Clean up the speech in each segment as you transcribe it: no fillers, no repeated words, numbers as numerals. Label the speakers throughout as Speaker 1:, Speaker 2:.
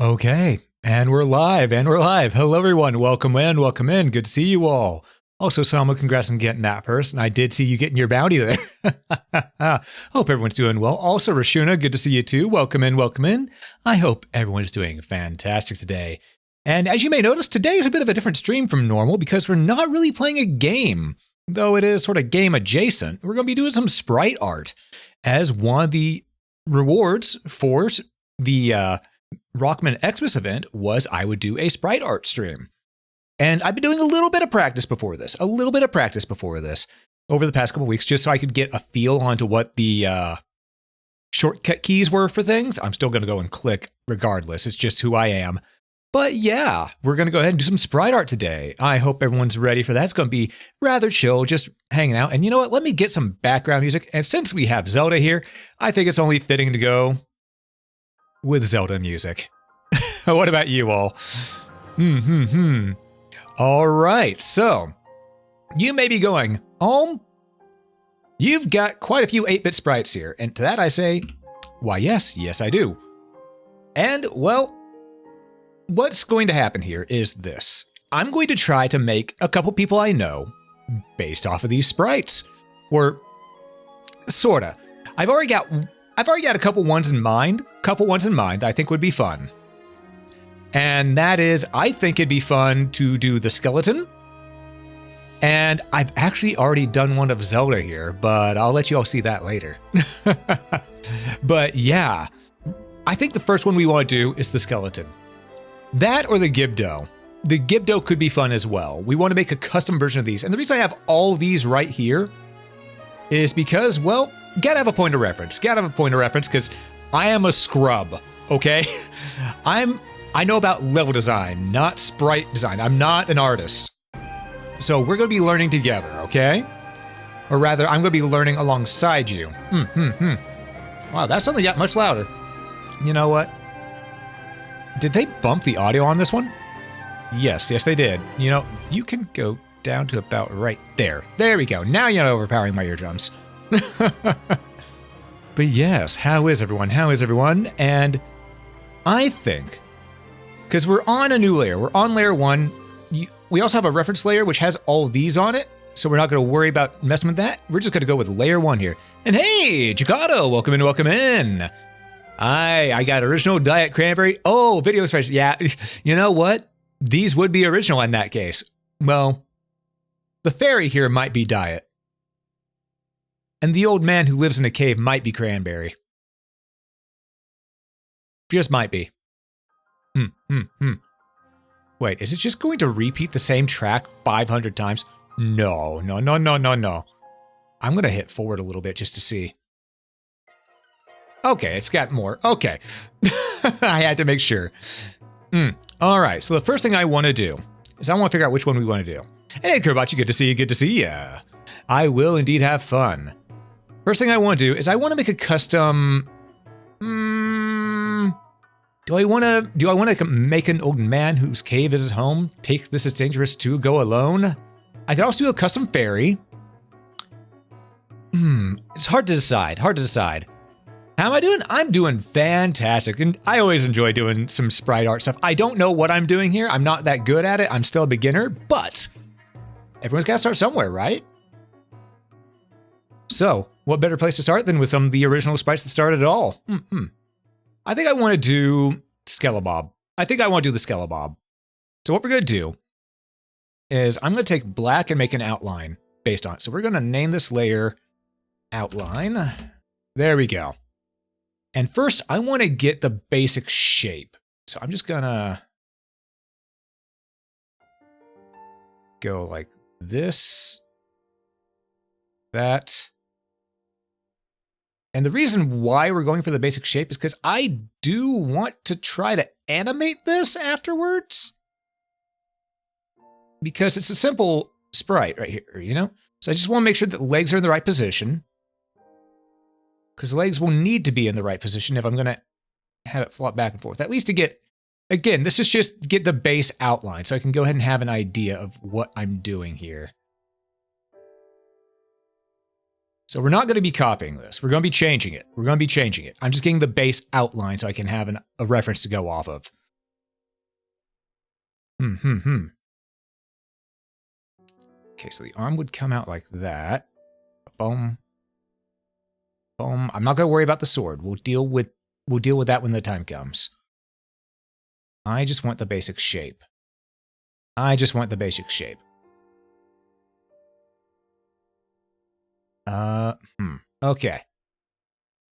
Speaker 1: Okay, and we're live, and we're live. Hello, everyone. Welcome in, welcome in. Good to see you all. Also, Selma, congrats on getting that first, and I did see you getting your bounty there. Hope everyone's doing well. Also, Rashuna, good to see you too. Welcome in, welcome in. I hope everyone's doing fantastic today. And as you may notice, today is a bit of a different stream from normal because we're not really playing a game, though it is sort of game adjacent. We're going to be doing some sprite art as one of the rewards for the Rockman X-Mas event was I would do a sprite art stream. And I've been doing a little bit of practice before this, over the past couple weeks, just so I could get a feel onto what the shortcut keys were for things. I'm still going to go and click regardless. It's just who I am. But yeah, we're going to go ahead and do some sprite art today. I hope everyone's ready for that. It's going to be rather chill, just hanging out. And you know what? Let me get some background music. And since we have Zelda here, I think it's only fitting to go with Zelda music. What about you all? All right, so you may be going, you've got quite a few 8-bit sprites here. And to that I say, why yes I do. And well, what's going to happen here is this. I'm going to try to make a couple people I know based off of these sprites. Or sorta. I've already got a couple ones in mind that I think would be fun. And that is, I think it'd be fun to do the skeleton. And I've actually already done one of Zelda here, but I'll let you all see that later. But yeah, I think the first one we want to do is the skeleton. That or the Gibdo. The Gibdo could be fun as well. We want to make a custom version of these. And the reason I have all these right here is because, well, gotta have a point of reference. Because I am a scrub, okay? I know about level design, not sprite design. I'm not an artist. So we're going to be learning together, okay? Or rather, I'm going to be learning alongside you. Wow, that suddenly got much louder. You know what? Did they bump the audio on this one? Yes, they did. You know, you can go down to about right there. There we go. Now you're not overpowering my eardrums. But yes, how is everyone? And I think, because we're on a new layer, we're on layer 1. We also have a reference layer which has all these on it, so we're not going to worry about messing with that. We're just going to go with layer 1 here. And hey, Chicado, welcome in. I got original diet cranberry. Oh, video spice. Yeah, you know what? These would be original in that case. Well, the fairy here might be diet. And the old man who lives in a cave might be cranberry. Just might be. Wait, is it just going to repeat the same track 500 times? No. I'm going to hit forward a little bit just to see. Okay, it's got more. Okay. I had to make sure. All right, so the first thing I want to do is I want to figure out which one we want to do. Hey, Kurbachi, good to see ya. I will indeed have fun. First thing I want to do is I want to make a custom. Do I want to make an old man whose cave is his home? Take this as dangerous to go alone. I could also do a custom fairy. It's hard to decide. How am I doing? I'm doing fantastic, and I always enjoy doing some sprite art stuff. I don't know what I'm doing here. I'm not that good at it. I'm still a beginner, but everyone's got to start somewhere, right? So, what better place to start than with some of the original sprites that started it all? I think I want to do Skelebabb. So what we're going to do is I'm going to take black and make an outline based on it. So we're going to name this layer outline. There we go. And first, I want to get the basic shape. So I'm just going to go like this, that. And the reason why we're going for the basic shape is because I do want to try to animate this afterwards. Because it's a simple sprite right here, you know? So I just want to make sure that legs are in the right position. Because legs will need to be in the right position if I'm going to have it flop back and forth. At least to get, again, this is just to get the base outline. So I can go ahead and have an idea of what I'm doing here. So we're not going to be copying this. We're going to be changing it. I'm just getting the base outline so I can have a reference to go off of. Okay, so the arm would come out like that. Boom. Boom. I'm not gonna worry about the sword. We'll deal with that when the time comes. I just want the basic shape. Okay.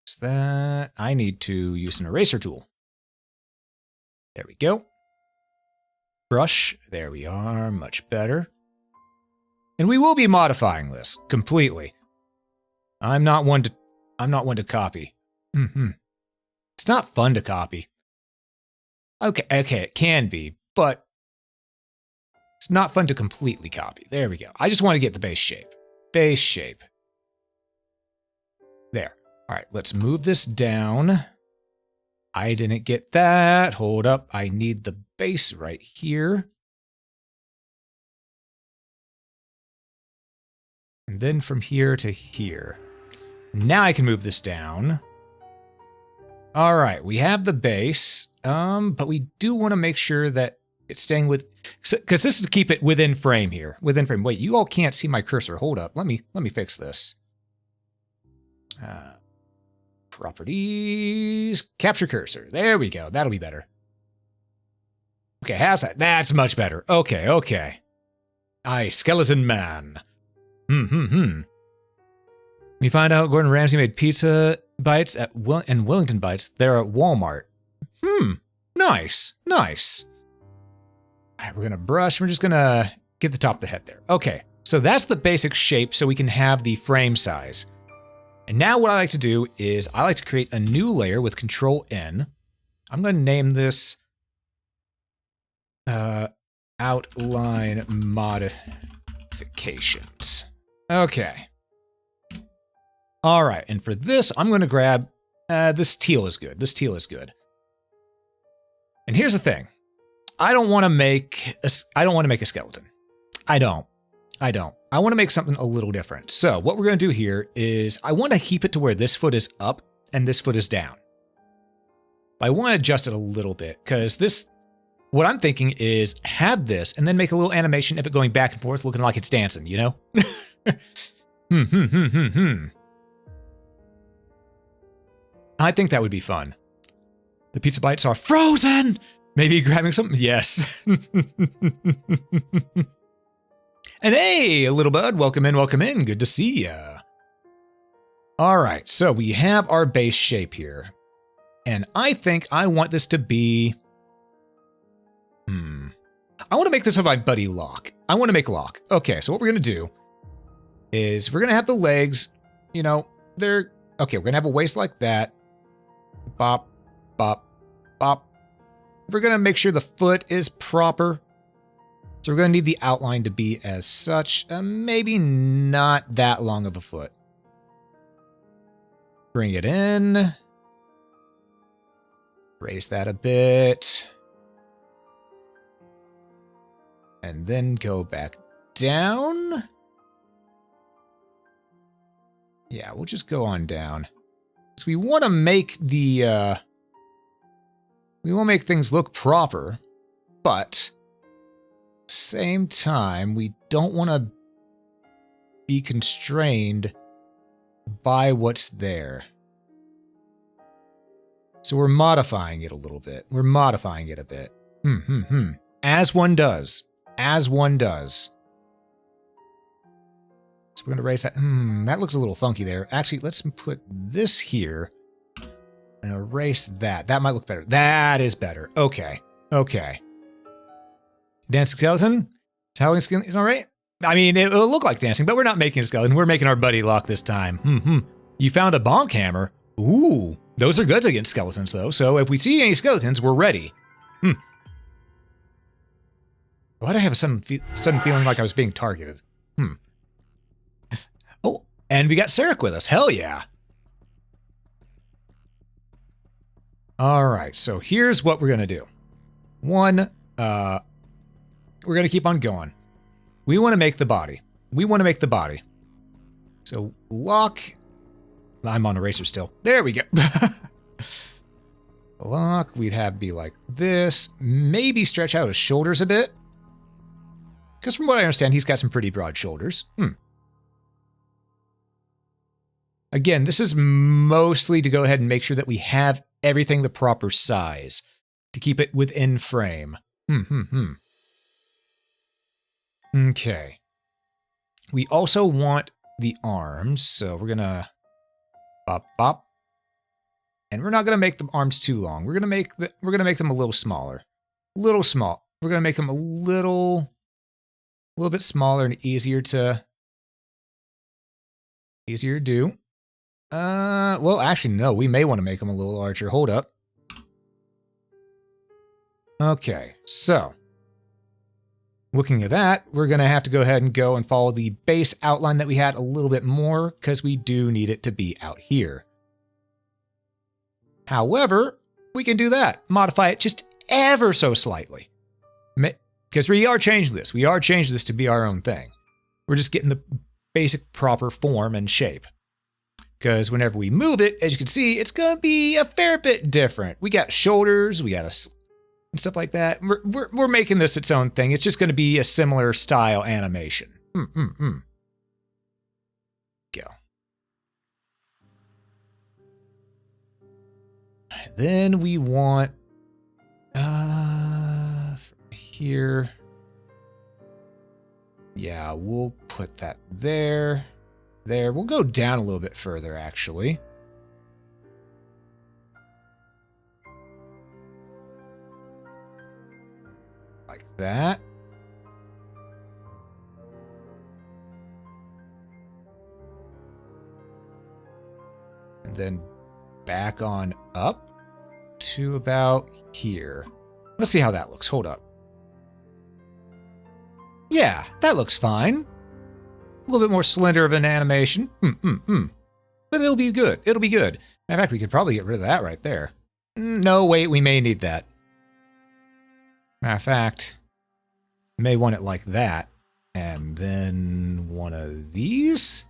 Speaker 1: So that I need to use an eraser tool. There we go. Brush. There we are. Much better. And we will be modifying this completely. I'm not one to copy. It's not fun to copy. Okay, it can be, but it's not fun to completely copy. There we go. I just want to get the base shape. There. All right, let's move this down. I didn't get that. Hold up. I need the base right here. And then from here to here. Now I can move this down. All right, we have the base, but we do want to make sure that it's staying with, because this is to keep it within frame here. Within frame. Wait, you all can't see my cursor. Hold up. Let me fix this. Properties, capture cursor. There we go. That'll be better. Okay, how's that? That's much better. Okay. Aye, skeleton man. We find out Gordon Ramsay made pizza bites and Wellington bites. They're at Walmart. Nice. All right, we're gonna brush. We're just gonna get the top of the head there. Okay, so that's the basic shape so we can have the frame size. And now what I like to do is I like to create a new layer with Control N. I'm gonna name this outline modifications. Okay. All right, and for this, I'm going to grab, this teal is good. And here's the thing. I don't want to make a skeleton. I don't. I want to make something a little different. So what we're going to do here is I want to keep it to where this foot is up and this foot is down. But I want to adjust it a little bit because this, what I'm thinking is have this and then make a little animation of it going back and forth looking like it's dancing, you know? I think that would be fun. The pizza bites are frozen! Maybe grabbing something? Yes. And hey, little bud, welcome in. Good to see ya. All right, so we have our base shape here. And I think I want this to be... I want to make this of my buddy Locke. I want to make Locke. Okay, so what we're going to do is we're going to have the legs, you know, they're... Okay, we're going to have a waist like that. Bop, bop, bop. We're going to make sure the foot is proper. So we're going to need the outline to be as such. Maybe not that long of a foot. Bring it in. Raise that a bit. And then go back down. Yeah, we'll just go on down. So we want to make the, we want to make things look proper, but same time, we don't want to be constrained by what's there. So we're modifying it a little bit. We're modifying it a bit. As one does. As one does. So we're going to raise that. That looks a little funky there. Actually, let's put this here and erase that. That might look better. That is better. Okay. Okay. Dancing skeleton? Howling skeleton is all right? I mean, it will look like dancing, but we're not making a skeleton. We're making our buddy Locke this time. You found a bonk hammer? Ooh. Those are good against skeletons, though. So if we see any skeletons, we're ready. Why do I have a sudden feeling like I was being targeted? Oh, and we got Sarek with us. Hell yeah. All right, so here's what we're going to do. One, we're going to keep on going. We want to make the body. So Locke... I'm on eraser still. There we go. Locke, we'd have be like this. Maybe stretch out his shoulders a bit. Because from what I understand, he's got some pretty broad shoulders. Again, this is mostly to go ahead and make sure that we have everything the proper size to keep it within frame. Okay. We also want the arms, so we're gonna bop bop. And we're not gonna make the arms too long. We're gonna make them a little smaller. Little small. We're gonna make them a little bit smaller and easier to do. Well, actually, no, we may want to make them a little larger. Hold up. Okay, so looking at that, we're going to have to go ahead and go and follow the base outline that we had a little bit more because we do need it to be out here. However, we can do that. Modify it just ever so slightly. Because we are changing this. We are changing this to be our own thing. We're just getting the basic proper form and shape. Because whenever we move it, as you can see, it's going to be a fair bit different. We got shoulders, we got and stuff like that. We're making this its own thing. It's just going to be a similar style animation. Go. Then we want here. Yeah, we'll put that there. There. We'll go down a little bit further, actually. Like that. And then back on up to about here. Let's see how that looks. Hold up. Yeah, that looks fine. A little bit more slender of an animation. But it'll be good. It'll be good. In fact, we could probably get rid of that right there. No, wait, we may need that. Matter of fact, we may want it like that. And then one of these.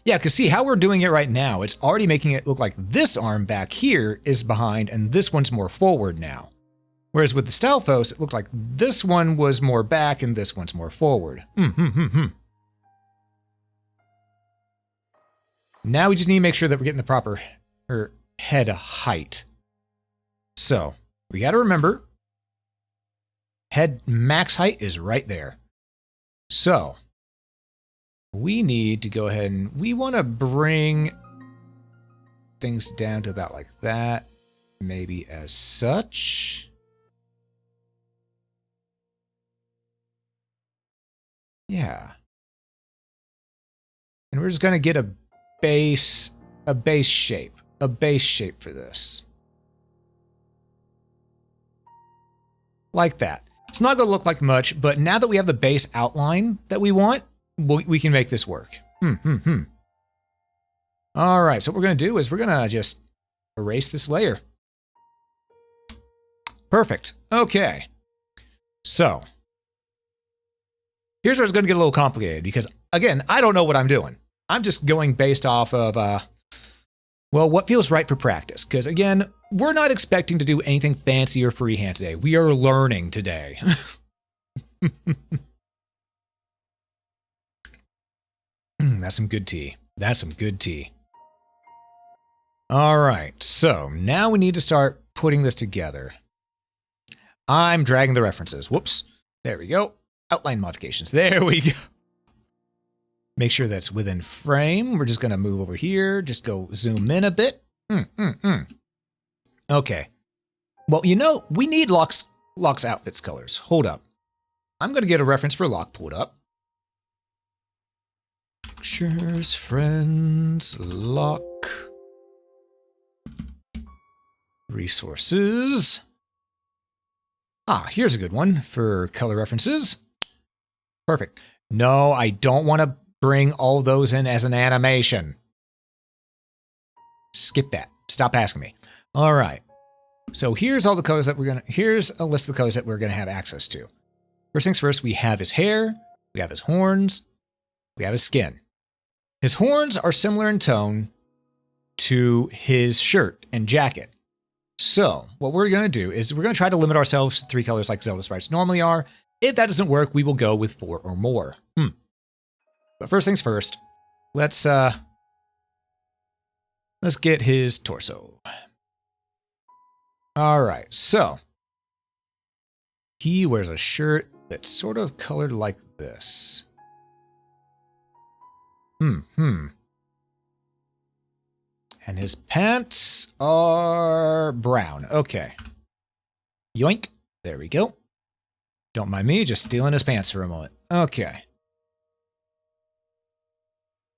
Speaker 1: Yeah, because see how we're doing it right now. It's already making it look like this arm back here is behind and this one's more forward now. Whereas with the Stalfos, it looked like this one was more back and this one's more forward. Now we just need to make sure that we're getting the proper head height. So, we got to remember, head max height is right there. So, we need to go ahead and we want to bring things down to about like that. Maybe as such. Yeah. And we're just going to get a base shape for this. Like that. It's not going to look like much, but now that we have the base outline that we want, we can make this work. All right, so what we're going to do is we're going to just erase this layer. Perfect. Okay. So, here's where it's going to get a little complicated because, again, I don't know what I'm doing. I'm just going based off of, well, what feels right for practice. Because, again, we're not expecting to do anything fancy or freehand today. We are learning today. That's some good tea. That's some good tea. All right, so now we need to start putting this together. I'm dragging the references. Whoops. There we go. Outline modifications. There we go. Make sure that's within frame. We're just going to move over here. Just go zoom in a bit. Okay. Well, you know, we need Locke's outfits colors. Hold up. I'm going to get a reference for Locke pulled up. Pictures, friends, Locke. Resources. Ah, here's a good one for color references. Perfect. No, I don't want to bring all those in as an animation. Skip that. Stop asking me. All right. So here's all the colors that here's a list of the colors that we're going to have access to. First things first, we have his hair, we have his horns, we have his skin. His horns are similar in tone to his shirt and jacket. So what we're going to do is we're going to try to limit ourselves to 3 colors like Zelda sprites normally are. If that doesn't work, we will go with 4 or more. But first things first, let's get his torso. All right, so he wears a shirt that's sort of colored like this. And his pants are brown. Okay. Yoink. There we go. Don't mind me, just stealing his pants for a moment. Okay.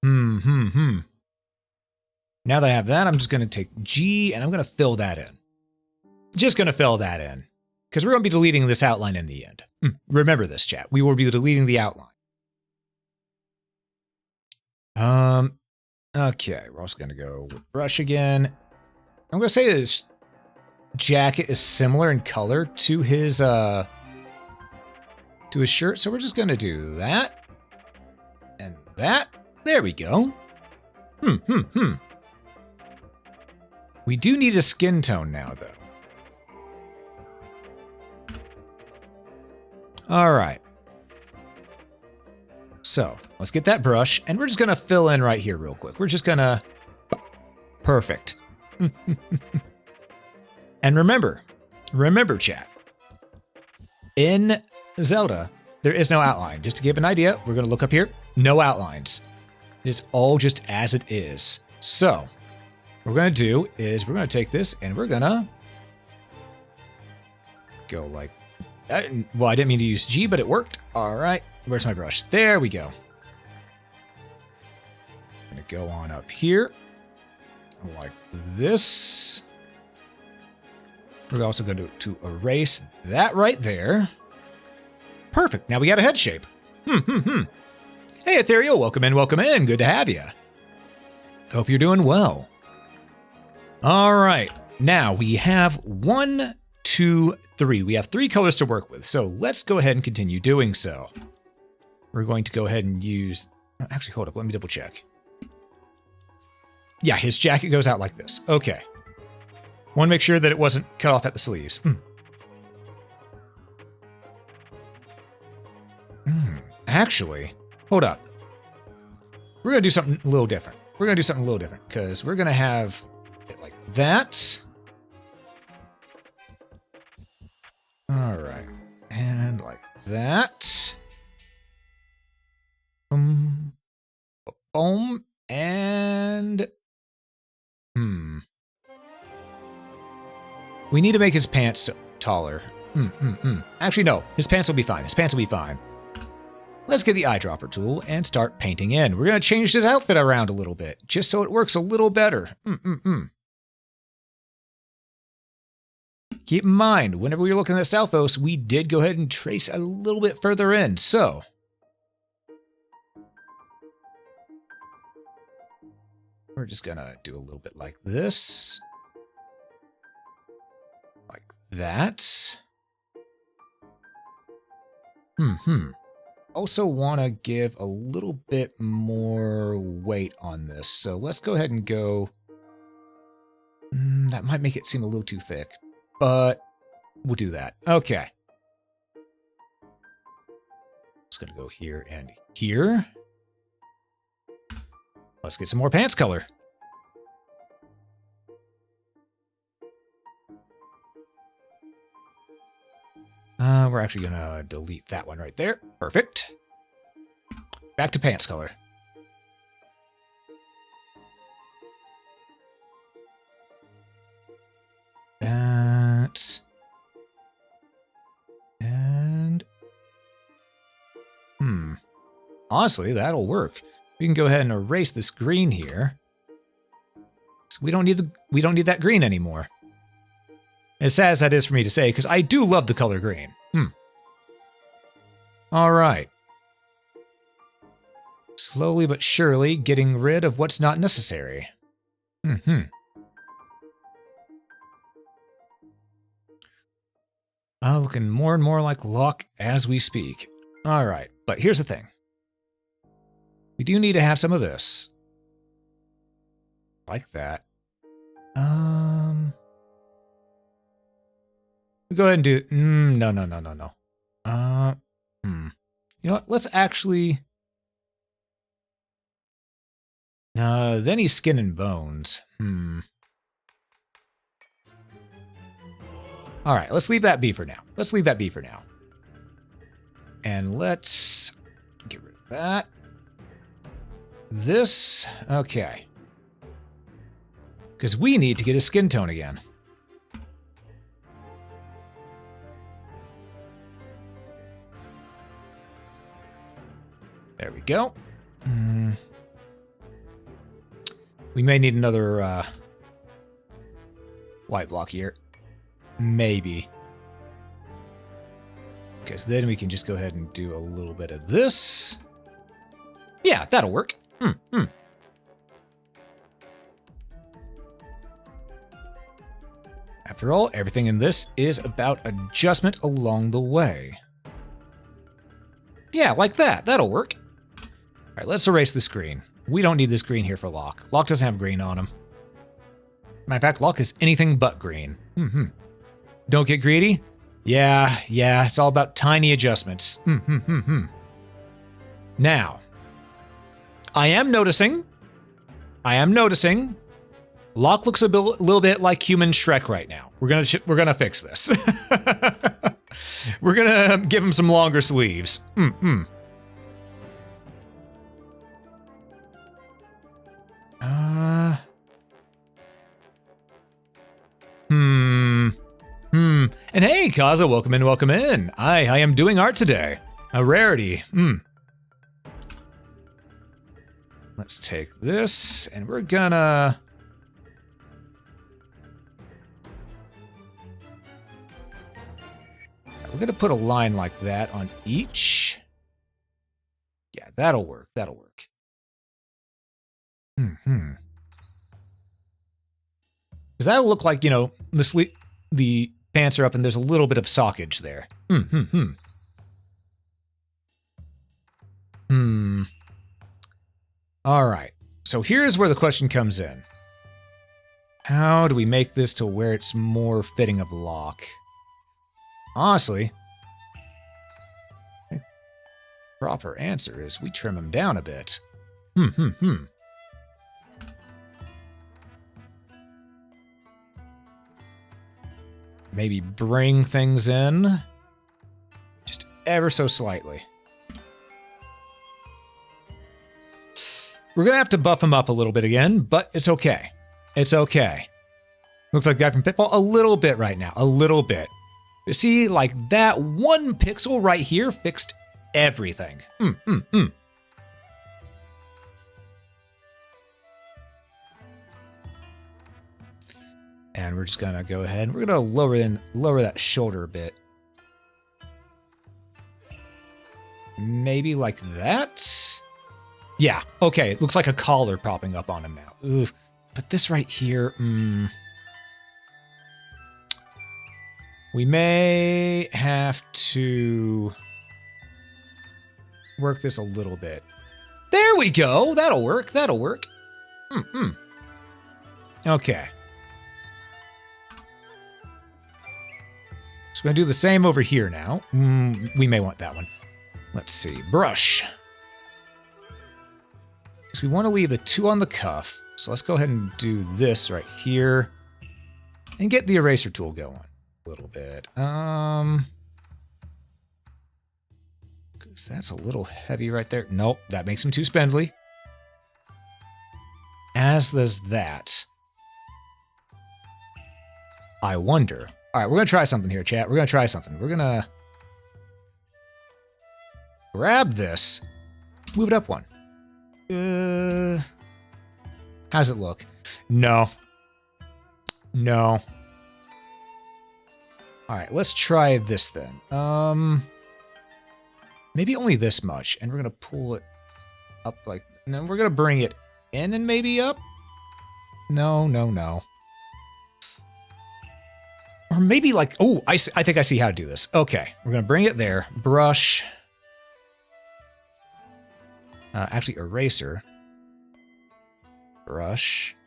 Speaker 1: Now that I have that, I'm just going to take G and I'm going to fill that in. Just going to fill that in. Because we're going to be deleting this outline in the end. Remember this, chat. We will be deleting the outline. Okay, we're also going to go with brush again. I'm going to say this jacket is similar in color to his shirt, so we're just going to do that. And that. There we go. We do need a skin tone now, though. All right. So let's get that brush, and we're just going to fill in right here real quick. We're just going to... Perfect. And remember, chat. In Zelda, there is no outline. Just to give an idea, we're going to look up here. No outlines. It's all just as it is. So what we're going to do is we're going to take this, and we're going to go like... Well, I didn't mean to use G, but it worked. All right. Where's my brush? There we go. I'm going to go on up here. Like this. We're also going to erase that right there. Perfect. Now we got a head shape. Hey, Ethereal. Welcome in, welcome in. Good to have you. Hope you're doing well. All right. Now we have 1, 2, 3. We have 3 colors to work with. So let's go ahead and continue doing so. We're going to go ahead and use... Actually, hold up. Let me double check. Yeah, his jacket goes out like this. Okay. Want to make sure that it wasn't cut off at the sleeves. Actually, hold up. We're going to do something a little different. Because we're going to have it like that. All right. And like that. Boom. And... We need to make his pants taller. Actually, no. His pants will be fine. Let's get the eyedropper tool and start painting in. We're going to change his outfit around a little bit, just so it works a little better. Keep in mind, whenever we were looking at Stalfos, we did go ahead and trace a little bit further in, so... We're just gonna do a little bit like this. Like that. Also want to give a little bit more weight on this, so let's go ahead and go... that might make it seem a little too thick, but we'll do that. Okay. Just gonna go here and here. Let's get some more pants color. We're actually gonna delete that one right there. Perfect. Back to pants color. That. And... Honestly, that'll work. We can go ahead and erase this green here. So we don't need that green anymore. As sad as that is for me to say, because I do love the color green. All right. Slowly but surely getting rid of what's not necessary. Looking more and more like Locke as we speak. All right, but here's the thing. We do need to have some of this. Like that. Go ahead and do, no, no, no, no, no. You know what, let's actually, no, then he's skin and bones. All right, let's leave that be for now. Let's leave that be for now. And let's get rid of that. This, okay. Because we need to get his skin tone again. There we go. We may need another white block here. Maybe. Because then we can just go ahead and do a little bit of this. Yeah, that'll work. After all, everything in this is about adjustment along the way. Yeah, like that. That'll work. All right, let's erase this green. We don't need this green here for Locke. Locke doesn't have green on him. Matter of fact, Locke is anything but green. Don't get greedy? Yeah, it's all about tiny adjustments. Now, I am noticing, Locke looks a little bit like human Shrek right now. We're gonna fix this. We're gonna give him some longer sleeves. And hey, Kaza, welcome in, welcome in. I am doing art today. A rarity. Let's take this, and we're gonna... We're gonna put a line like that on each. Yeah, that'll work, that'll work. Because that'll look like, you know, the pants are up and there's a little bit of sockage there. All right, so here's where the question comes in. How do we make this to where it's more fitting of Locke? Honestly, the proper answer is we trim him down a bit. Maybe bring things in just ever so slightly. We're gonna have to buff him up a little bit again, but it's okay. It's okay. Looks like the guy from Pitfall a little bit right now, a little bit. You see, like that one pixel right here fixed everything. And we're just gonna go ahead and we're gonna lower that shoulder a bit. Maybe like that? Yeah, okay, it looks like a collar popping up on him now. Ooh, but this right here, we may have to work this a little bit. There we go, that'll work, that'll work. Okay. So we're gonna do the same over here now. We may want that one. Let's see, brush. So we want to leave the 2 on the cuff. So let's go ahead and do this right here. And get the eraser tool going a little bit. Because that's a little heavy right there. Nope, that makes him too spindly. As does that. I wonder. All right, we're going to try something here, chat. We're going to try something. We're going to grab this, move it up one. How's it look? No. No. All right, let's try this then. Maybe only this much, and we're going to pull it up like, and then we're going to bring it in and maybe up. No, no, no. Or maybe like, oh, I think I see how to do this. Okay, we're gonna bring it there. Brush. Actually, eraser. Brush.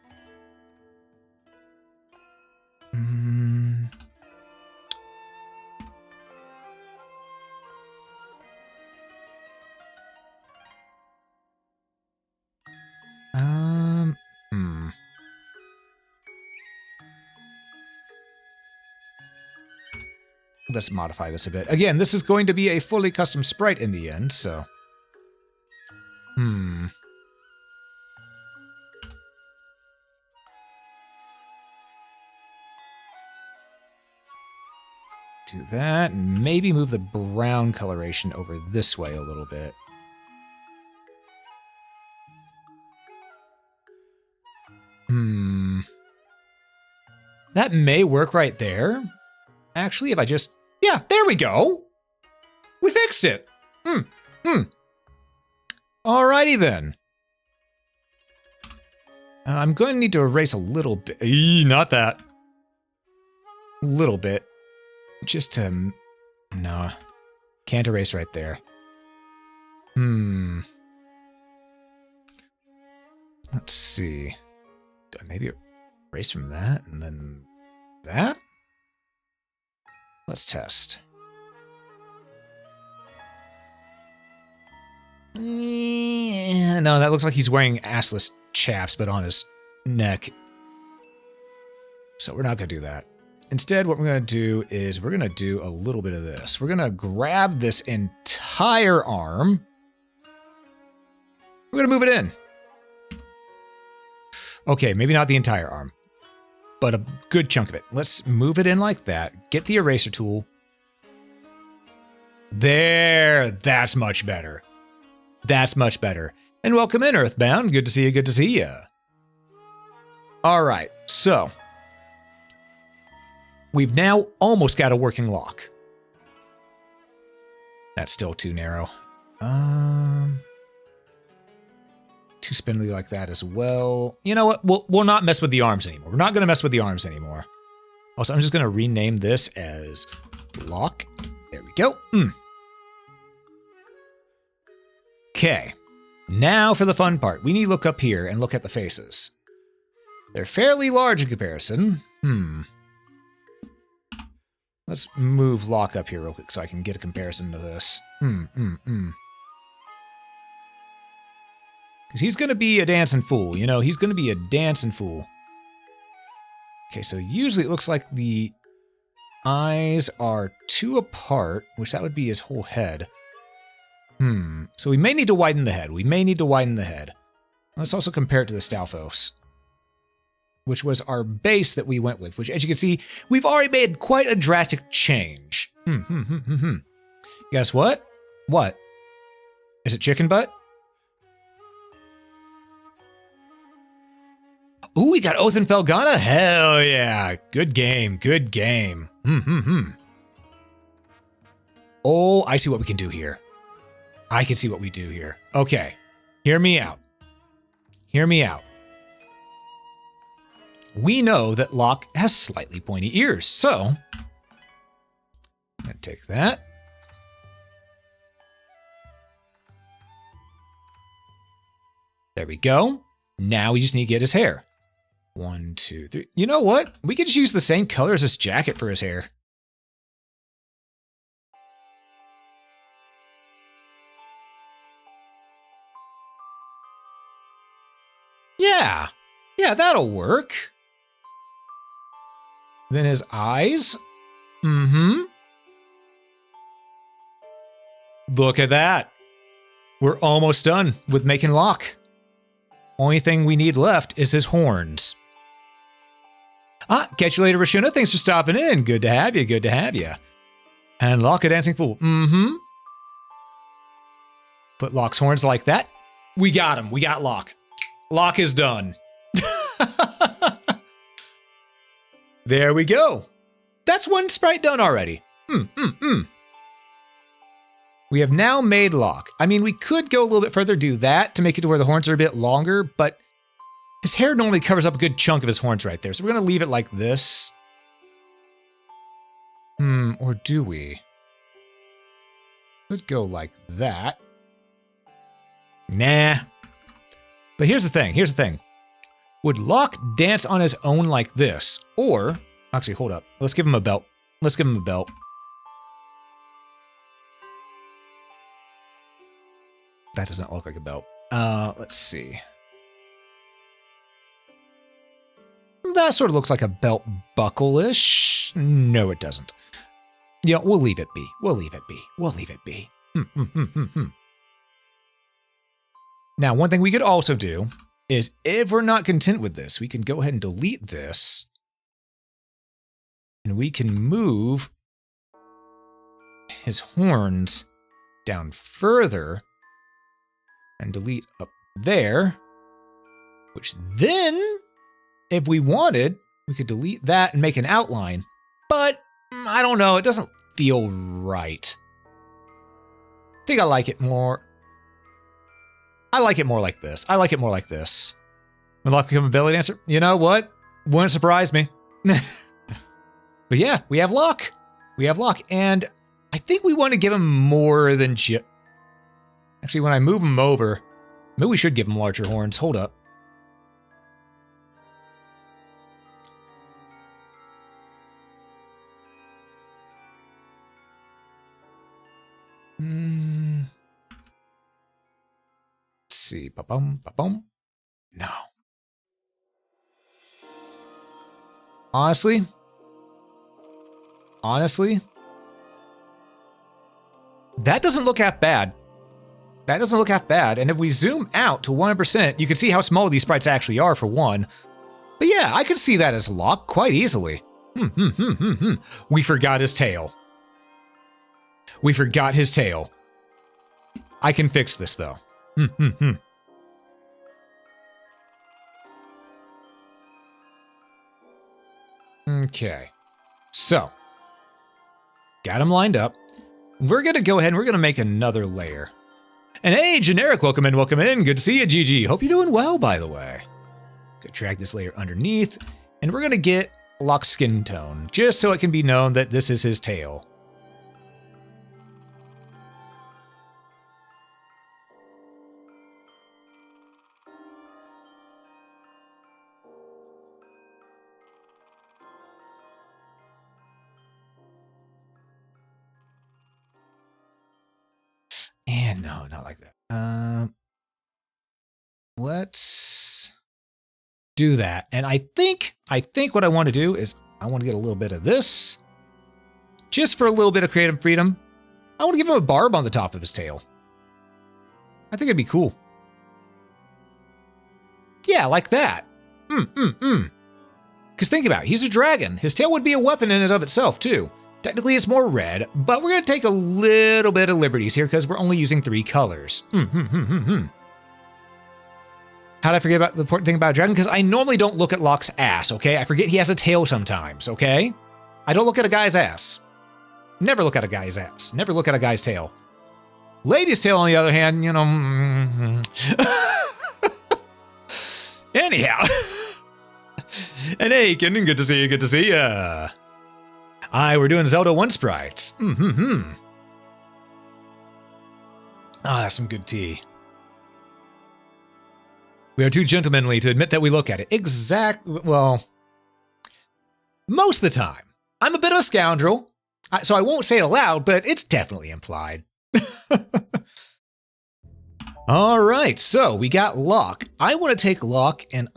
Speaker 1: Let's modify this a bit. Again, this is going to be a fully custom sprite in the end, so... Do that, and maybe move the brown coloration over this way a little bit. That may work right there. Actually, if I just... Yeah, there we go! We fixed it! Alrighty then. I'm going to need to erase a little bit. Not that. A little bit. Just to... No. Can't erase right there. Let's see. Maybe erase from that, and then that? Let's test. Yeah, no, that looks like he's wearing assless chaps, but on his neck. So we're not going to do that. Instead, what we're going to do is we're going to do a little bit of this. We're going to grab this entire arm. We're going to move it in. Okay, maybe not the entire arm, but a good chunk of it. Let's move it in like that. Get the eraser tool. There, that's much better. That's much better. And welcome in, Earthbound. Good to see you, good to see you. All right, so we've now almost got a working lock. That's still too narrow. Too spindly like that as well. You know what? We'll not mess with the arms anymore. We're not going to mess with the arms anymore. Also, I'm just going to rename this as lock. There we go. Okay. Now for the fun part. We need to look up here and look at the faces. They're fairly large in comparison. Let's move lock up here real quick so I can get a comparison to this. Because he's going to be a dancing fool, you know? He's going to be a dancing fool. Okay, so usually it looks like the eyes are 2 apart, which that would be his whole head. So we may need to widen the head. Let's also compare it to the Stalfos, which was our base that we went with, which, as you can see, we've already made quite a drastic change. Guess what? What? Is it chicken butt? Ooh, we got Oath and Felgana. Hell yeah. Good game. Good game. Oh, I see what we can do here. I can see what we do here. Okay. Hear me out. Hear me out. We know that Locke has slightly pointy ears, so I'm going to take that. There we go. Now we just need to get his hair. 1, 2, 3. You know what? We could just use the same color as this jacket for his hair. Yeah. Yeah, that'll work. Then his eyes. Look at that. We're almost done with making Locke. Only thing we need left is his horns. Catch you later, Rashuna. Thanks for stopping in. Good to have you. Good to have you. And Locke a dancing fool. Put Locke's horns like that. We got him. We got Locke. Locke is done. There we go. That's one sprite done already. We have now made Locke. I mean, we could go a little bit further, do that to make it to where the horns are a bit longer, but his hair normally covers up a good chunk of his horns right there, so we're going to leave it like this. Or do we? Could go like that. Nah. But here's the thing. Would Locke dance on his own like this? Or, actually, hold up. Let's give him a belt. That does not look like a belt. Let's see. That sort of looks like a belt buckle-ish. No, it doesn't. Yeah, we'll leave it be. We'll leave it be. We'll leave it be. Now, one thing we could also do is if we're not content with this, we can go ahead and delete this. And we can move his horns down further and delete up there, which then, if we wanted, we could delete that and make an outline. But I don't know, it doesn't feel right. I think I like it more. I like it more like this. I like it more like this. When Locke become a belly dancer, you know what? Wouldn't surprise me. But yeah, we have Locke. We have Locke, and I think we want to give him more than just... Actually, when I move him over, maybe we should give him larger horns. Hold up. Let's see. Ba-bum, ba-bum. No. Honestly, that doesn't look half bad. That doesn't look half bad. And if we zoom out to 100%, you can see how small these sprites actually are for one. But yeah, I could see that as Locke quite easily. We forgot his tail. We forgot his tail. I can fix this though. Okay. So, got him lined up. We're going to go ahead and we're going to make another layer. And hey, Generic, welcome in, welcome in. Good to see you, GG. Hope you're doing well, by the way. Gonna drag this layer underneath, and we're going to get Locke's skin tone, just so it can be known that this is his tail. And no, not like that. Let's do that. And I think what I want to do is I want to get a little bit of this, just for a little bit of creative freedom. I want to give him a barb on the top of his tail. I think it'd be cool. Yeah, like that. Because think about it, he's a dragon. His tail would be a weapon in and of itself, too. Technically, it's more red, but we're going to take a little bit of liberties here because we're only using 3 colors. How did I forget about the important thing about a dragon? Because I normally don't look at Locke's ass, okay? I forget he has a tail sometimes, okay? I don't look at a guy's ass. Never look at a guy's ass. Never look at a guy's tail. Lady's tail, on the other hand, you know... Anyhow. And hey, Kenan, good to see you, good to see ya. We're doing Zelda 1 sprites. Ah, that's some good tea. We are too gentlemanly to admit that we look at it. Well, most of the time. I'm a bit of a scoundrel, so I won't say it aloud, but it's definitely implied. All right, so we got Locke. I want to take Locke, and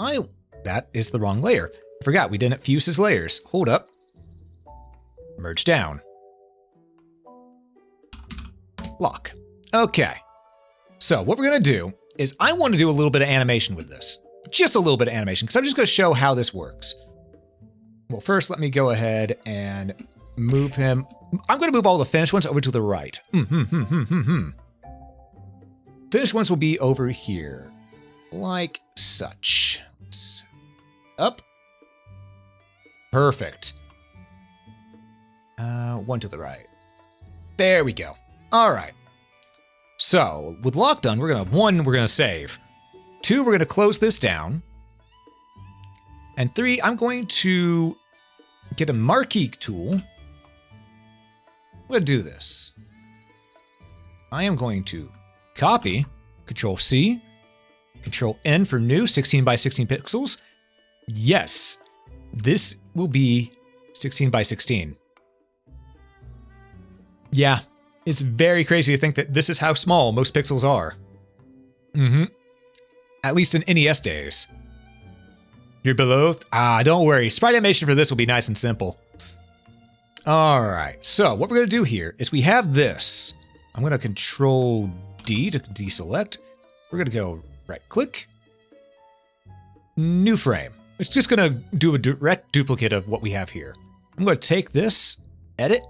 Speaker 1: that is the wrong layer. I forgot we didn't fuse his layers. Hold up. Merge down. Locke. Okay. So what we're going to do is I want to do a little bit of animation with this. Just a little bit of animation, because I'm just going to show how this works. Well, first, let me go ahead and move him. I'm going to move all the finished ones over to the right. Finished ones will be over here. Like such. Up. Perfect. One to the right. There we go. All right. So with Locke done, we're gonna save. 2, we're gonna close this down. And 3, I'm going to get a marquee tool. I'm gonna do this. I am going to copy, Control C, Control N for new, 16 by 16 pixels. Yes, this will be 16 by 16. Yeah, it's very crazy to think that this is how small most pixels are. At least in NES days. You're below? Don't worry. Sprite animation for this will be nice and simple. All right, so what we're gonna do here is we have this. I'm gonna Control D to deselect. We're gonna go right click, new frame. It's just gonna do a direct duplicate of what we have here. I'm gonna take this, edit,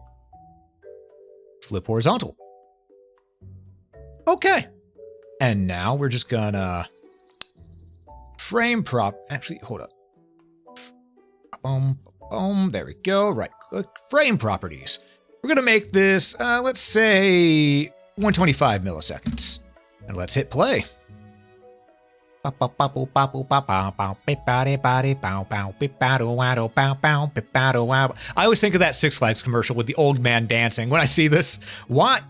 Speaker 1: flip horizontal. Okay. And now we're just gonna frame prop, actually, hold up. Boom, there we go, right click, frame properties. We're gonna make this, let's say 125 milliseconds. And let's hit play. I always think of that Six Flags commercial with the old man dancing when I see this. What?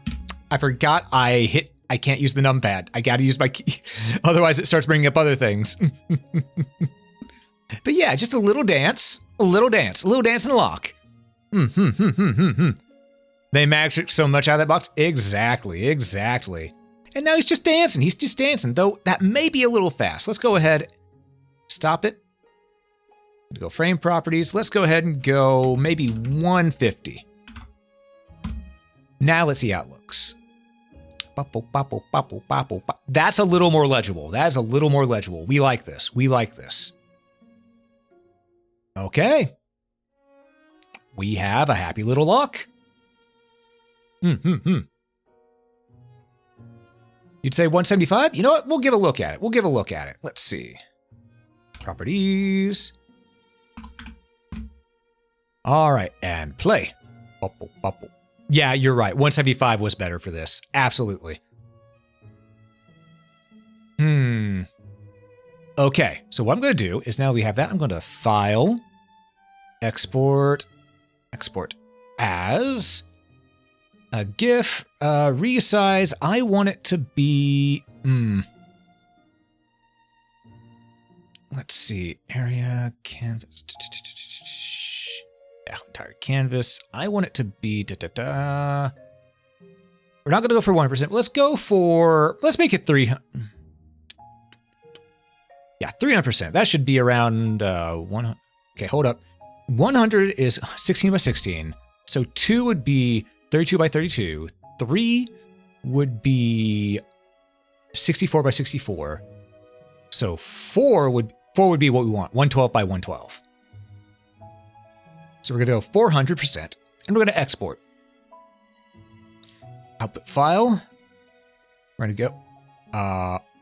Speaker 1: I forgot I can't use the numpad. I gotta use my key. Otherwise it starts bringing up other things. But yeah, just a little dance, a little dance and lock. They magic so much out of that box. Exactly. And now he's just dancing, though that may be a little fast. Let's go ahead, stop it. Go frame properties. Let's go ahead and go maybe 150. Now let's see how it looks. That's a little more legible. That is a little more legible. We like this. Okay. We have a happy little lock. You'd say 175? You know what? We'll give a look at it. Let's see. Properties. All right, and play. Yeah, you're right. 175 was better for this. Absolutely. Okay, so what I'm going to do is now we have that, I'm going to File, Export as a GIF, resize. I want it to be, let's see, area, canvas, yeah, entire canvas. I want it to be, we're not going to go for 1%. Let's make it 300. Yeah, 300%. That should be around 100. Okay, hold up. 100 is 16 by 16. So 2 would be 32 by 32. 3 would be 64 by 64. So 4 would be what we want. 112 by 112. So we're gonna go 400%, and we're gonna export. Output file. We're gonna go.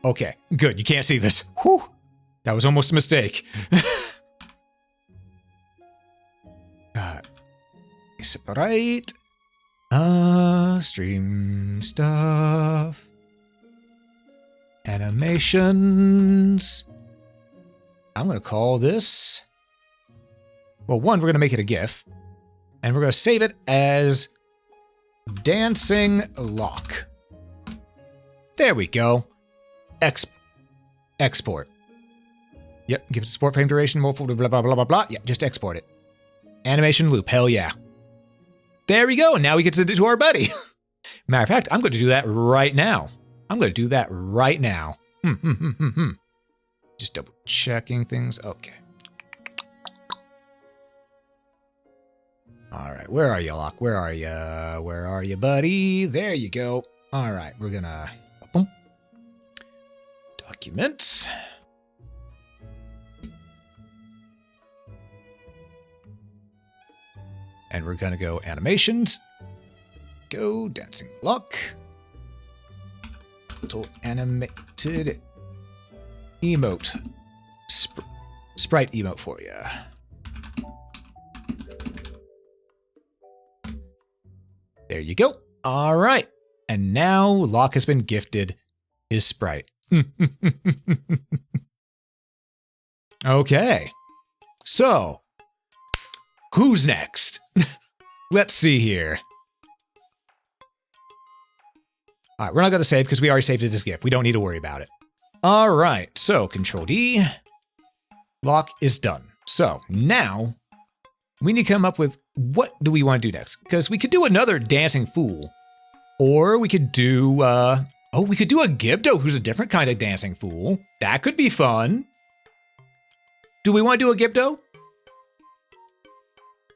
Speaker 1: Okay, good. You can't see this. Whew. That was almost a mistake. Sprite. Stream stuff. Animations. I'm gonna call this. Well, one, we're gonna make it a GIF, and we're gonna save it as dancing lock. There we go. Export. Yep, give it support frame duration, multiple, blah, blah, blah, blah, blah. Yeah, just export it. Animation loop, hell yeah. There we go, and now we get to send it to our buddy. Matter of fact, I'm going to do that right now. Just double checking things. Okay. All right, where are you, Locke? Where are you, buddy? There you go. All right, we're gonna... Boom. Documents. And we're gonna go animations. Go dancing lock. Little animated emote. Sprite emote for you. There you go. All right. And now Locke has been gifted his Sprite. Okay. So, who's next? Let's see here. All right, we're not going to save because we already saved it as GIF. We don't need to worry about it. All right, so Control D. Lock is done. So now we need to come up with what do we want to do next? Because we could do another dancing fool, or we could do we could do a Gibdo who's a different kind of dancing fool. That could be fun. Do we want to do a Gibdo?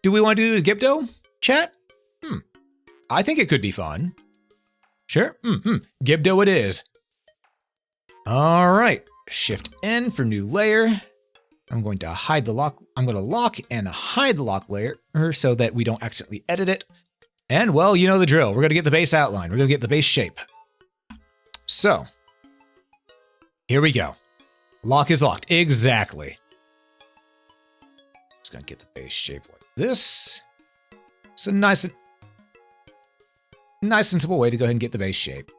Speaker 1: Do we want to do a Gibdo? chat? I think it could be fun. Sure. Gibdo it is. All right. Shift N for new layer. I'm going to hide the lock. I'm going to lock and hide the lock layer so that we don't accidentally edit it. And well, you know the drill. We're going to get the base outline. We're going to get the base shape. So here we go. Lock is locked. Exactly. Just going to get the base shape like this. It's a nice and simple way to go ahead and get the base shape.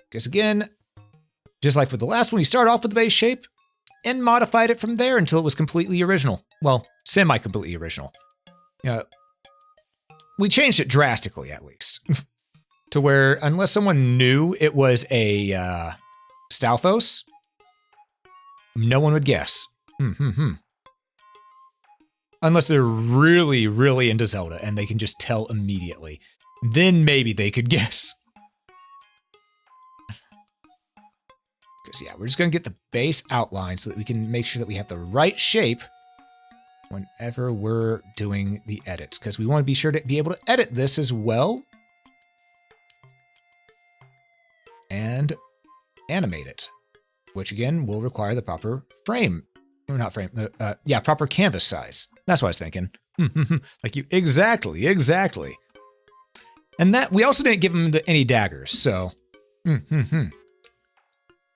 Speaker 1: Because again, just like with the last one, we start off with the base shape and modified it from there until it was completely original. Well, semi-completely original. We changed it drastically, at least. To where, unless someone knew it was a Stalfos, no one would guess. Unless they're really, really into Zelda and they can just tell immediately. Then maybe they could guess. Because yeah, we're just going to get the base outline so that we can make sure that we have the right shape whenever we're doing the edits. Because we want to be sure to be able to edit this as well. And animate it. Which again, will require the proper frame. Or not frame, yeah, proper canvas size. That's what I was thinking. Like you, exactly. And that, we also didn't give him any daggers, so.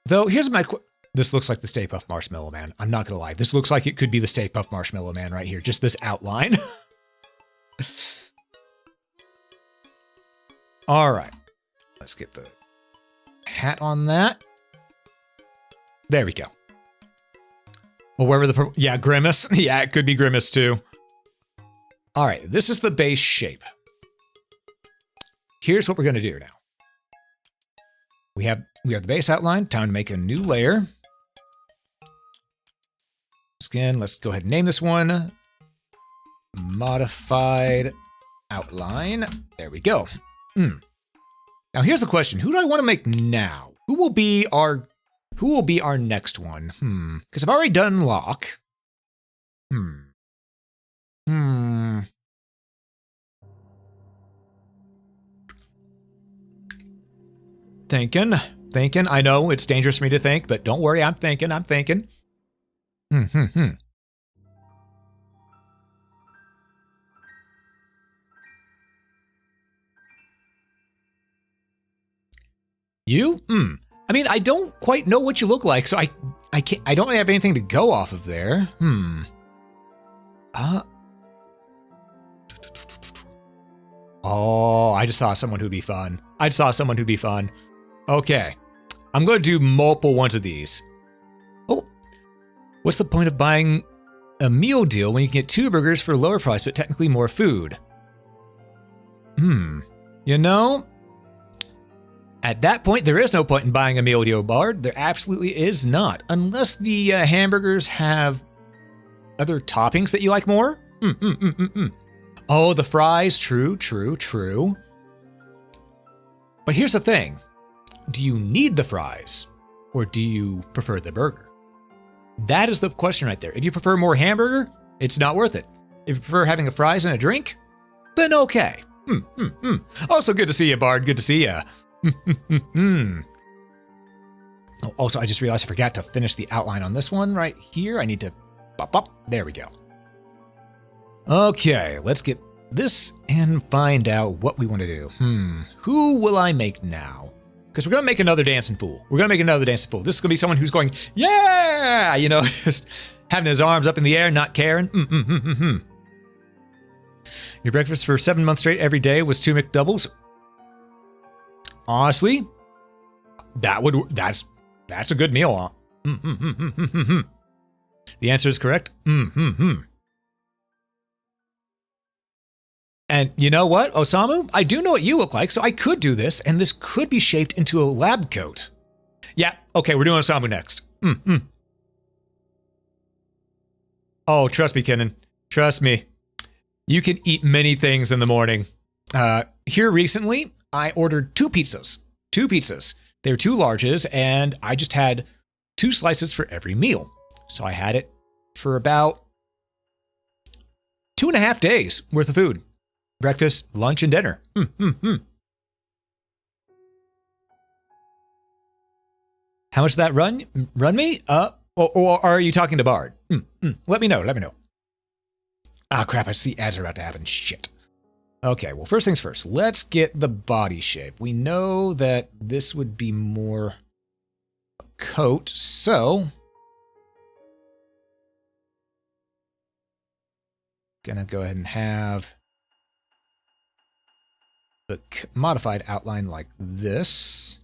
Speaker 1: Though, here's my this looks like the Stay Puft Marshmallow Man. I'm not gonna lie. This looks like it could be the Stay Puft Marshmallow Man right here. Just this outline. All right. Let's get the hat on that. There we go. Well, wherever the, yeah, Grimace. Yeah, it could be Grimace too. All right, this is the base shape. Here's what we're gonna do now. We have the base outline. Time to make a new layer. Again, let's go ahead and name this one Modified Outline. There we go. Now here's the question: who do I want to make now? Who will be our next one? Because I've already done lock. Thinking. I know it's dangerous for me to think, but don't worry, I'm thinking. You? I mean, I don't quite know what you look like, so I don't have anything to go off of there. Oh, I just saw someone who'd be fun. Okay. I'm going to do multiple ones of these. Oh. What's the point of buying a meal deal when you can get 2 burgers for a lower price, but technically more food? You know, at that point, there is no point in buying a meal deal, Bard. There absolutely is not. Unless the hamburgers have other toppings that you like more. Oh, the fries. True. But here's the thing. Do you need the fries? Or do you prefer the burger? That is the question right there. If you prefer more hamburger, it's not worth it. If you prefer having a fries and a drink, then okay. Also, good to see you, Bard. Good to see you. Oh, also, I just realized I forgot to finish the outline on this one right here. I need to pop. There we go. Okay, let's get this and find out what we want to do. Who will I make now? Because we're going to make another dancing fool. This is going to be someone who's going, yeah! You know, just having his arms up in the air, not caring. Your breakfast for 7 months straight every day was 2 McDoubles. Honestly, that's a good meal. The answer is correct. And you know what, Osamu? I do know what you look like, so I could do this, and this could be shaped into a lab coat. Yeah, okay, we're doing Osamu next. Oh, trust me, Kenan. Trust me. You can eat many things in the morning. Here recently, I ordered 2 pizzas. They were 2 larges, and I just had 2 slices for every meal. So I had it for about 2.5 days worth of food. breakfast, lunch, and dinner. How much did that run me? Or are you talking to Bard? Let me know. Ah, crap, I see ads are about to happen. Shit. Okay, well, first things first. Let's get the body shape. We know that this would be more a coat, so gonna go ahead and have the modified outline like this.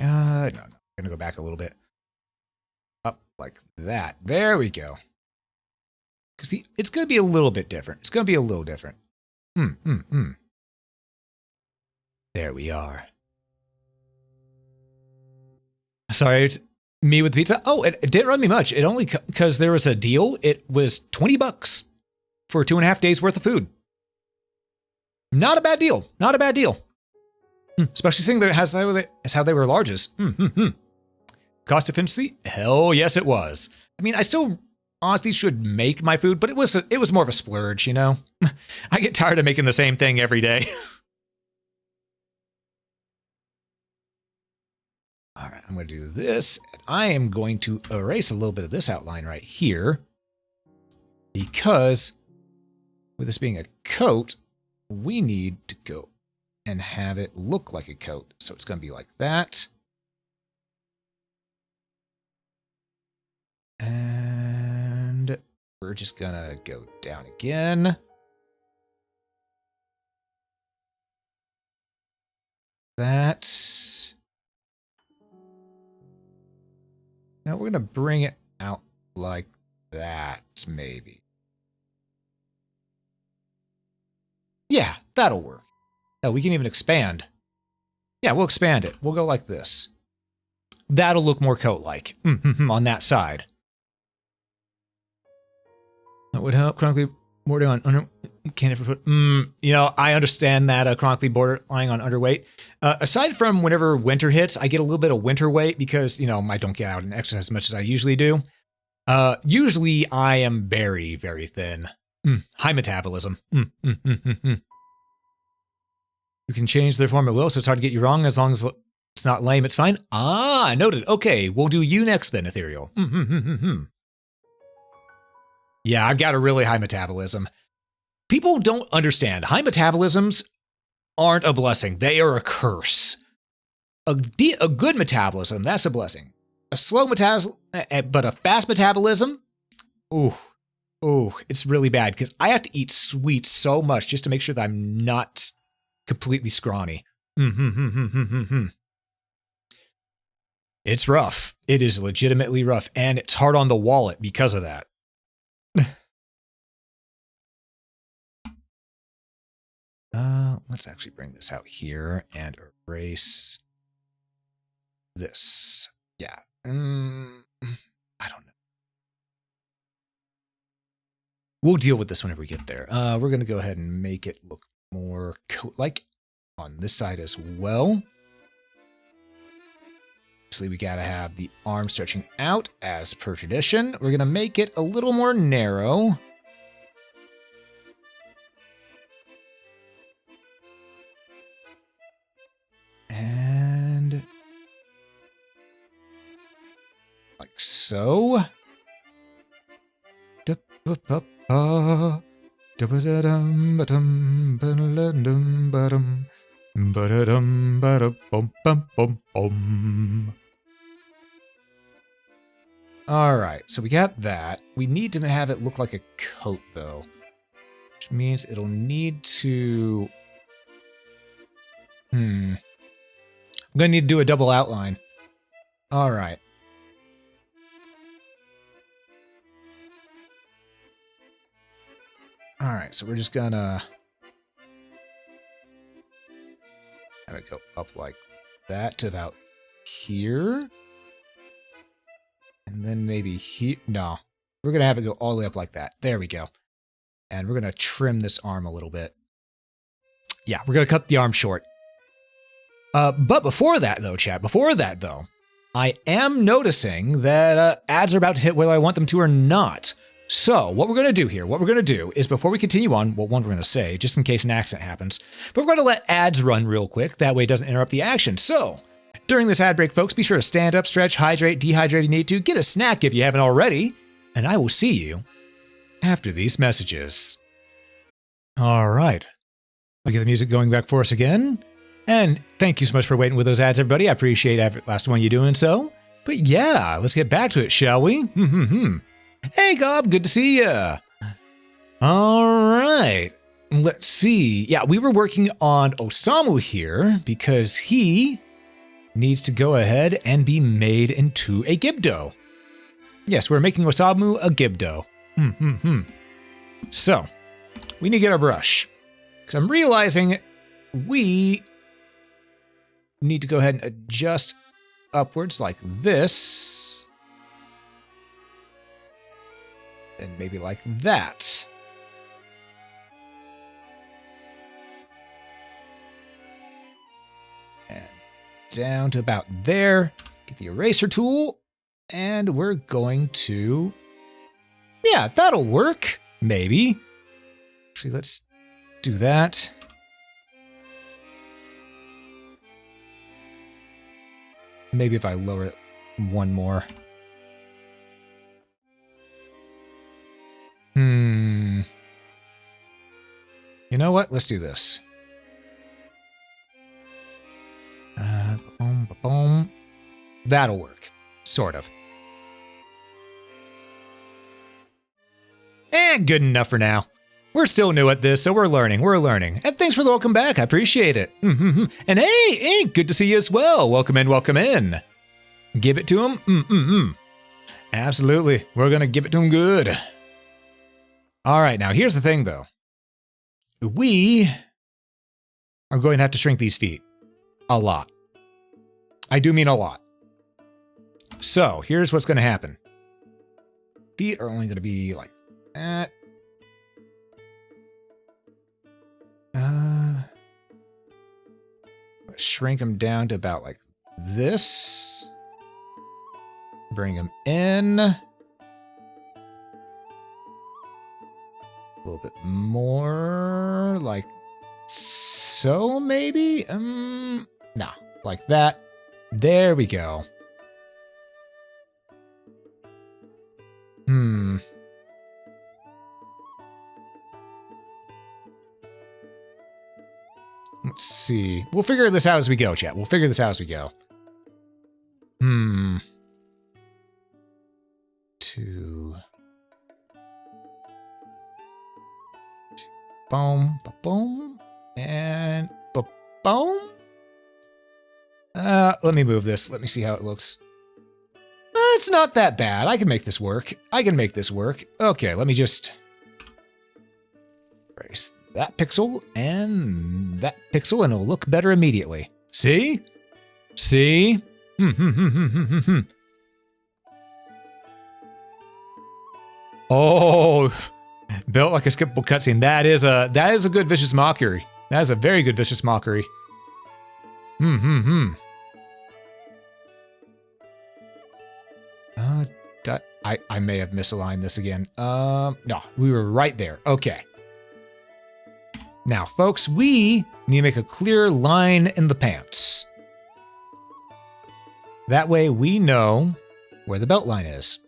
Speaker 1: No, I'm gonna go back a little bit. Up like that. There we go. Because it's gonna be a little bit different. It's gonna be a little different. There we are. Sorry, it's me with pizza. Oh, it didn't run me much. It only because there was a deal. It was $20 for 2.5 days worth of food. Not a bad deal. Not a bad deal. Especially seeing as how they were largest. Cost efficiency? Hell yes, it was. I mean, I still honestly should make my food, but it was more of a splurge, you know? I get tired of making the same thing every day. All right, I'm going to do this. And I am going to erase a little bit of this outline right here. Because with this being a coat, we need to go and have it look like a coat. So it's going to be like that. And we're just going to go down again. That. Now we're going to bring it out like that, maybe. Yeah, that'll work. Oh, we can even expand. Yeah, we'll expand it. We'll go like this. That'll look more coat-like on that side. That would help chronically border on under. Can't ever put. You know, I understand that chronically borderline on underweight. Aside from whenever winter hits, I get a little bit of winter weight because you know I don't get out and exercise as much as I usually do. Usually I am very, very thin. High metabolism. You can change their form at will, so it's hard to get you wrong as long as it's not lame. It's fine. Ah, noted. Okay, we'll do you next then, Ethereal. Yeah, I've got a really high metabolism. People don't understand. High metabolisms aren't a blessing. They are a curse. A good metabolism, that's a blessing. A slow metabolism, but a fast metabolism, ooh, it's really bad because I have to eat sweets so much just to make sure that I'm not completely scrawny. It's rough. It is legitimately rough, and it's hard on the wallet because of that. Let's actually bring this out here and erase this. Yeah. I don't know. We'll deal with this whenever we get there. We're going to go ahead and make it look more coat-like on this side as well. Obviously, we got to have the arm stretching out as per tradition. We're going to make it a little more narrow. And like so. All right, so we got that. We need to have it look like a coat, though, which means it'll need to. I'm gonna need to do a double outline. All right. All right, so we're just gonna have it go up like that to about here. And then maybe here. No, we're going to have it go all the way up like that. There we go. And we're going to trim this arm a little bit. Yeah, we're going to cut the arm short. But before that, though, chat, I am noticing that ads are about to hit whether I want them to or not. So what we're going to do here, is before we continue on, well, one we're going to say, just in case an accident happens, but we're going to let ads run real quick. That way it doesn't interrupt the action. So during this ad break, folks, be sure to stand up, stretch, hydrate, dehydrate if you need to, get a snack if you haven't already, and I will see you after these messages. All right. I'll get the music going back for us again. And thank you so much for waiting with those ads, everybody. I appreciate every last one you doing so. But yeah, let's get back to it, shall we? Hey, Gob, good to see ya. All right. Let's see. Yeah, we were working on Osamu here because he needs to go ahead and be made into a Gibdo. Yes, we're making Osamu a Gibdo. So, we need to get our brush. Because I'm realizing we need to go ahead and adjust upwards like this. And maybe like that. And down to about there. Get the eraser tool. And we're going to... yeah, that'll work. Maybe. Actually, let's do that. Maybe if I lower it one more. You know what? Let's do this. That'll work. Sort of. And good enough for now. We're still new at this, so we're learning. And thanks for the welcome back. I appreciate it. And hey, good to see you as well. Welcome in. Give it to him. Absolutely. We're going to give it to him good. All right, now here's the thing, though. We are going to have to shrink these feet. A lot. I do mean a lot. So, here's what's going to happen. Feet are only going to be like that. Shrink them down to about like this. Bring them in. A little bit more like so, maybe? No, like that. There we go. Let's see. We'll figure this out as we go, chat. We'll figure this out as we go. Two. Boom, boom, and boom. Let me move this. Let me see how it looks. It's not that bad. I can make this work. Okay, let me just erase that pixel and that pixel, and it'll look better immediately. See? Oh, built like a skippable cutscene. That is a good vicious mockery. That is a very good vicious mockery. I may have misaligned this again. No, we were right there. Okay. Now, folks, we need to make a clear line in the pants. That way we know where the belt line is.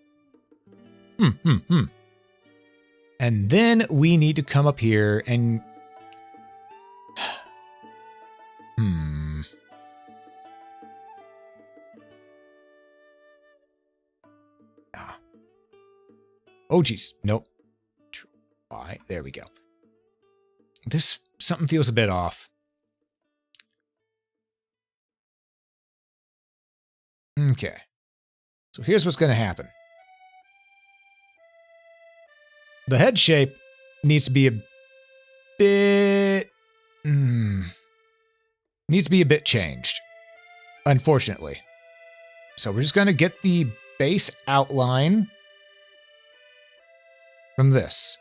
Speaker 1: And then we need to come up here and... Oh, geez. Nope. Try. There we go. Something feels a bit off. Okay. So here's what's going to happen. The head shape needs to be a bit... needs to be a bit changed. Unfortunately. So we're just going to get the base outline from this.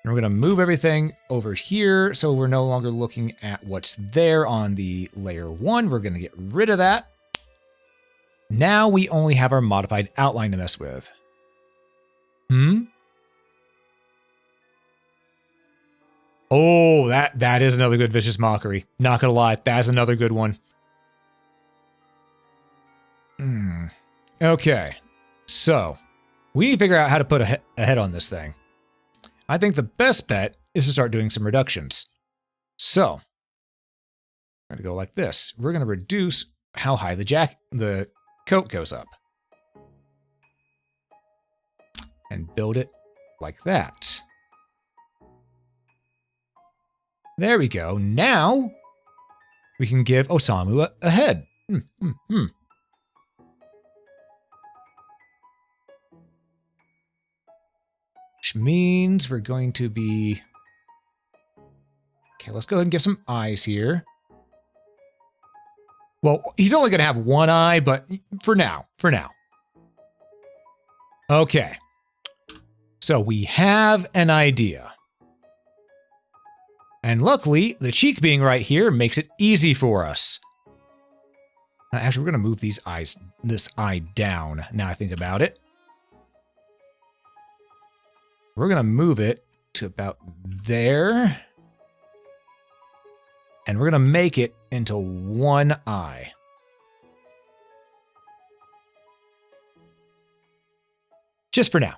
Speaker 1: And we're going to move everything over here so we're no longer looking at what's there on the layer 1. We're going to get rid of that. Now we only have our modified outline to mess with. Oh, that is another good vicious mockery. Not gonna lie, that's another good one. Okay, so we need to figure out how to put a head on this thing. I think the best bet is to start doing some reductions. So, we're gonna go like this. We're gonna reduce how high the coat goes up. And build it like that. There we go. Now, we can give Osamu a head. Which means we're going to be... Okay, let's go ahead and give some eyes here. Well, he's only going to have one eye, but for now. Okay. So we have an idea. And luckily, the cheek being right here makes it easy for us. Actually, we're going to move this eye down, now I think about it. We're going to move it to about there. And we're going to make it into one eye. Just for now.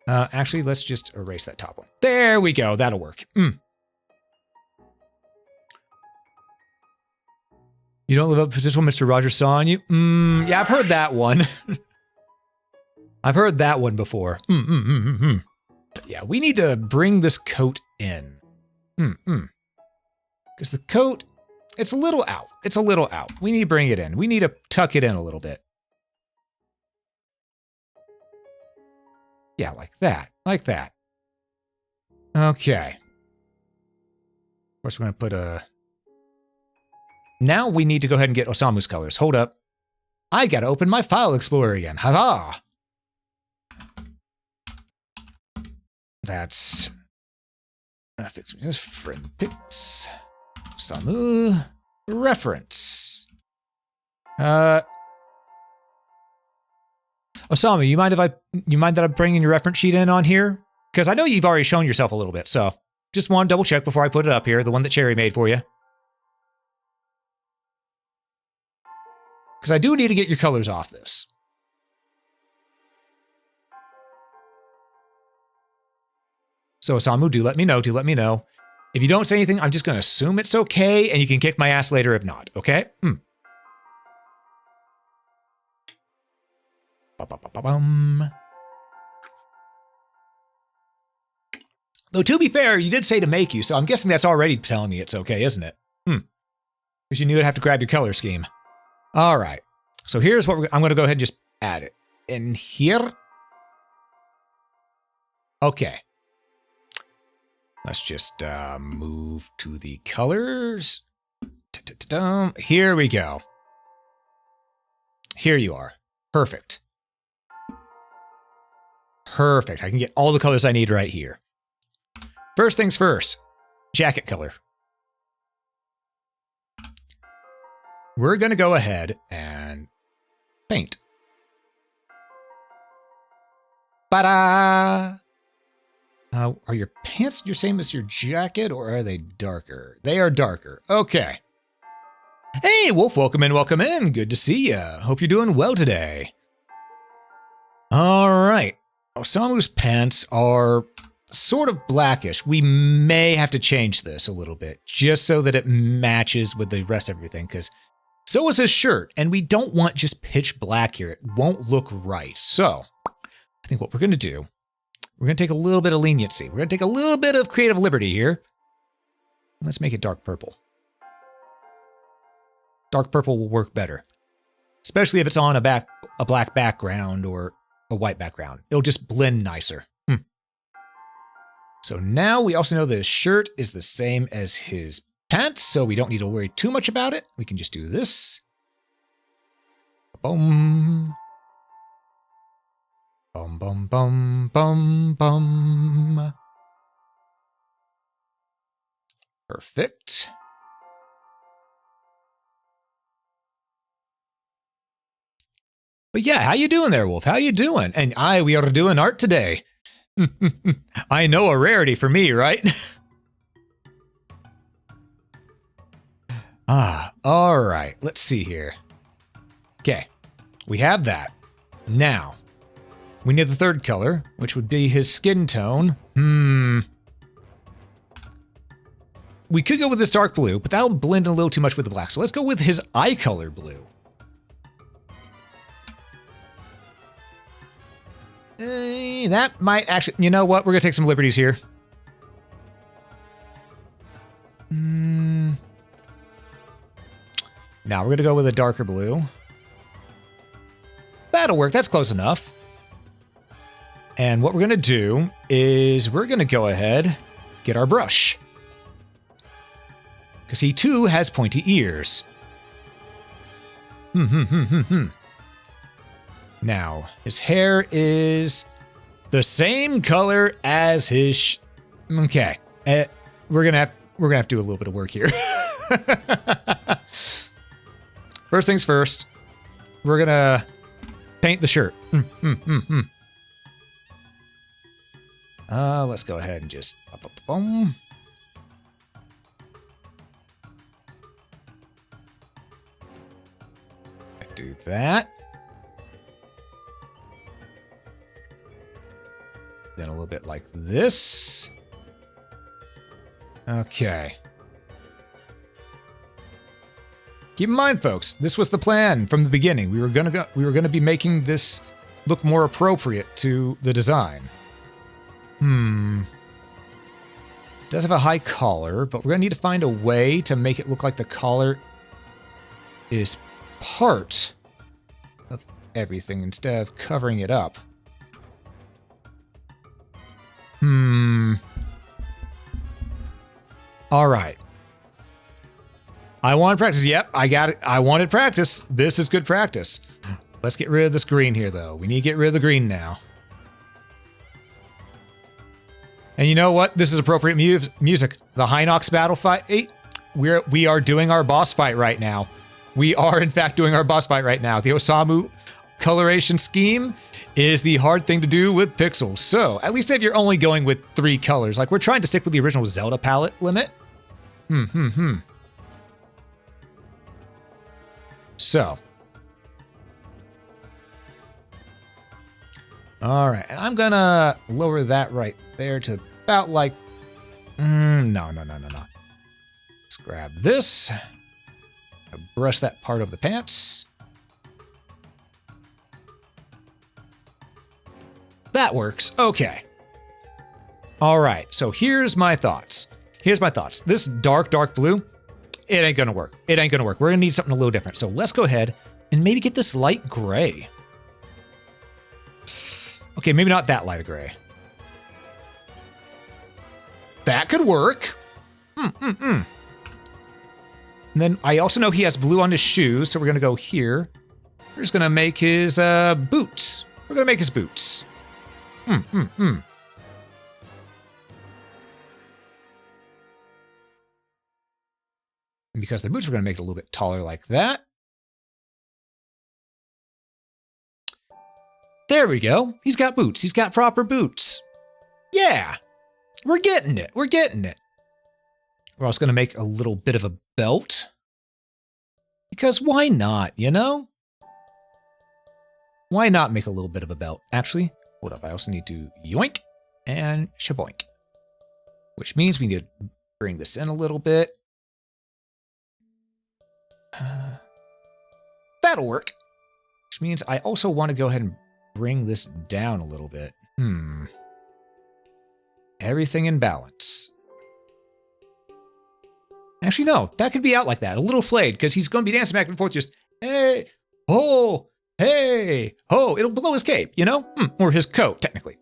Speaker 1: Actually, let's just erase that top one. There we go. That'll work. You don't live up to potential Mr. Rogers saw on you? Yeah, I've heard that one. I've heard that one before. But yeah, we need to bring this coat in. Because the coat, it's a little out. We need to bring it in. We need to tuck it in a little bit. Yeah, like that. Okay. Of course, we're going to put a... Now we need to go ahead and get Osamu's colors. Hold up. I gotta open my file explorer again. Haha! That's... Fix friend pics. Osamu. Reference. Osamu, you mind that I'm bringing your reference sheet in on here? Because I know you've already shown yourself a little bit, so just want to double check before I put it up here, the one that Cherry made for you. Because I do need to get your colors off this. So Osamu, do let me know. If you don't say anything, I'm just going to assume it's okay, and you can kick my ass later if not, okay? Though, to be fair, you did say to make you, so I'm guessing that's already telling me it's okay, isn't it? Because you knew I'd have to grab your color scheme. All right. So here's what I'm going to go ahead and just add it in here. Okay. Let's just move to the colors. Here we go. Here you are. Perfect. I can get all the colors I need right here. First things first, jacket color. We're going to go ahead and paint. Ta-da! Are your pants your same as your jacket, or are they darker? They are darker. Okay. Hey, Wolf, welcome in. Good to see ya. Hope you're doing well today. All right. Osamu's pants are sort of blackish. We may have to change this a little bit, just so that it matches with the rest of everything, because so is his shirt, and we don't want just pitch black here. It won't look right. So, I think what we're going to do, we're going to take a little bit of leniency. We're going to take a little bit of creative liberty here. Let's make it dark purple. Dark purple will work better, especially if it's on a black background or a white background. It'll just blend nicer. So now we also know that his shirt is the same as his pants, so we don't need to worry too much about it. We can just do this. Boom. Bum, bum, bum, bum, bum. Perfect. But yeah, how you doing there, Wolf? How you doing? And we are doing art today. I know, a rarity for me, right? All right. Let's see here. Okay, we have that. Now, we need the third color, which would be his skin tone. We could go with this dark blue, but that'll blend a little too much with the black. So let's go with his eye color blue. That might actually, you know what? We're gonna take some liberties here. Now we're gonna go with a darker blue. That'll work, that's close enough. And what we're gonna do is we're gonna go ahead, get our brush. Because he too has pointy ears. Now, his hair is the same color as his okay. We're gonna have to do a little bit of work here. First things first, we're gonna paint the shirt. Let's go ahead and just boom. Do that. Then a little bit like this. Okay. Keep in mind, folks, this was the plan from the beginning. We were gonna be making this look more appropriate to the design. It does have a high collar, but we're gonna need to find a way to make it look like the collar is part of everything instead of covering it up. All right. I want practice. Yep, I got it. I wanted practice. This is good practice. Let's get rid of this green here, though. We need to get rid of the green now. And you know what? This is appropriate music. The Hinox battle fight. We are doing our boss fight right now. We are, in fact, doing our boss fight right now. The Osamu coloration scheme is the hard thing to do with pixels. So, at least if you're only going with 3 colors, like we're trying to stick with the original Zelda palette limit. So. All right, and I'm gonna lower that right there to about like, no. Let's grab this. Brush that part of the pants. That works. Okay. All right. So here's my thoughts. This dark blue, it ain't gonna work. We're gonna need something a little different. So let's go ahead and maybe get this light gray. Okay, maybe not that light of gray. That could work. And then I also know he has blue on his shoes, so we're gonna go here. We're just gonna make his boots. And because the boots, we're gonna make it a little bit taller like that. There we go. He's got boots. He's got proper boots. Yeah, we're getting it. We're also gonna make a little bit of a belt. Because why not, you know? Why not make a little bit of a belt? Actually, hold up. I also need to yoink and shaboink. Which means we need to bring this in a little bit. That'll work. Which means I also want to go ahead and bring this down a little bit. Everything in balance. Actually, no. That could be out like that. A little flayed, because he's going to be dancing back and forth just, hey, ho, hey, ho. It'll blow his cape, you know? Or his coat, technically.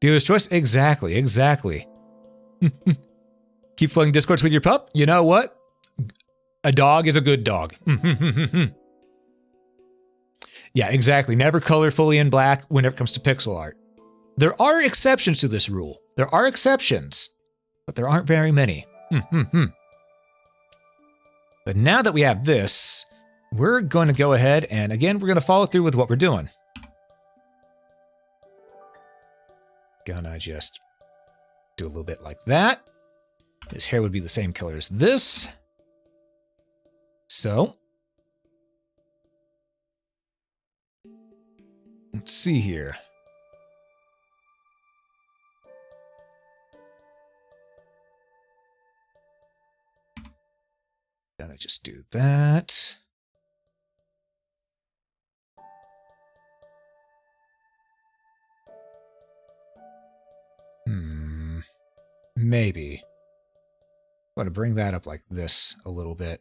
Speaker 1: Dealer's choice? Exactly. Keep flooding Discords with your pup? You know what? A dog is a good dog. Yeah, exactly. Never color fully in black whenever it comes to pixel art. There are exceptions to this rule. There are exceptions, but there aren't very many. But now that we have this, we're going to go ahead and again, we're going to follow through with what we're doing. Gonna just do a little bit like that. His hair would be the same color as this. So, let's see here. Gonna just do that. Maybe. I'm gonna bring that up like this a little bit.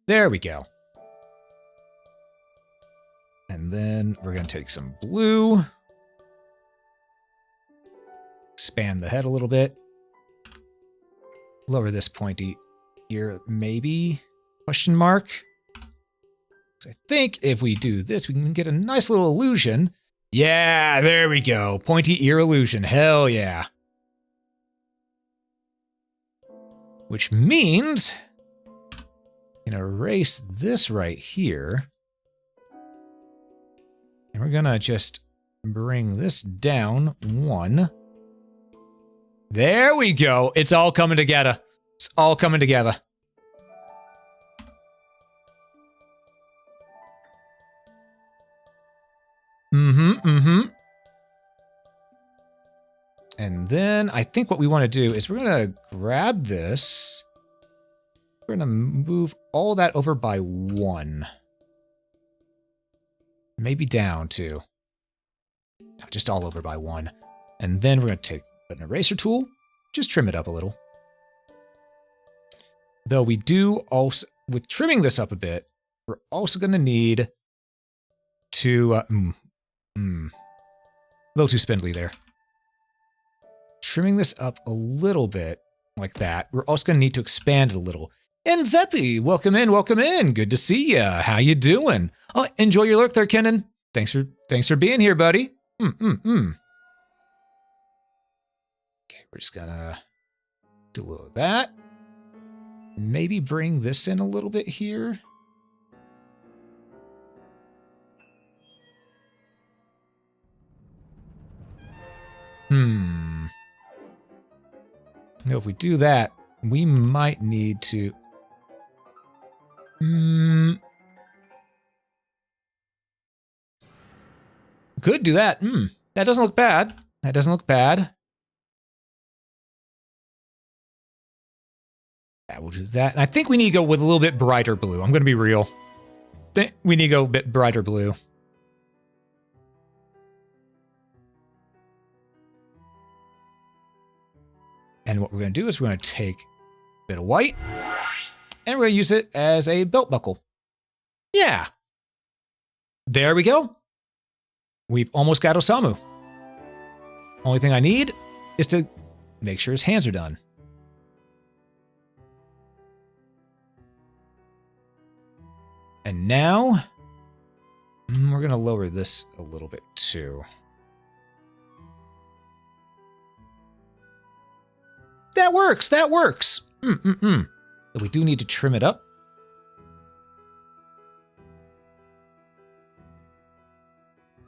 Speaker 1: There we go. And then we're gonna take some blue. Expand the head a little bit. Lower this pointy ear, maybe? Question mark. So I think if we do this, we can get a nice little illusion. Yeah, there we go. Pointy ear illusion. Hell yeah. Which means we can erase this right here. And we're gonna just bring this down one. There we go. It's all coming together. It's all coming together. And then I think what we want to do is we're going to grab this. We're going to move all that over by one. Maybe down too. No, just all over by one. And then we're going to take an eraser tool. Just trim it up a little. Though we do also, with trimming this up a bit, we're also going to need to, a little too spindly there. Trimming this up a little bit, like that. We're also going to need to expand it a little. And Zeppy, welcome in, welcome in. Good to see ya. How you doing? Oh, enjoy your lurk there, Kenan. Thanks for being here, buddy. Okay, we're just gonna do a little of that. Maybe bring this in a little bit here. You know, if we do that, we might need to... Could do that. That doesn't look bad. That doesn't look bad. Yeah, we'll do that. And I think we need to go with a little bit brighter blue. I'm going to be real. We need to go a bit brighter blue. And what we're going to do is we're going to take a bit of white, and we're going to use it as a belt buckle. Yeah. There we go. We've almost got Osamu. Only thing I need is to make sure his hands are done. And now, we're going to lower this a little bit too. That works, that works. But we do need to trim it up.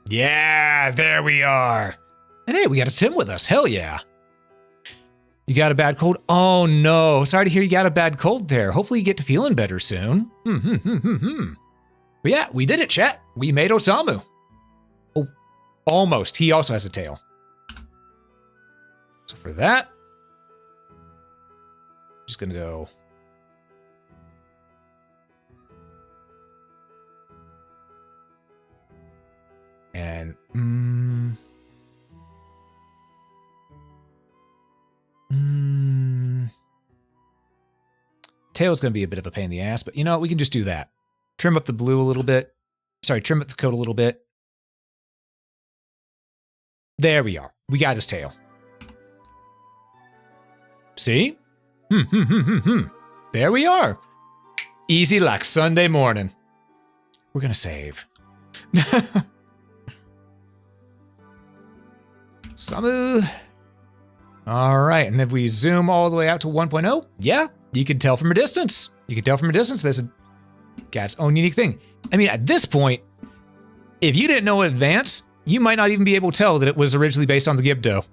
Speaker 1: Yeah, there we are. And hey, we got a Tim with us, hell yeah. You got a bad cold? Oh no, sorry to hear you got a bad cold there. Hopefully you get to feeling better soon. But yeah, we did it, chat. We made Osamu. Oh, almost. He also has a tail. So for that, just gonna go. And tail's gonna be a bit of a pain in the ass, but you know what? We can just do that. Trim up the blue a little bit. Sorry, trim up the coat a little bit. There we are. We got his tail. See? There we are. Easy like Sunday morning. We're gonna save. Samu. All right, and if we zoom all the way out to 1.0, yeah, you can tell from a distance. You can tell from a distance there's a got its own unique thing. I mean, at this point, if you didn't know in advance, you might not even be able to tell that it was originally based on the Gibdo.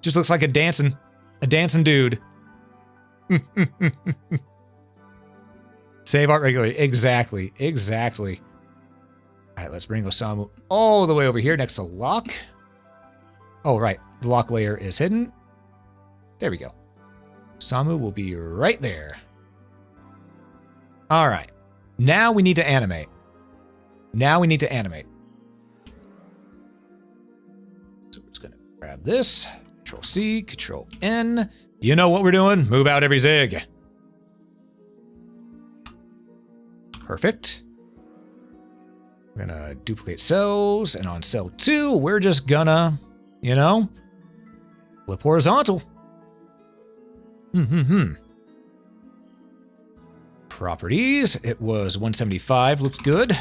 Speaker 1: Just looks like a dancing dude. Save art regularly. Exactly. All right, let's bring Osamu all the way over here next to lock. Oh, right. The lock layer is hidden. There we go. Osamu will be right there. All right. Now we need to animate. So we're just going to grab this. Control C, Control N. You know what we're doing. Move out every zig. Perfect. We're gonna duplicate cells, and on cell 2, we're just gonna, flip horizontal. Properties, it was 175, looked good.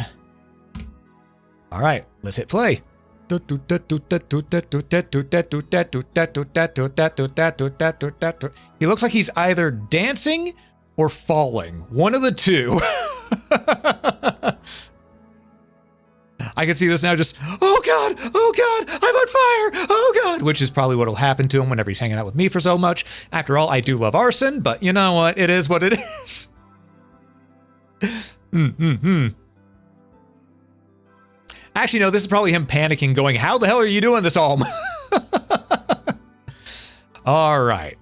Speaker 1: All right, let's hit play. He looks like he's either dancing or falling. One of the two. I can see this now just, oh God, I'm on fire, oh God, which is probably what will happen to him whenever he's hanging out with me for so much. After all, I do love arson, but you know what? It is what it is. Actually, no, this is probably him panicking, going, how the hell are you doing this, Alm? All right.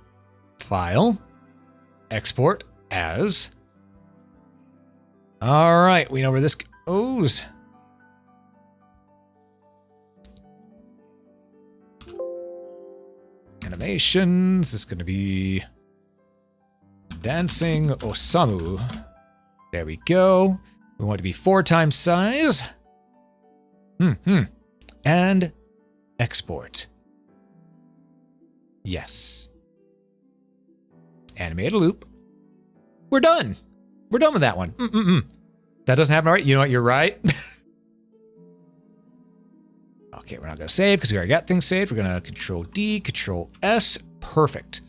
Speaker 1: File. Export as. All right, we know where this goes. Animations. This is going to be Dancing Osamu. There we go. We want it to be 4 times size. And export. Yes. Animate a loop. We're done. We're done with that one. That doesn't happen, all right? You know what? You're right. Okay, we're not going to save because we already got things saved. We're going to Control D, Control S. Perfect.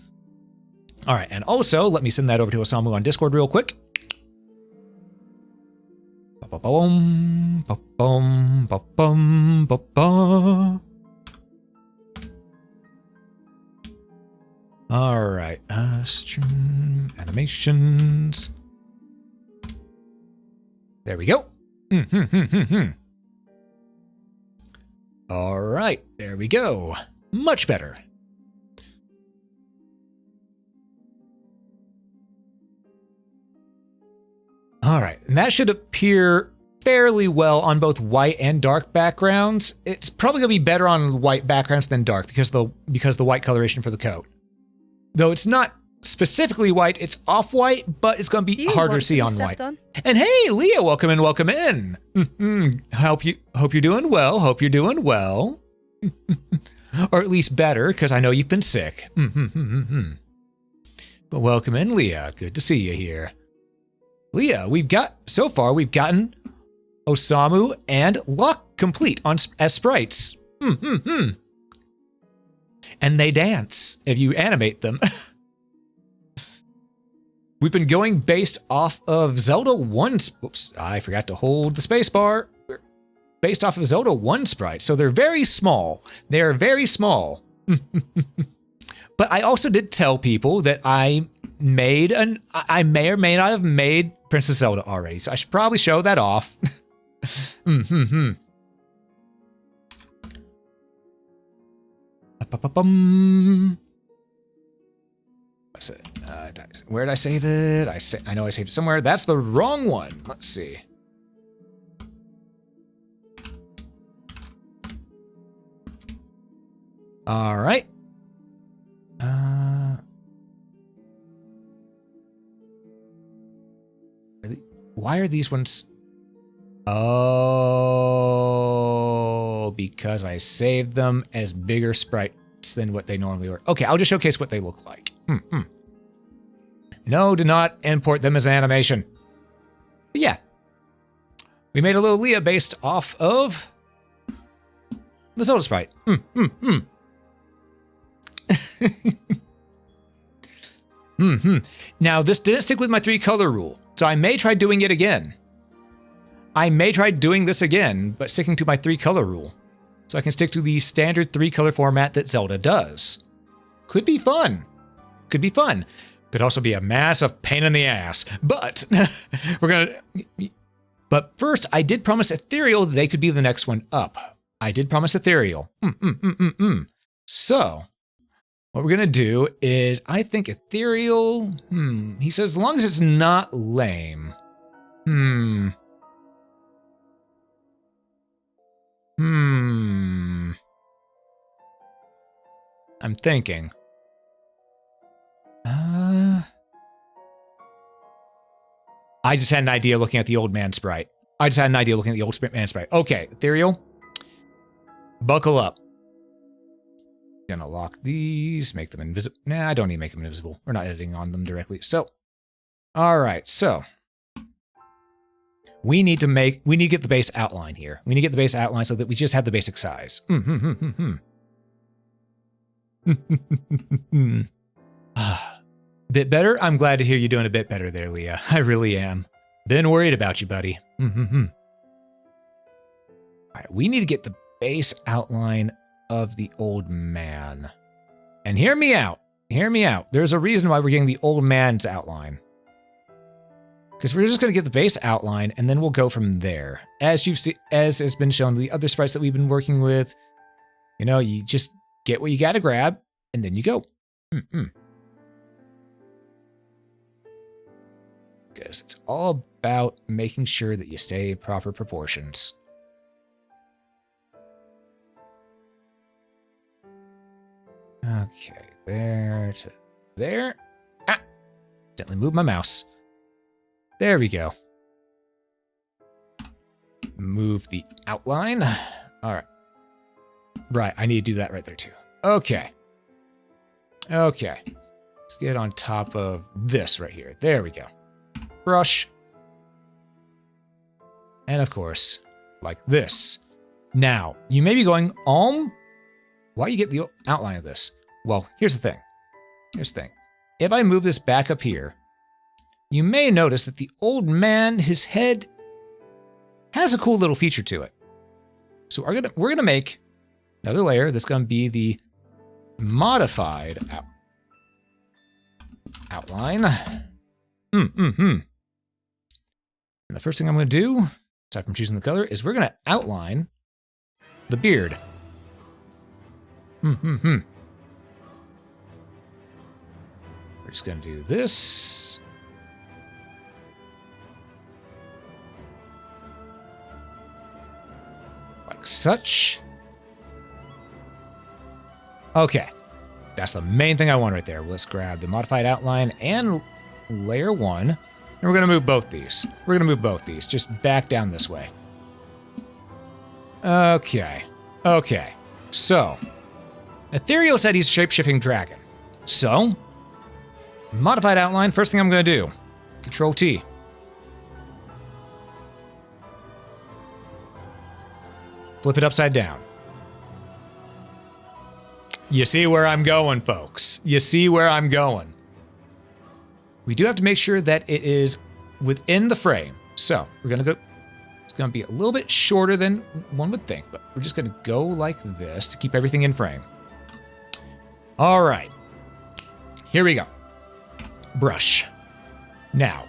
Speaker 1: All right, and also, let me send that over to Osamu on Discord real quick. All right, stream animations. There we go. All right, there we go. Much better. All right, and that should appear fairly well on both white and dark backgrounds. It's probably gonna be better on white backgrounds than dark because the white coloration for the coat. Though it's not specifically white, it's off-white, but it's gonna be harder to see on white. And hey, Leah, welcome in, welcome in. Hope you're doing well. Hope you're doing well, or at least better, because I know you've been sick. But welcome in, Leah. Good to see you here. Leah, we've gotten Osamu and Locke complete as sprites. And they dance if you animate them. We've been going based off of Zelda 1. Oops, I forgot to hold the space bar. Based off of Zelda 1 sprites, so they're very small. They're very small. But I also did tell people that I may or may not have made Princess Zelda already, so I should probably show that off. Where did I save it? I know I saved it somewhere. That's the wrong one. Let's see. All right. Why are these ones? Oh, because I saved them as bigger sprites than what they normally were. Okay, I'll just showcase what they look like. No, do not import them as animation. But yeah. We made a little Leah based off of the Zelda sprite. Now, this didn't stick with my 3-color rule, so I may try doing it again. I may try doing this again, but sticking to my 3-color rule. So I can stick to the standard 3-color format that Zelda does. Could be fun. Could be fun. Could also be a massive pain in the ass. But we're gonna... But first, I did promise Ethereal they could be the next one up. I did promise Ethereal. So, what we're gonna do is, I think Ethereal... He says, as long as it's not lame. I'm thinking. I just had an idea looking at the old man sprite. Okay, Ethereal. Buckle up. Gonna lock these, make them invisible. Nah, I don't need to make them invisible. We're not editing on them directly. So, all right, so we need to get the base outline here. We need to get the base outline so that we just have the basic size. Bit better? I'm glad to hear you're doing a bit better there, Leah. I really am. Been worried about you, buddy. All right, we need to get the base outline of the old man. And hear me out. Hear me out. There's a reason why we're getting the old man's outline. Because we're just going to get the base outline, and then we'll go from there. As has been shown, the other sprites that we've been working with, you know, you just get what you got to grab, and then you go. Because it's all about making sure that you stay in proper proportions. Okay, there to there. Gently move my mouse. There we go. Move the outline. All right. Right, I need to do that right there too. Okay. Okay. Let's get on top of this right here. There we go. Brush. And of course, like this. Now, you may be going, why do you get the outline of this? Well, here's the thing. If I move this back up here, you may notice that the old man, his head has a cool little feature to it. So we're gonna make another layer that's gonna be the modified outline. And the first thing I'm gonna do, aside from choosing the color, is we're gonna outline the beard. We're just gonna do this. Like such. Okay. That's the main thing I want right there. Let's grab the modified outline and layer 1. And we're gonna move both these. Just back down this way. Okay. So, Ethereal said he's a shape-shifting dragon. So, modified outline, first thing I'm gonna do. Control-T. Flip it upside down. You see where I'm going, folks. You see where I'm going. We do have to make sure that it is within the frame. So, we're gonna go, it's gonna be a little bit shorter than one would think, but we're just gonna go like this to keep everything in frame. All right, here we go. Brush. Now,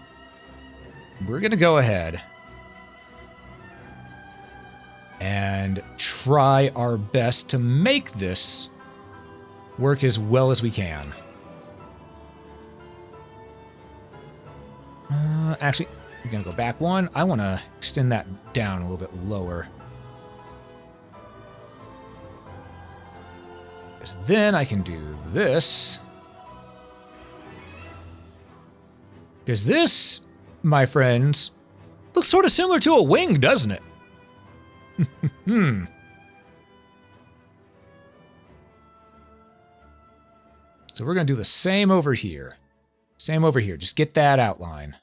Speaker 1: we're gonna go ahead and try our best to make this work as well as we can. Actually, I'm gonna go back one. I wanna extend that down a little bit lower. Because then I can do this. Because this, my friends, looks sort of similar to a wing, doesn't it? So we're going to do the same over here. Just get that outline.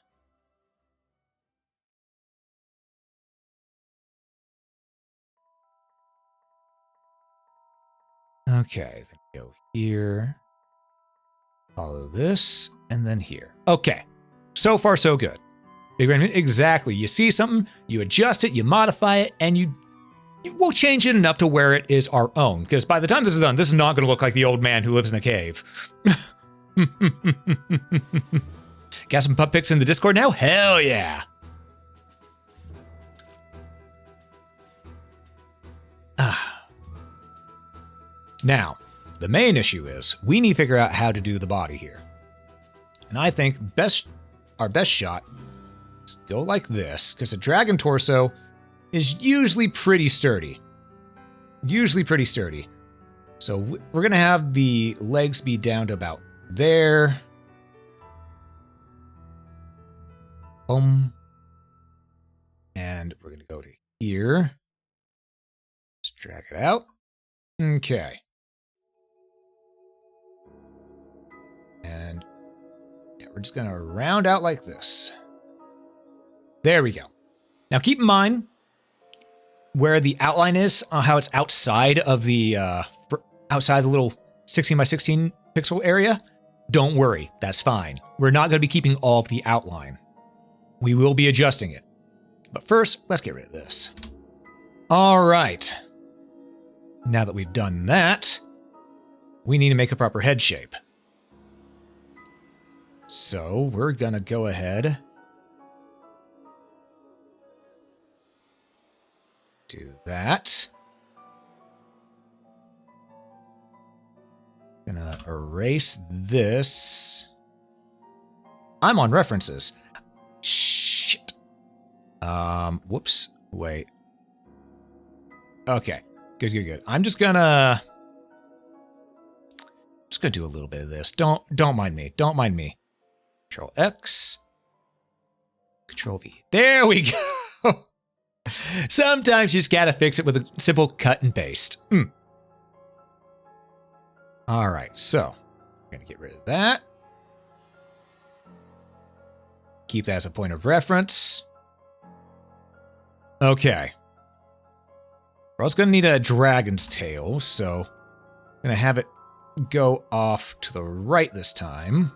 Speaker 1: Okay, then go here. Follow this. and then here. Okay, so far so good. Big brain, exactly. You see something, you adjust it, you modify it, and you will change it enough to where it is our own. Because by the time this is done, this is not going to look like the old man who lives in a cave. Got some pup pics in the Discord now? Hell yeah! Now, the main issue is we need to figure out how to do the body here. And I think our best shot is go like this, because a dragon torso is usually pretty sturdy. So we're going to have the legs be down to about there. Boom. And we're going to go to here. Just drag it out. Okay. And yeah, we're just going to round out like this. There we go. Now keep in mind where the outline is, how it's outside of the little 16 by 16 pixel area. Don't worry, that's fine. We're not going to be keeping all of the outline. We will be adjusting it. But first, let's get rid of this. All right. Now that we've done that, we need to make a proper head shape. So we're going to go ahead. Do that. Gonna erase this. I'm on references. Shit. Whoops. Wait. Okay. Good. I'm just gonna do a little bit of this. Don't mind me. Don't mind me. Control X. Control V. There we go. Sometimes you just gotta fix it with a simple cut and paste. All right, so I'm gonna get rid of that. Keep that as a point of reference. Okay. We're also gonna need a dragon's tail, so I'm gonna have it go off to the right this time.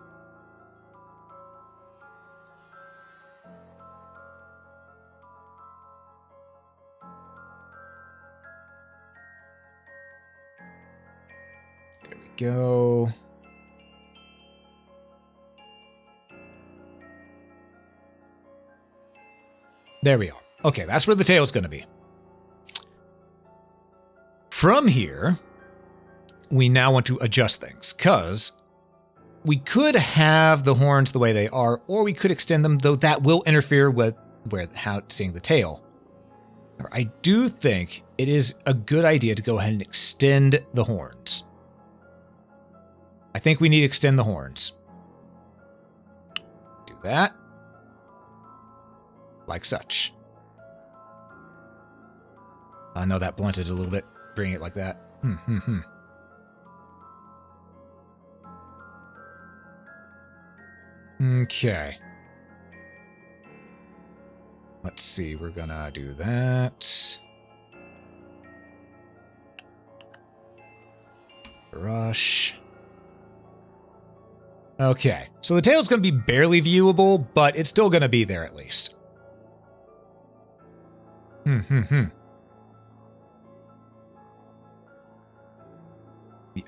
Speaker 1: Go. There we are. Okay, that's where the tail's going to be. From here, we now want to adjust things, because we could have the horns the way they are, or we could extend them, though that will interfere with how seeing the tail. I do think it is a good idea to go ahead and extend the horns. I think we need to extend the horns. Do that. Like such. I know that blunted a little bit. Bring it like that. Okay. Let's see. We're gonna do that. Brush. Okay, so the tail's going to be barely viewable, but it's still going to be there at least. The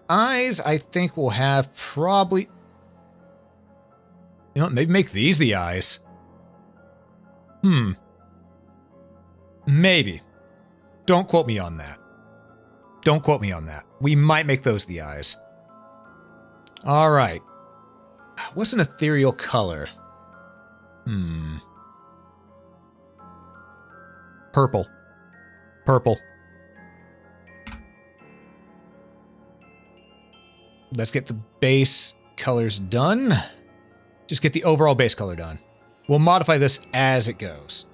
Speaker 1: eyes, I think, will have probably... You know what, maybe make these the eyes. Maybe. Don't quote me on that. Don't quote me on that. We might make those the eyes. All right. What's an ethereal color? Purple. Purple. Let's get the base colors done. Just get the overall base color done. We'll modify this as it goes.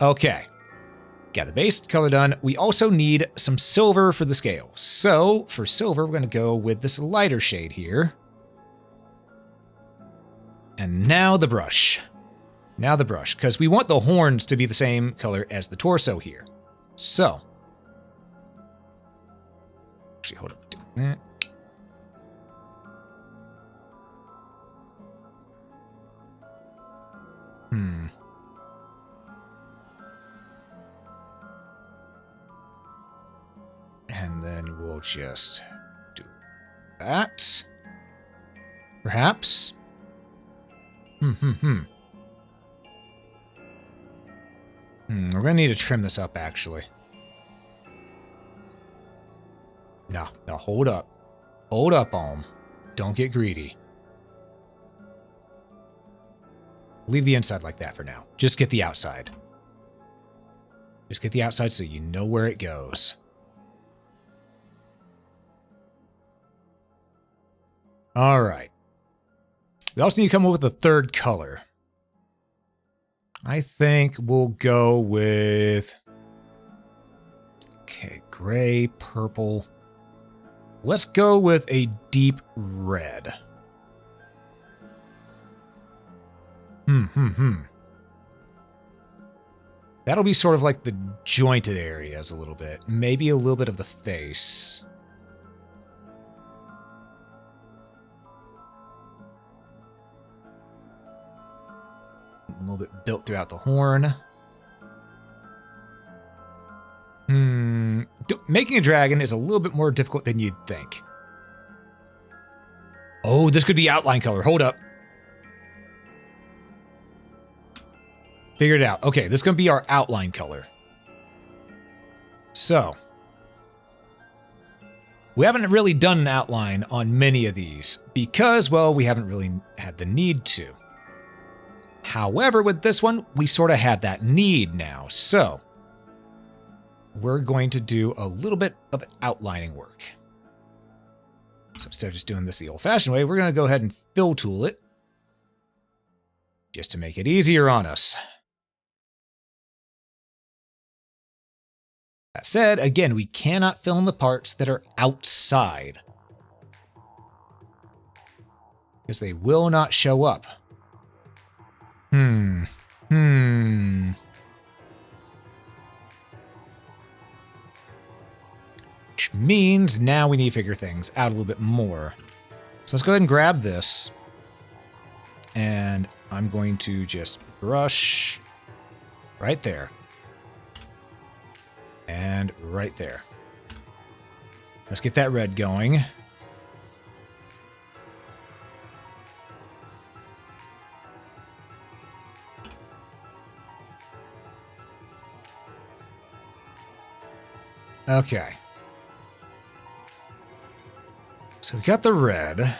Speaker 1: Okay. Got the base color done. We also need some silver for the scale. So for silver, we're going to go with this lighter shade here. And now the brush. Now the brush, because we want the horns to be the same color as the torso here. So. Actually, hold up. Do that. And then we'll just do that. Perhaps. We're gonna need to trim this up, actually. No, hold up. Hold up, Alm. Don't get greedy. Leave the inside like that for now. Just get the outside. Just get the outside so you know where it goes. All right. We also need to come up with a third color. I think we'll go with... Okay, gray, purple. Let's go with a deep red. That'll be sort of like the jointed areas a little bit. Maybe a little bit of the face. A little bit built throughout the horn. Making a dragon is a little bit more difficult than you'd think. Oh, this could be outline color. Hold up. Figured it out. Okay, this is going to be our outline color. So, we haven't really done an outline on many of these because, well, we haven't really had the need to. However, with this one, we sort of have that need now. So, we're going to do a little bit of outlining work. So instead of just doing this the old-fashioned way, we're going to go ahead and fill tool it just to make it easier on us. That said, again, we cannot fill in the parts that are outside because they will not show up. Which means now we need to figure things out a little bit more. So let's go ahead and grab this. And I'm going to just brush right there. And right there. Let's get that red going. Okay. So we got the red.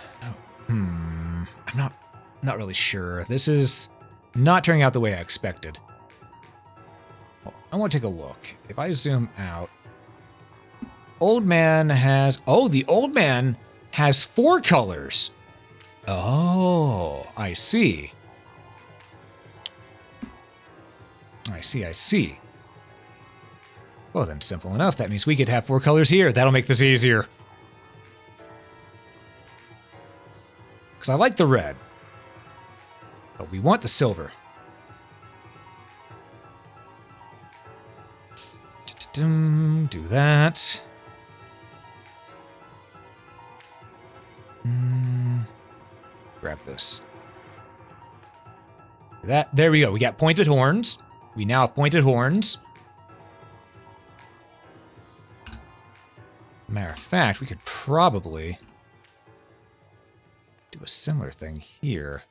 Speaker 1: I'm not really sure. This is not turning out the way I expected. Well, I want to take a look. If I zoom out, Old Man has... Oh, the Old Man has 4 colors. Oh, I see. I see. Well, then, simple enough. That means we could have 4 colors here. That'll make this easier. Because I like the red. But we want the silver. Do that. Grab this. That. There we go. We got pointed horns. We now have pointed horns. Matter of fact, we could probably do a similar thing here.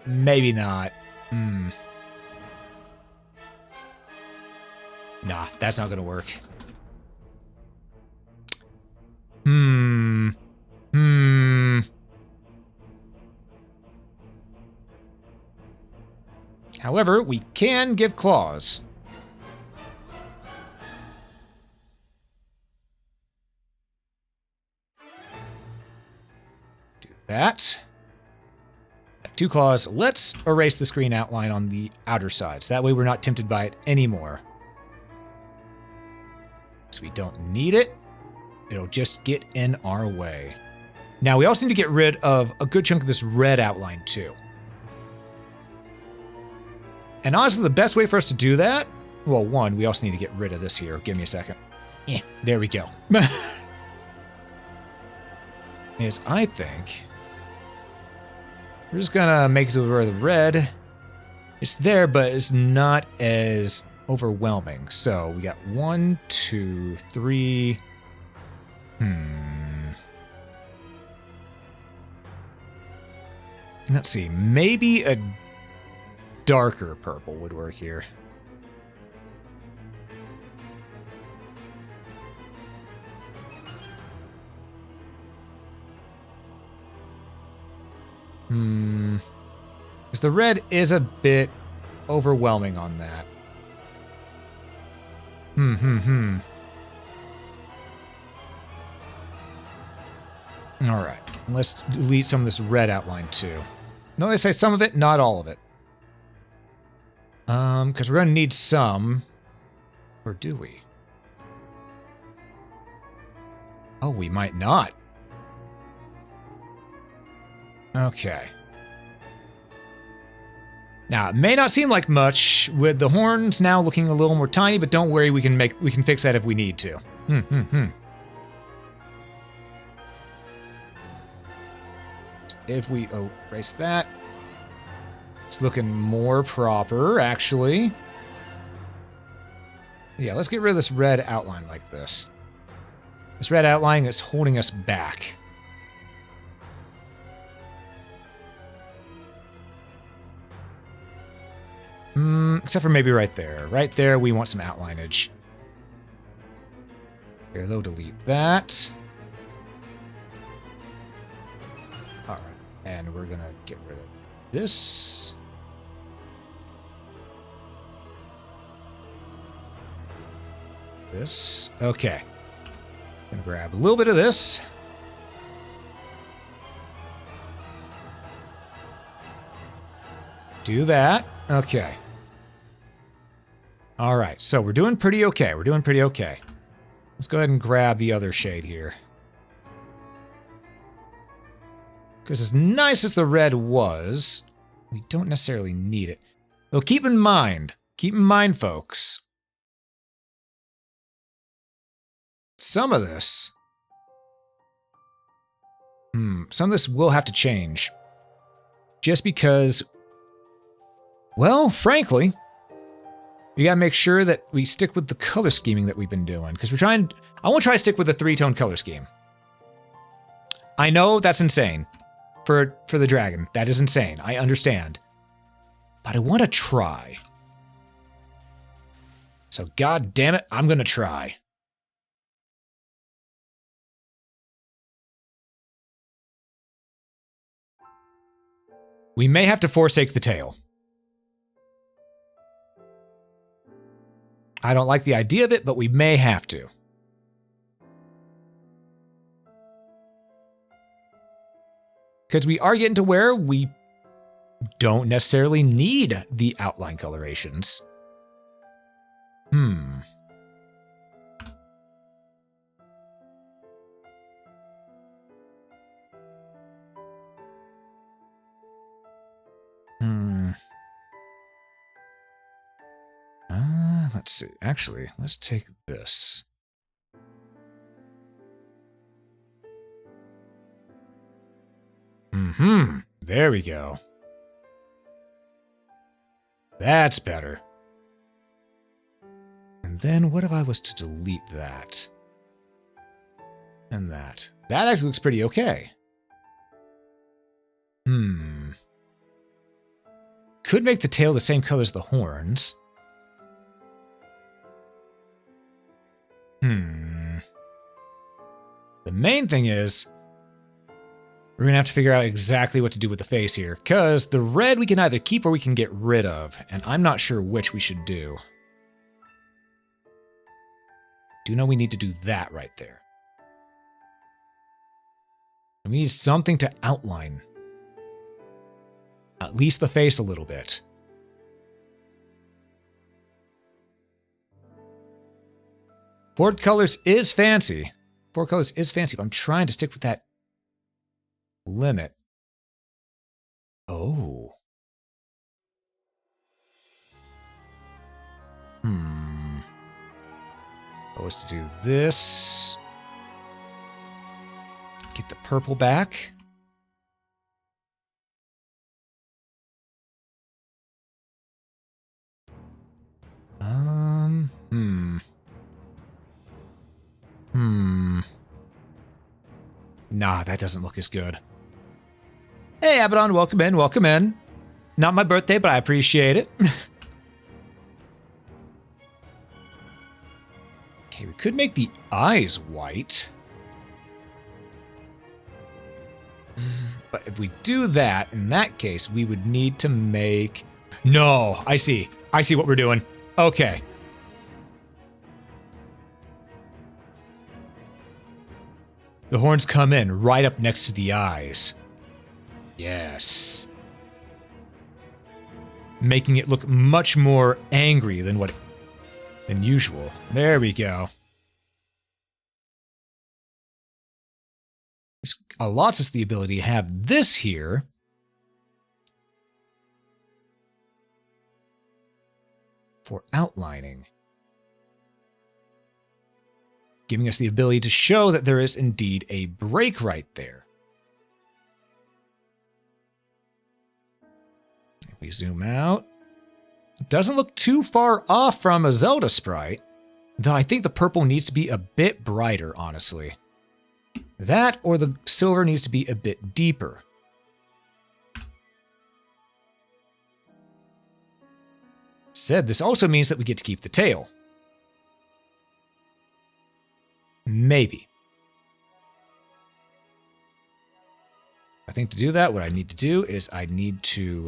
Speaker 1: Maybe not. Nah, that's not gonna work. However, we can give claws. Do that. 2 claws. Let's erase the screen outline on the outer sides. That way we're not tempted by it anymore. So we don't need it. It'll just get in our way. Now we also need to get rid of a good chunk of this red outline too. And honestly, the best way for us to do that, well, one, we also need to get rid of this here. Give me a second. There we go. Is I think we're just gonna make it to where the red is there, but it's not as overwhelming. So we got 1, 2, 3. Let's see. Maybe a darker purple would work here. Because the red is a bit overwhelming on that. All right, let's delete some of this red outline too. No, they say some of it, not all of it. Because we're gonna need some, or do we? Oh, we might not. Okay. Now, it may not seem like much with the horns now looking a little more tiny, but don't worry, we can fix that if we need to. If we erase that, it's looking more proper, actually. Yeah, let's get rid of this red outline like this. This red outline is holding us back. Except for maybe right there. Right there, we want some outlineage. Here, though, delete that. Alright, and we're gonna get rid of this. This. Okay. Gonna grab a little bit of this. Do that. Okay. All right, so we're doing pretty okay. We're doing pretty okay. Let's go ahead and grab the other shade here. Because as nice as the red was, we don't necessarily need it. Though keep in mind, folks, some of this will have to change. Just because, well, frankly, we gotta make sure that we stick with the color scheming that we've been doing. Because I want to try to stick with the 3-tone color scheme. I know that's insane. For the dragon. That is insane. I understand. But I want to try. So god damn it, I'm gonna try. We may have to forsake the tail. I don't like the idea of it, but we may have to. Because we are getting to where we don't necessarily need the outline colorations. Let's see. Actually, let's take this. There we go. That's better. And then what if I was to delete that? And that. That actually looks pretty okay. Could make the tail the same color as the horns. The main thing is, we're gonna have to figure out exactly what to do with the face here, because the red we can either keep or we can get rid of, and I'm not sure which we should do. Do know we need to do that right there. And we need something to outline at least the face a little bit. Four colors is fancy. Four colors is fancy, but I'm trying to stick with that limit. Oh. supposed to do this. Get the purple back. Nah, that doesn't look as good. Hey, Abaddon, welcome in, welcome in. Not my birthday, but I appreciate it. Okay, we could make the eyes white. But if we do that, in that case, we would need to make... No, I see. I see what we're doing. Okay. The horns come in right up next to the eyes. Yes. Making it look much more angry than usual. There we go. This allots us the ability to have this here. For outlining. Giving us the ability to show that there is indeed a break right there. If we zoom out, it doesn't look too far off from a Zelda sprite, though I think the purple needs to be a bit brighter, honestly. That or the silver needs to be a bit deeper. Said this also means that we get to keep the tail. Maybe. I think to do that, what I need to do is I need to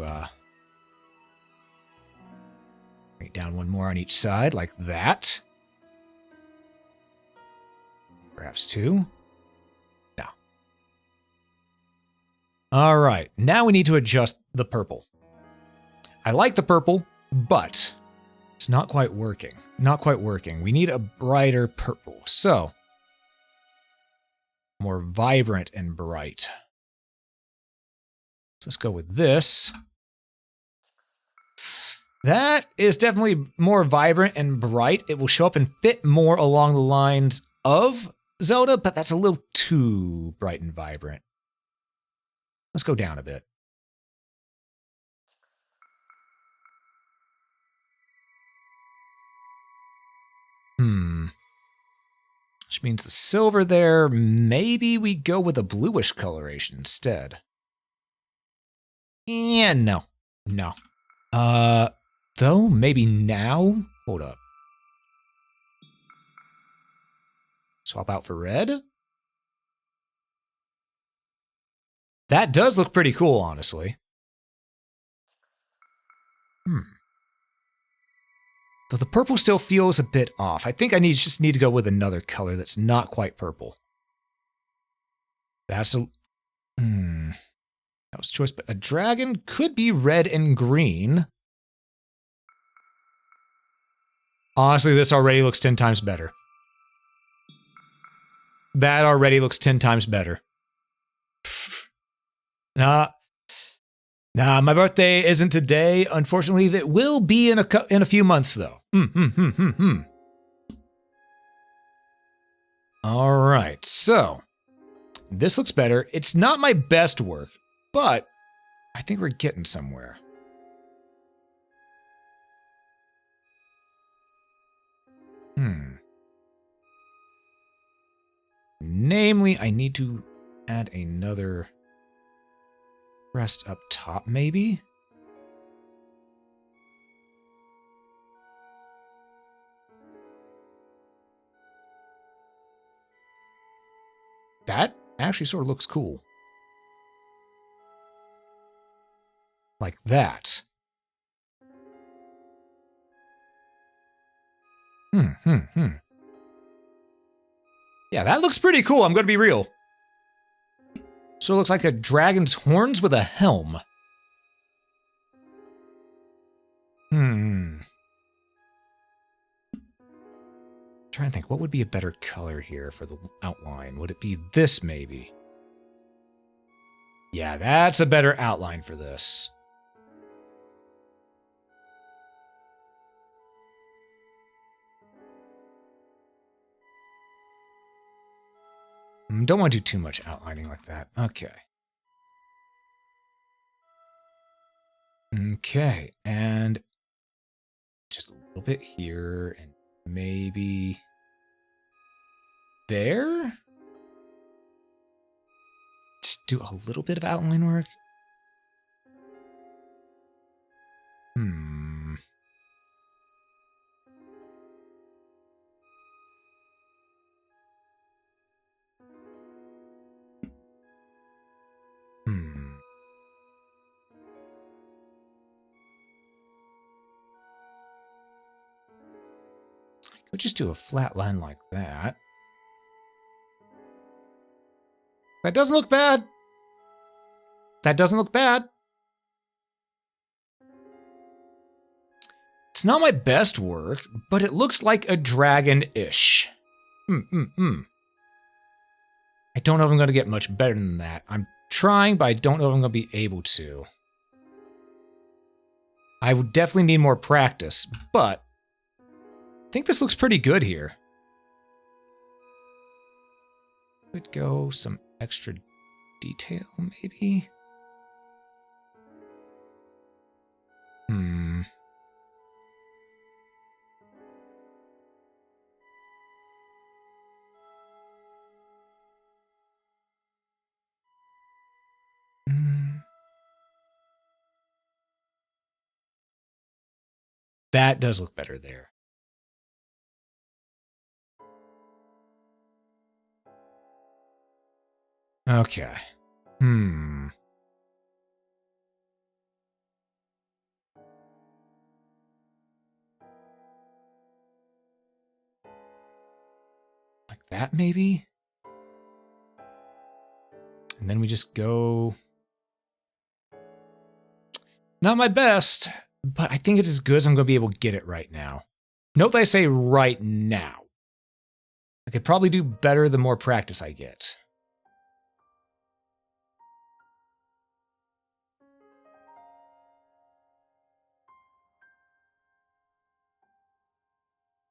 Speaker 1: bring it down one more on each side, like that. Perhaps two. No. All right, now we need to adjust the purple. I like the purple, but it's not quite working. Not quite working. We need a brighter purple. So, more vibrant and bright. So let's go with this. That is definitely more vibrant and bright. It will show up and fit more along the lines of Zelda, but that's a little too bright and vibrant. Let's go down a bit. Which means the silver there, maybe we go with a bluish coloration instead. Yeah, no. No. Though, maybe now? Hold up. Swap out for red? That does look pretty cool, honestly. Though the purple still feels a bit off. I think I just need to go with another color that's not quite purple. That's a... that was a choice, but a dragon could be red and green. Honestly, this already looks 10 times better. That already looks 10 times better. Nah, my birthday isn't today. Unfortunately, it will be in a few months, though. All right, so this looks better. It's not my best work, but I think we're getting somewhere. Namely, I need to add another crest up top, maybe? That actually sort of looks cool. Like that. Yeah, that looks pretty cool, I'm gonna be real. So it looks like a dragon's horns with a helm. Trying to think, what would be a better color here for the outline? Would it be this, maybe? Yeah, that's a better outline for this. Don't want to do too much outlining like that. Okay. Okay, and just a little bit here, and maybe there? Just do a little bit of outline work. Could just do a flat line like that. That doesn't look bad. That doesn't look bad. It's not my best work, but it looks like a dragon-ish. I don't know if I'm going to get much better than that. I'm trying, but I don't know if I'm going to be able to. I would definitely need more practice, but I think this looks pretty good here. Could go some extra detail, maybe? That does look better there. Okay. Like that, maybe? And then we just go... Not my best, but I think it's as good as I'm going to be able to get it right now. Note that I say right now. I could probably do better the more practice I get.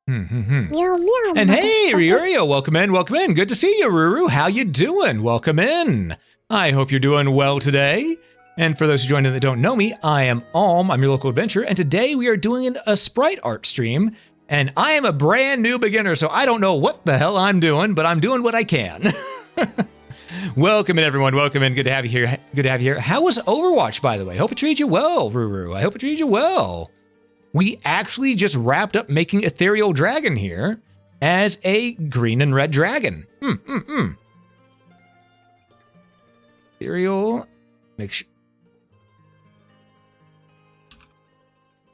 Speaker 2: Meow, meow.
Speaker 1: And hey, Ryurio, welcome in, welcome in. Good to see you, Ruru. How you doing? Welcome in. I hope you're doing well today. And for those who joined in that don't know me, I am Alm, I'm your local adventurer, and today we are doing a Sprite art stream. And I am a brand new beginner, so I don't know what the hell I'm doing, but I'm doing what I can. Welcome in, everyone. Welcome in. Good to have you here. Good to have you here. How was Overwatch, by the way? Hope it treated you well, Ruru. I hope it treated you well. We actually just wrapped up making Ethereal Dragon here as a green and red dragon. Ethereal, make sure.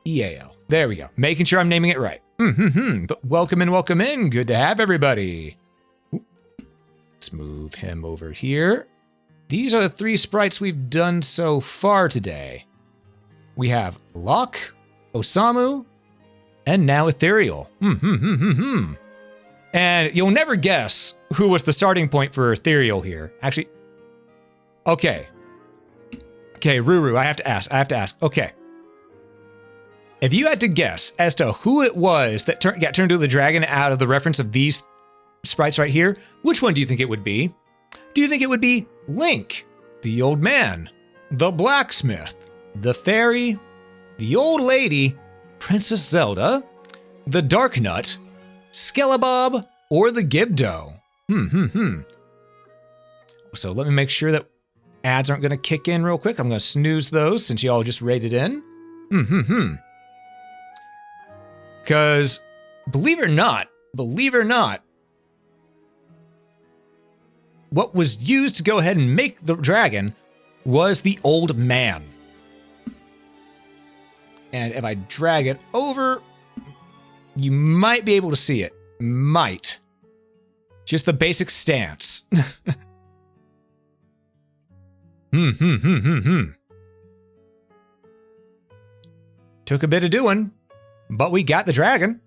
Speaker 1: EAL. There we go. Making sure I'm naming it right. But welcome in. Good to have everybody. Let's move him over here. These are the 3 sprites we've done so far today. We have Locke, Osamu, and now Ethereal. And you'll never guess who was the starting point for Ethereal here. Actually, okay, Ruru, I have to ask. Okay. If you had to guess as to who it was that got turned into the dragon out of the reference of these sprites right here, which one do you think it would be? Do you think it would be Link, the old man, the blacksmith, the fairy, the old lady, Princess Zelda, the Dark Nut, Skelebabb, or the Gibdo? So let me make sure that ads aren't going to kick in real quick. I'm going to snooze those since you all just rated in. Because, believe it or not, what was used to go ahead and make the dragon was the old man. And if I drag it over, you might be able to see it. Might. Just the basic stance. Took a bit of doing, but we got the dragon.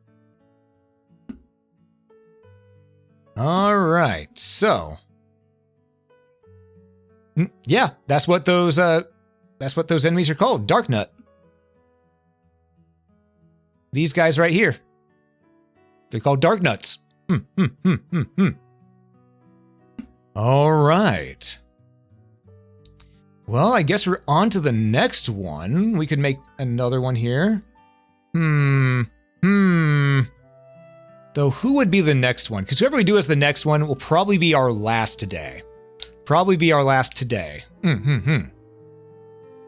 Speaker 1: All right, so yeah, that's what those enemies are called, Dark Nut. These guys right here, they're called Dark Nuts. All right. Well, I guess we're on to the next one. We could make another one here. Though who would be the next one? Because whoever we do as the next one will probably be our last today.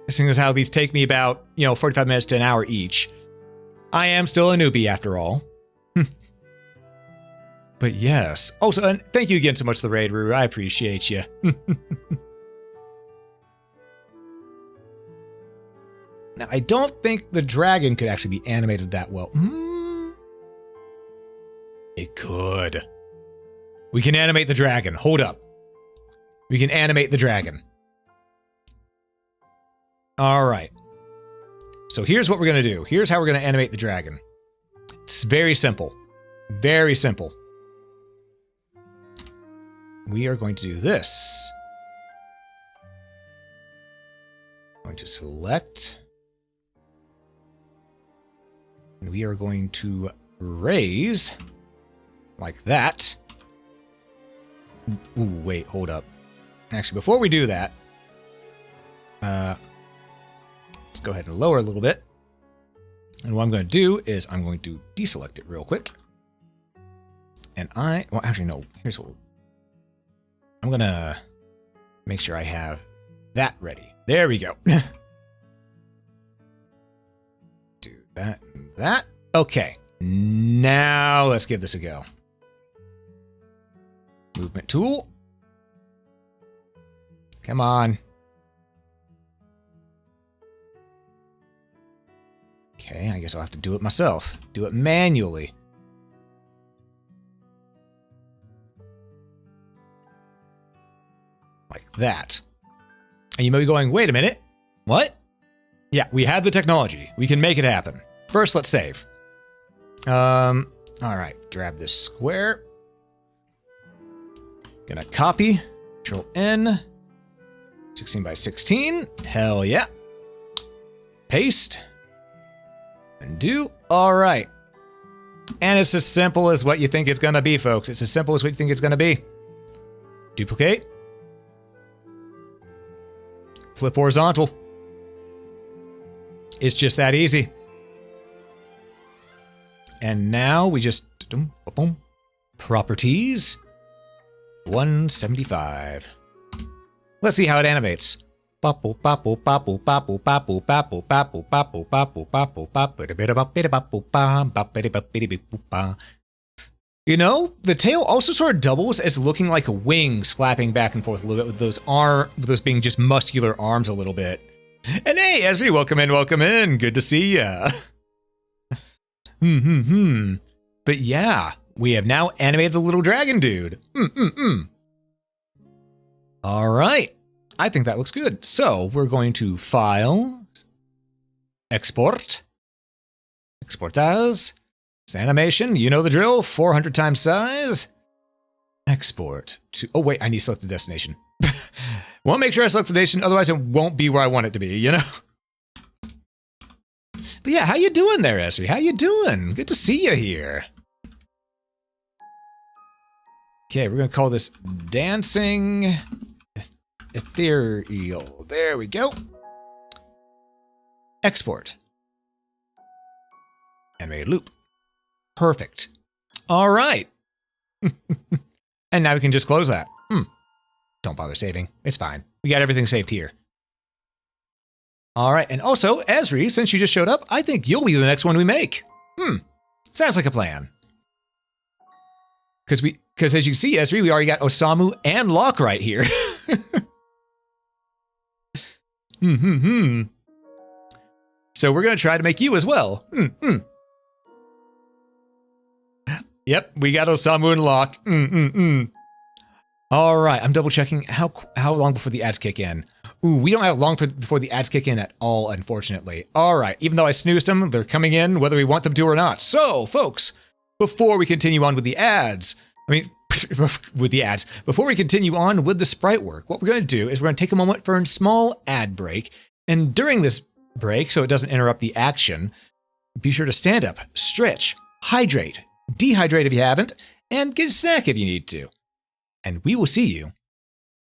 Speaker 1: Seeing as how these take me about, 45 minutes to an hour each. I am still a newbie after all. But yes. Also, and thank you again so much for the raid, Ruru. I appreciate you. Now, I don't think the dragon could actually be animated that well. It could. We can animate the dragon. Hold up. We can animate the dragon. All right. So here's what we're going to do. Here's how we're going to animate the dragon. It's very simple. Very simple. We are going to do this. I'm going to select. And we are going to raise like that. Ooh, wait, hold up. Actually, before we do that, let's go ahead and lower a little bit. And what I'm going to do is I'm going to deselect it real quick. And well, actually, no. Here's what I'm going to make sure I have that ready. There we go. Do that and that. Okay. Now let's give this a go. Movement tool. Come on. Okay, I guess I'll have to do it myself. Do it manually. Like that. And you may be going, wait a minute. What? Yeah, we have the technology. We can make it happen. First, let's save. All right, grab this square. Gonna copy. Control N. 16 by 16. Hell yeah. Paste. Undo. All right. And it's as simple as what you think it's gonna be, folks. It's as simple as what you think it's gonna be. Duplicate. Flip horizontal. It's just that easy. And now we just boom, properties 175. Let's see how it animates. You know, the tail also sort of doubles as looking like wings flapping back and forth a little bit with those being just muscular arms a little bit. And hey, Esri, welcome in. Good to see ya. But yeah, we have now animated the little dragon dude. All right. I think that looks good. So we're going to File, Export, Export as, it's animation, you know the drill, 400 times size, export to, oh wait, I need to select the destination. Want to make sure I select the destination, otherwise it won't be where I want it to be, you know? But yeah, how you doing there, Esri? How you doing? Good to see you here. Okay, we're going to call this Dancing Ethereal. There we go. Export. Animated loop. Perfect. All right. And now we can just close that. Don't bother saving. It's fine. We got everything saved here. All right. And also, Esri, since you just showed up, I think you'll be the next one we make. Sounds like a plan. Because as you see, Esri, we already got Osamu and Locke right here. So we're going to try to make you as well. Yep, we got Osamu and Locke. All right, I'm double checking how long before the ads kick in. Ooh, we don't have long before the ads kick in at all, unfortunately. All right, even though I snoozed them, they're coming in whether we want them to or not. So, folks, before we continue on with the ads, before we continue on with the sprite work, what we're going to do is we're going to take a moment for a small ad break. And during this break, so it doesn't interrupt the action, be sure to stand up, stretch, hydrate, dehydrate if you haven't, and get a snack if you need to. And we will see you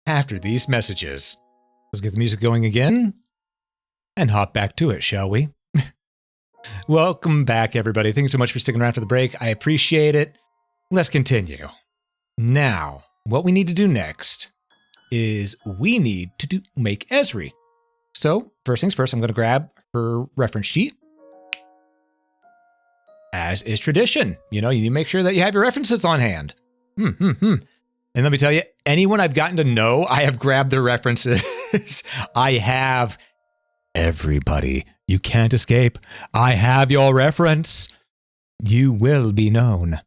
Speaker 1: after these messages. Let's get the music going again and hop back to it, shall we? Welcome back, everybody. Thanks so much for sticking around for the break. I appreciate it. Let's continue. Now, what we need to do next is we need to make Esri. So, first things first, I'm going to grab her reference sheet. As is tradition. You know, you need to make sure that you have your references on hand. And let me tell you, anyone I've gotten to know, I have grabbed their references. I have everybody. You can't escape. I have your reference. You will be known.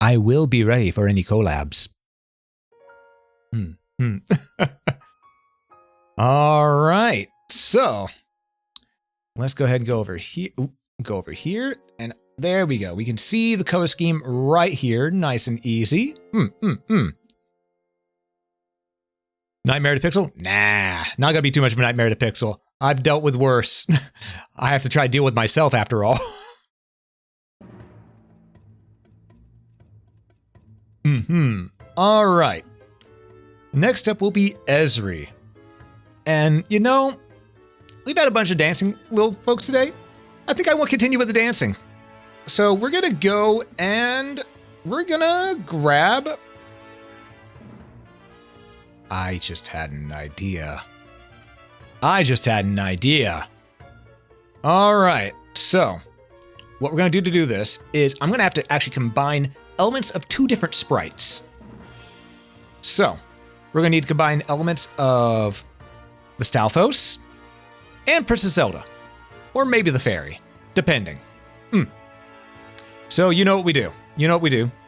Speaker 1: I will be ready for any collabs. All right. So let's go ahead and go over here. Go over here. And there we go. We can see the color scheme right here. Nice and easy. Nightmare to pixel? Nah, not gonna be too much of a nightmare to pixel. I've dealt with worse. I have to try to deal with myself after all. All right. Next up will be Esri. And you know, we've had a bunch of dancing little folks today. I think I will continue with the dancing. So we're gonna go and we're gonna grab... I just had an idea. All right, so what we're gonna do to do this is I'm gonna have to actually combine elements of two different sprites. So we're gonna need to combine elements of the Stalfos and Princess Zelda, or maybe the fairy, depending. So you know what we do.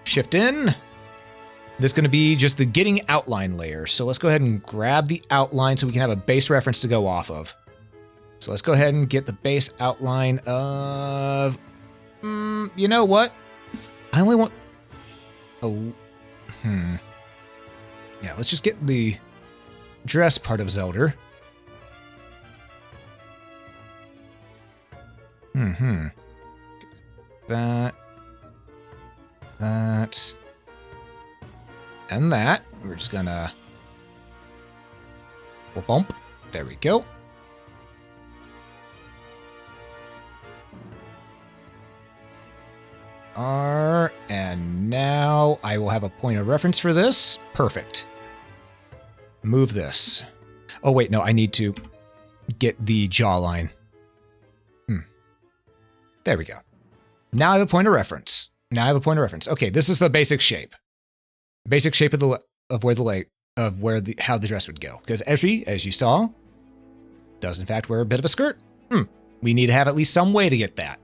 Speaker 1: Shift in. This is going to be just the getting outline layer. So let's go ahead and grab the outline so we can have a base reference to go off of. So let's go ahead and get the base outline of... you know what? I only want... Yeah, let's just get the dress part of Zelda. That... and that. We're just gonna bump. There we go. And now I will have a point of reference for this. Perfect. Move this. Oh wait, no, I need to get the jawline. There we go. Now I have a point of reference. Okay, this is the basic shape. Basic shape of how the dress would go. Because Esri, as you saw, does in fact wear a bit of a skirt. We need to have at least some way to get that.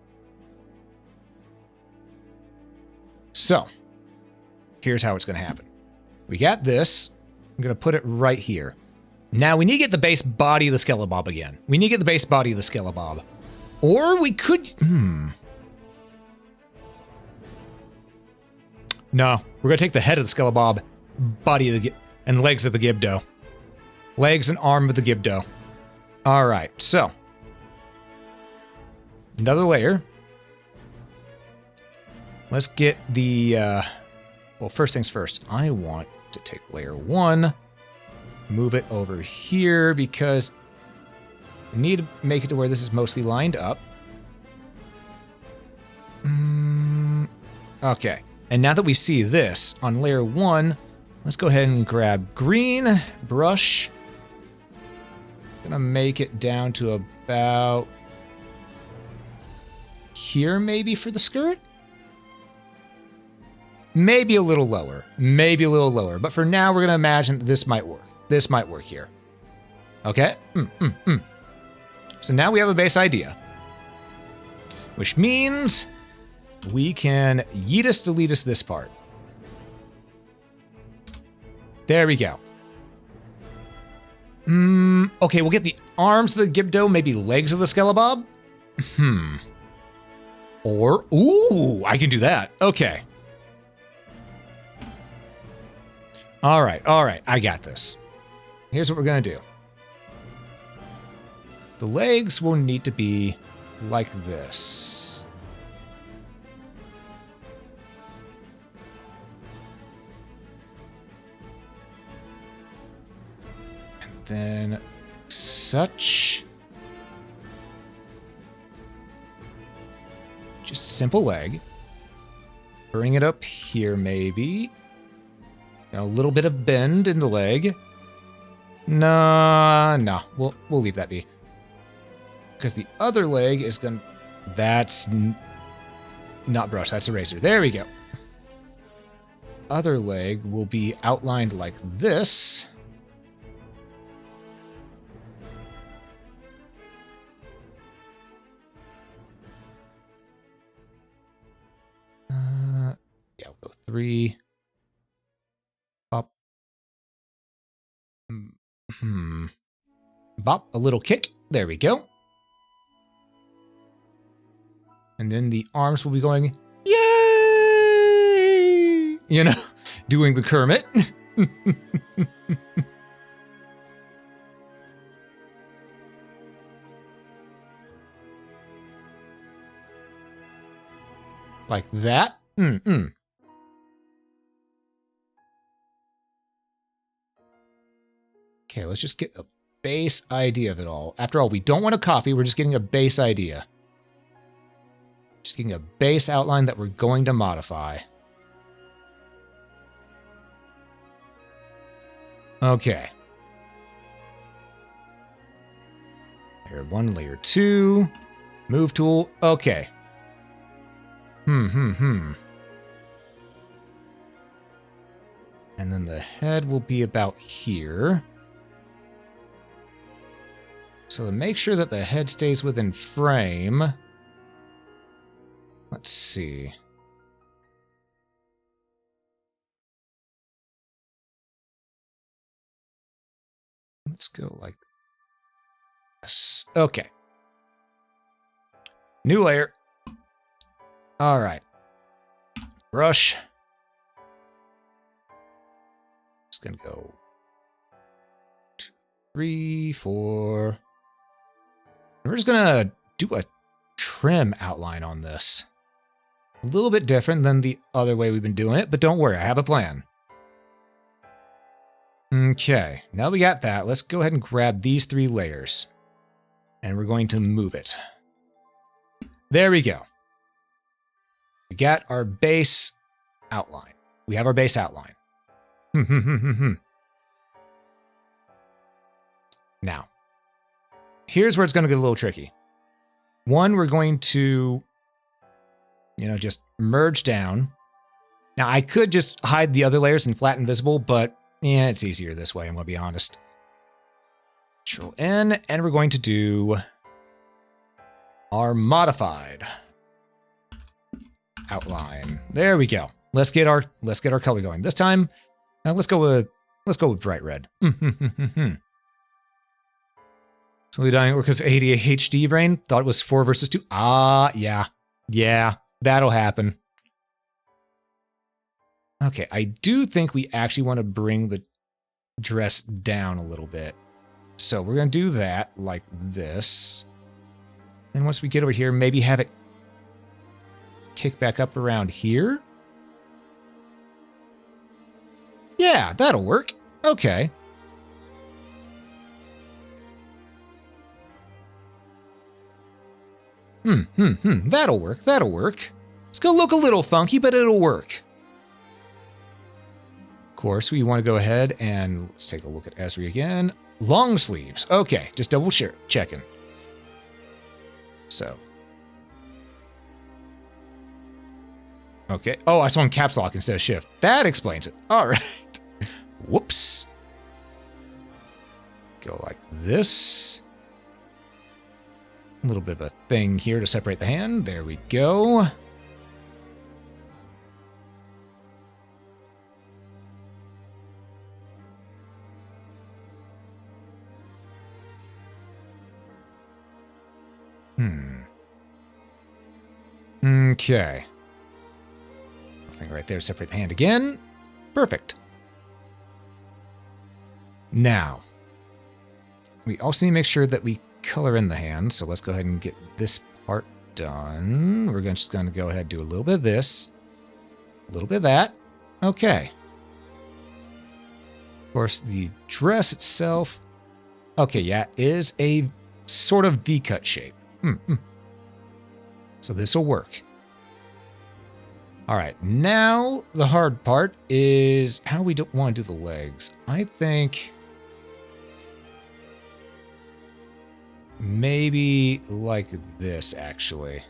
Speaker 1: So, here's how it's going to happen. We got this. I'm going to put it right here. Now we need to get the base body of the Skelebabb again. Or we could... No, we're going to take the head of the Skelebabb, body of the... and legs of the Gibdo. Legs and arm of the Gibdo. All right, so. Another layer. Let's get the... well, first things first. I want to take layer 1, move it over here because I need to make it to where this is mostly lined up. Okay. And now that we see this on layer 1, let's go ahead and grab green brush. Gonna make it down to about here maybe for the skirt. Maybe a little lower. But for now, we're gonna imagine that this might work here. Okay? So now we have a base idea. Which means we can yeetus deletus this part. There we go. Okay, we'll get the arms of the Gibdo, maybe legs of the Skelebabb. Or, ooh, I can do that. Okay. All right, I got this. Here's what we're gonna do. The legs will need to be like this. then such. Just simple leg. Bring it up here, maybe. A little bit of bend in the leg. Nah. We'll leave that be. Because the other leg is gonna. That's not brush. That's eraser. There we go. Other leg will be outlined like this. Yeah, we'll go 3. Bop. Bop, a little kick. There we go. And then the arms will be going, yay! You know, doing the Kermit. Like that. Okay, let's just get a base idea of it all. After all, we don't want to copy, we're just getting a base idea. Just getting a base outline that we're going to modify. Okay. Layer 1, layer 2. Move tool. Okay. And then the head will be about here. So to make sure that the head stays within frame, let's see. Let's go like this. Okay. New layer. All right. Brush. Just gonna go 2, 3, 4. We're just gonna do a trim outline on this. A little bit different than the other way we've been doing it, but don't worry, I have a plan. Okay, now we got that. Let's go ahead and grab these 3 layers. And we're going to move it. There we go. We got our base outline. We have our base outline. Now, here's where it's going to get a little tricky. One, we're going to, just merge down. Now, I could just hide the other layers and flatten visible, but yeah, it's easier this way, I'm going to be honest. Control N, and we're going to do our modified outline. There we go. Let's get our color going. This time, let's go with bright red. Slowly dying because ADHD brain thought it was 4 versus 2. Yeah, that'll happen. Okay, I do think we actually want to bring the dress down a little bit. So we're going to do that like this. And once we get over here, maybe have it kick back up around here. Yeah, that'll work. Okay. That'll work. It's going to look a little funky, but it'll work. Of course, we want to go ahead and let's take a look at Esri again. Long sleeves. Okay, just double checking. So. Okay. Oh, I saw in caps lock instead of shift. That explains it. All right. Whoops. Go like this. A little bit of a thing here to separate the hand. There we go. Okay. Thing right there, separate the hand again. Perfect. Now, we also need to make sure that we color in the hand, so let's go ahead and get this part done. We're just going to go ahead and do a little bit of this, a little bit of that. Okay. Of course, the dress itself, Okay, yeah, is a sort of V-cut shape. So this will work. All right, now the hard part is how we don't want to do the legs. I think maybe like this, actually.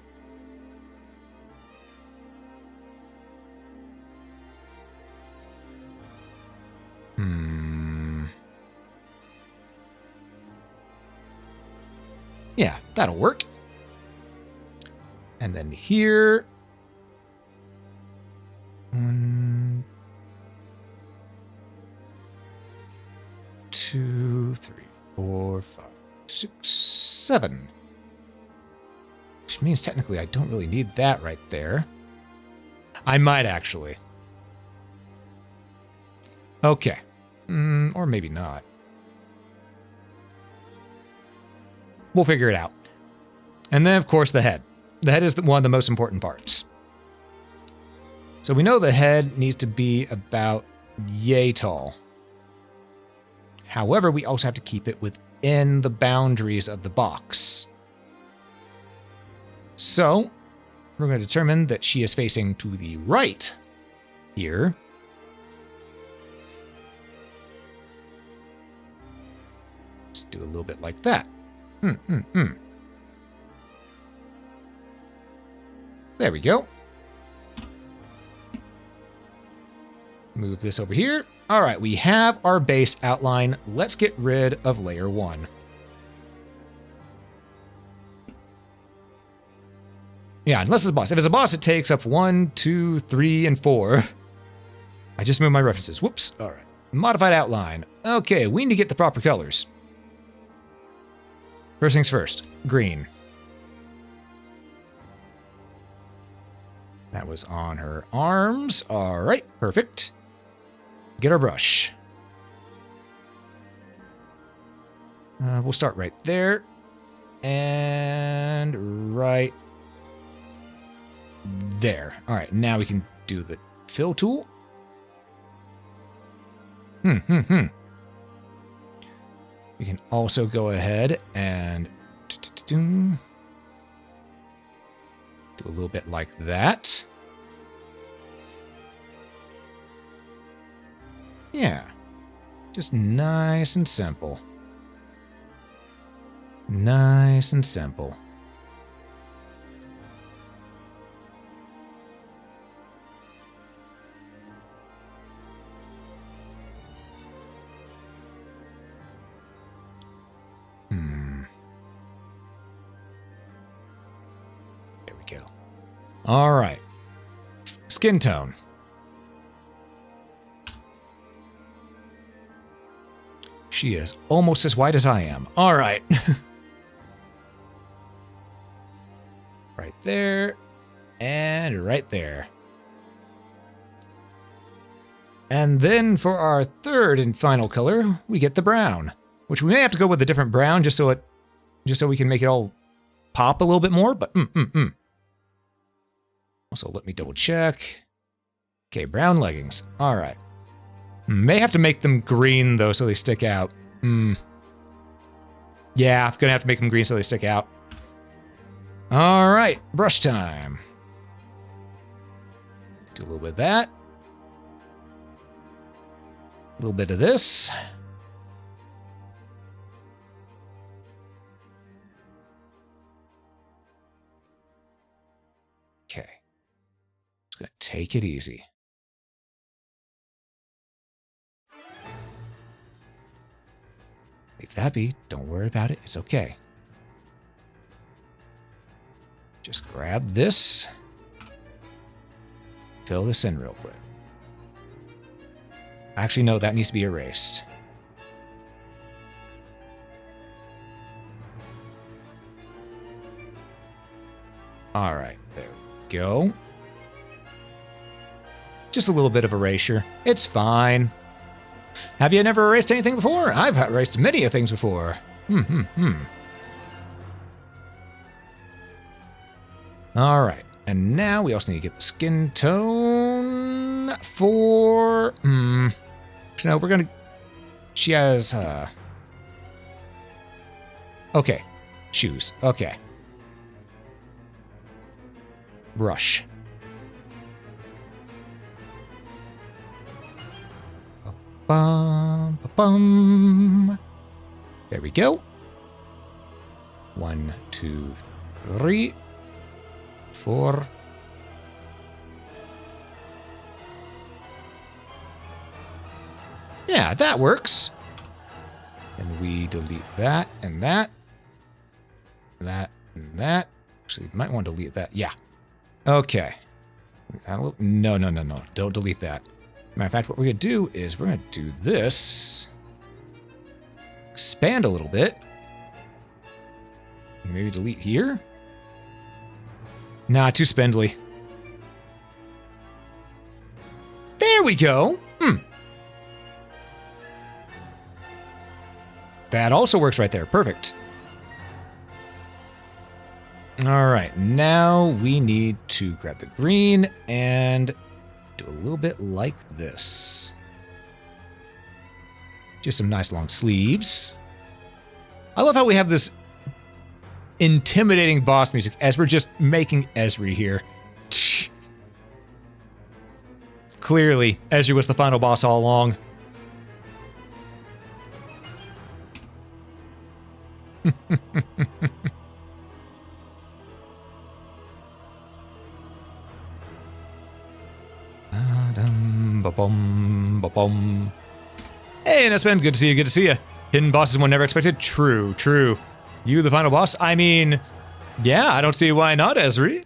Speaker 1: Yeah, that'll work. And then here. 1, 2, 3, 4, 5, 6, 7. Which means technically I don't really need that right there. I might actually. Okay. Or maybe not. We'll figure it out. And then, of course, the head. The head is one of the most important parts. So we know the head needs to be about yay tall. However, we also have to keep it within the boundaries of the box. So we're going to determine that she is facing to the right here. Just do a little bit like that. There we go. Move this over here. All right, we have our base outline. Let's get rid of layer 1. Yeah, unless it's a boss. If it's a boss, it takes up 1, 2, 3, and 4. I just moved my references. Whoops. All right. Modified outline. Okay, we need to get the proper colors. First things first, green. That was on her arms. All right, perfect. Get our brush. We'll start right there. And right there. All right, now we can do the fill tool. We can also go ahead and do a little bit like that. Yeah, just nice and simple. Nice and simple. There we go. All right. Skin tone. She is almost as white as I am. All right. Right there. And right there. And then for our third and final color, we get the brown. Which we may have to go with a different brown just so we can make it all pop a little bit more, but Also, let me double check. Okay, brown leggings. All right. May have to make them green, though, so they stick out. Yeah, I'm gonna have to make them green so they stick out. All right, brush time. Do a little bit of that. A little bit of this. Okay. Just gonna take it easy. Leave that be. Don't worry about it. It's okay. Just grab this. Fill this in real quick. Actually, no, that needs to be erased. All right, there we go. Just a little bit of erasure. It's fine. Have you never erased anything before? I've erased many things before. All right, and now we also need to get the skin tone for... So we're gonna... She has Okay. Shoes. Okay. Brush. Bum, bum. There we go. 1, 2, 3, 4. Yeah, that works. And we delete that and that. That and that. Actually, might want to delete that. Yeah. Okay. No. Don't delete that. Matter of fact, what we're going to do is we're going to do this. Expand a little bit. Maybe delete here? Nah, too spindly. There we go. That also works right there. Perfect. All right, now we need to grab the green and do a little bit like this. Just some nice long sleeves. I love how we have this intimidating boss music as we're just making Esri here. Clearly, Esri was the final boss all along. Hey, Nessman, good to see you, good to see you. Hidden bosses one never expected? True, true. You the final boss? I mean, yeah, I don't see why not, Esri.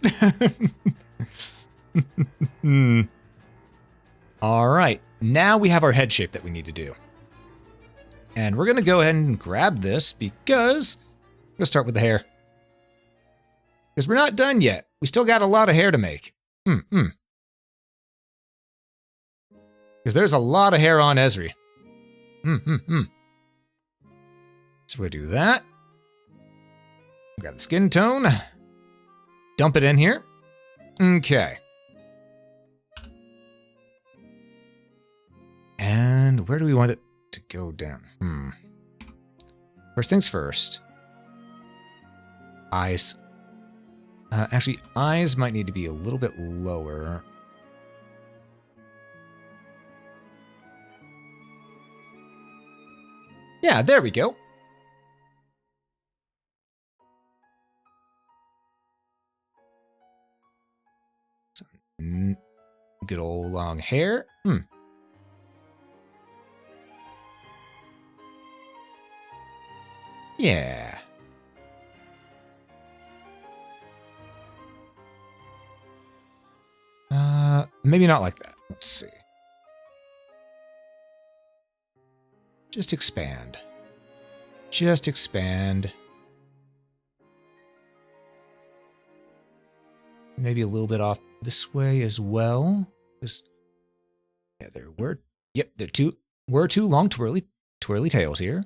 Speaker 1: Alright, now we have our head shape that we need to do. And we're going to go ahead and grab this because we're going to start with the hair. Because we're not done yet. We still got a lot of hair to make. Because there's a lot of hair on Esri. So we'll do that. Grab the skin tone. Dump it in here. Okay. And where do we want it to go down? First things first. Eyes. Actually, eyes might need to be a little bit lower. Yeah, there we go. Some good old long hair. Yeah. Maybe not like that. Let's see. Just expand. Just expand. Maybe a little bit off this way as well. Just, yeah, there were. Yep, there were two long twirly tails here.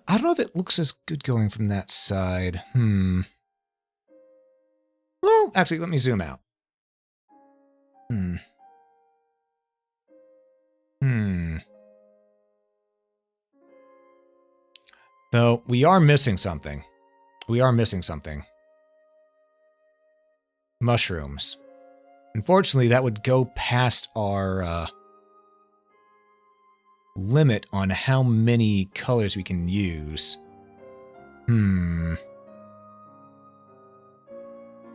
Speaker 1: I don't know if it looks as good going from that side. Well, actually, let me zoom out. Though, we are missing something. We are missing something. Mushrooms. Unfortunately, that would go past our limit on how many colors we can use.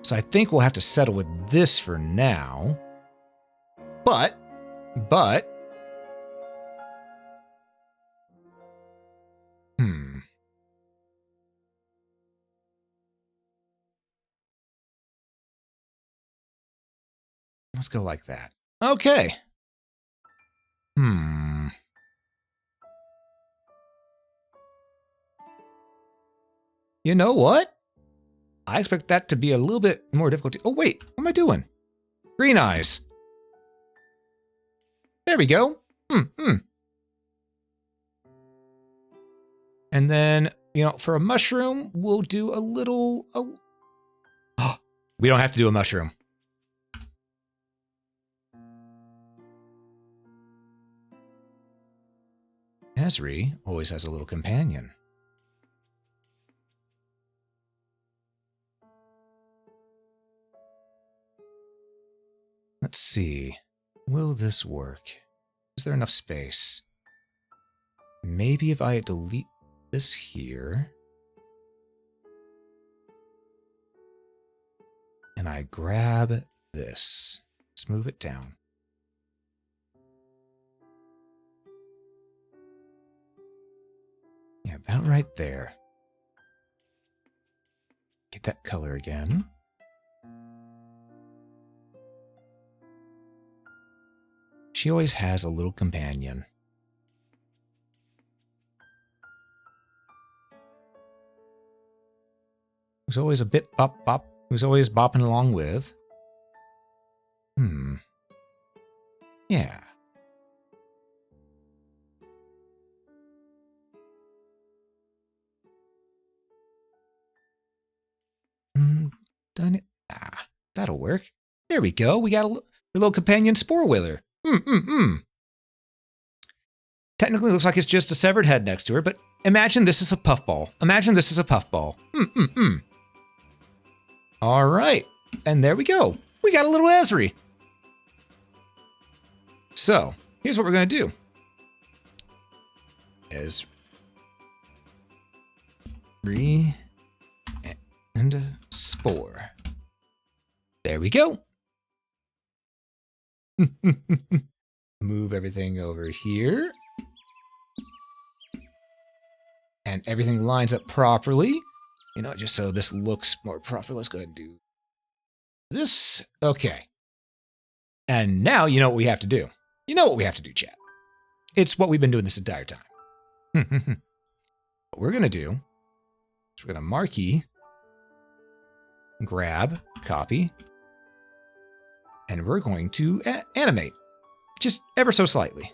Speaker 1: So I think we'll have to settle with this for now. But... Let's go like that. Okay. You know what? I expect that to be a little bit more difficult. Oh, wait. What am I doing? Green eyes. There we go. And then, you know, for a mushroom, we'll do a little... We don't have to do a mushroom. Esri always has a little companion. Let's see. Will this work? Is there enough space? Maybe if I delete this here. And I grab this. Let's move it down. Yeah, about right there. Get that color again. She always has a little companion. Who's always a bit bop bop. Who's always bopping along with. Yeah. Done it. Ah, that'll work. There we go. We got a little companion spore with her. Technically, it looks like it's just a severed head next to her, but imagine this is a puffball. Imagine this is a puffball. All right. And there we go. We got a little Esri. So, here's what we're going to do. Esri and a spore. There we go. Move everything over here. And everything lines up properly. You know, just so this looks more proper, let's go ahead and do this. Okay. And now you know what we have to do. You know what we have to do, chat. It's what we've been doing this entire time. What we're going to do is we're going to marquee, grab, copy, and we're going to animate, just ever so slightly.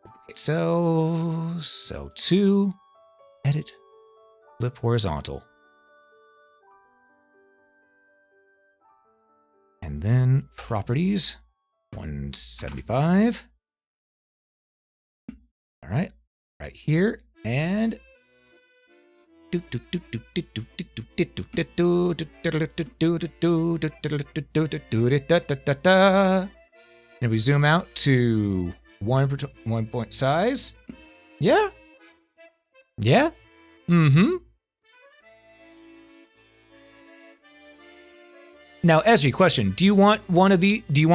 Speaker 1: Okay, so to edit, flip horizontal. And then properties, 175. All right, right here, and and we zoom out to one point size. Yeah. Yeah. Now, Esri, question: do you want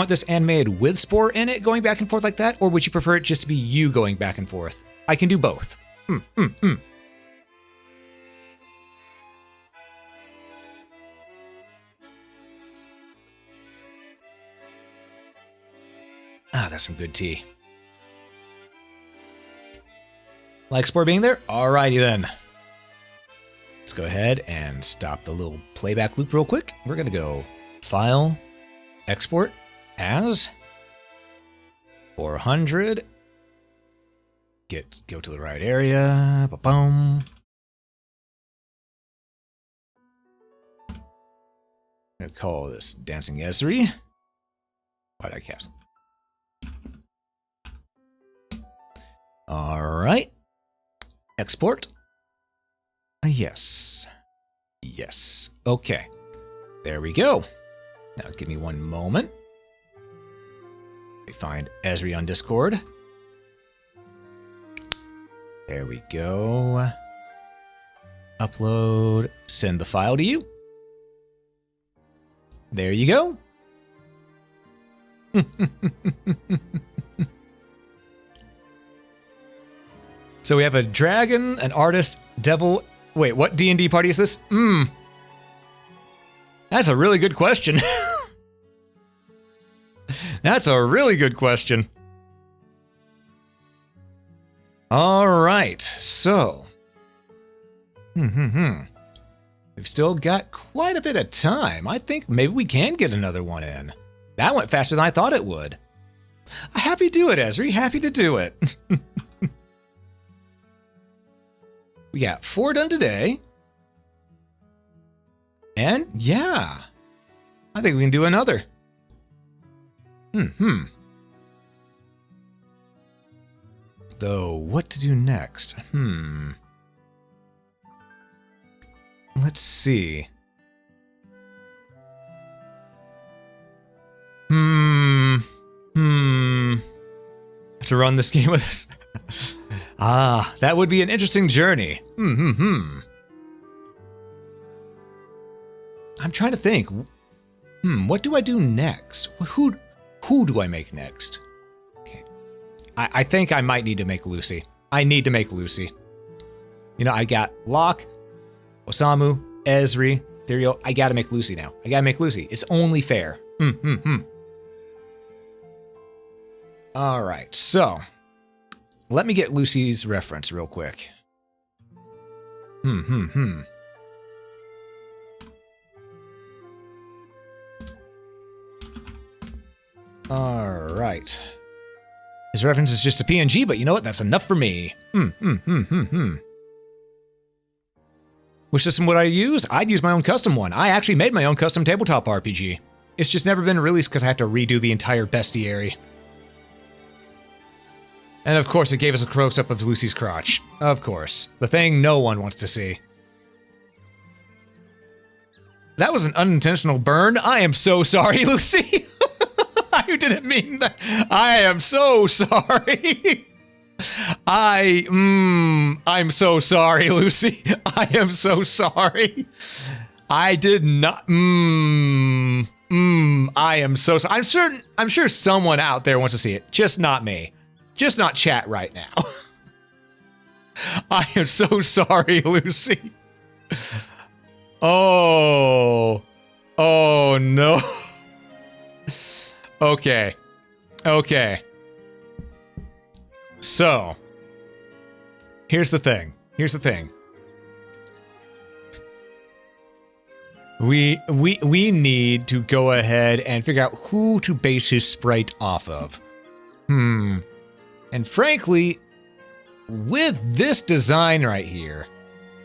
Speaker 1: this animated with Spore in it, going back and forth like that, or would you prefer it just to be you going back and forth? I can do both. Ah, that's some good tea. Like Spore being there? Alrighty then. Let's go ahead and stop the little playback loop real quick. We're gonna go File, Export as 400. Go to the right area. Ba-boom. I'm gonna call this Dancing Esri. Why'd I caps? All right. Export. Yes. Yes. Okay. There we go. Now give me one moment. We find Esri on Discord. There we go. Upload. Send the file to you. There you go. So we have a dragon, an artist, devil. Wait, what D&D party is this? That's a really good question. That's a really good question. All right, so. We've still got quite a bit of time. I think maybe we can get another one in. That went faster than I thought it would. Happy to do it, Esri. Happy to do it. We got 4 done today. And yeah, I think we can do another. Though, what to do next? Let's see. Have to run this game with us. That would be an interesting journey. I'm trying to think. What do I do next? Who do I make next? Okay. I think I might need to make Lucy. I need to make Lucy. You know, I got Locke, Osamu, Esri, Therio. I gotta make Lucy now. I gotta make Lucy. It's only fair. Alright, so let me get Lucy's reference real quick. Alright. His reference is just a PNG, but you know what? That's enough for me. Which system would I use? I'd use my own custom one. I actually made my own custom tabletop RPG. It's just never been released because I have to redo the entire bestiary. And of course, it gave us a close-up of Lucy's crotch. Of course. The thing no one wants to see. That was an unintentional burn. I am so sorry, Lucy. I didn't mean that. I am so sorry. I'm so sorry, Lucy. I am so sorry. I did not. I am so sorry. I'm sure someone out there wants to see it. Just not me. Just not chat right now. I am so sorry, Lucy. Oh no. Okay. So, here's the thing. We need to go ahead and figure out who to base his sprite off of. And frankly, with this design right here,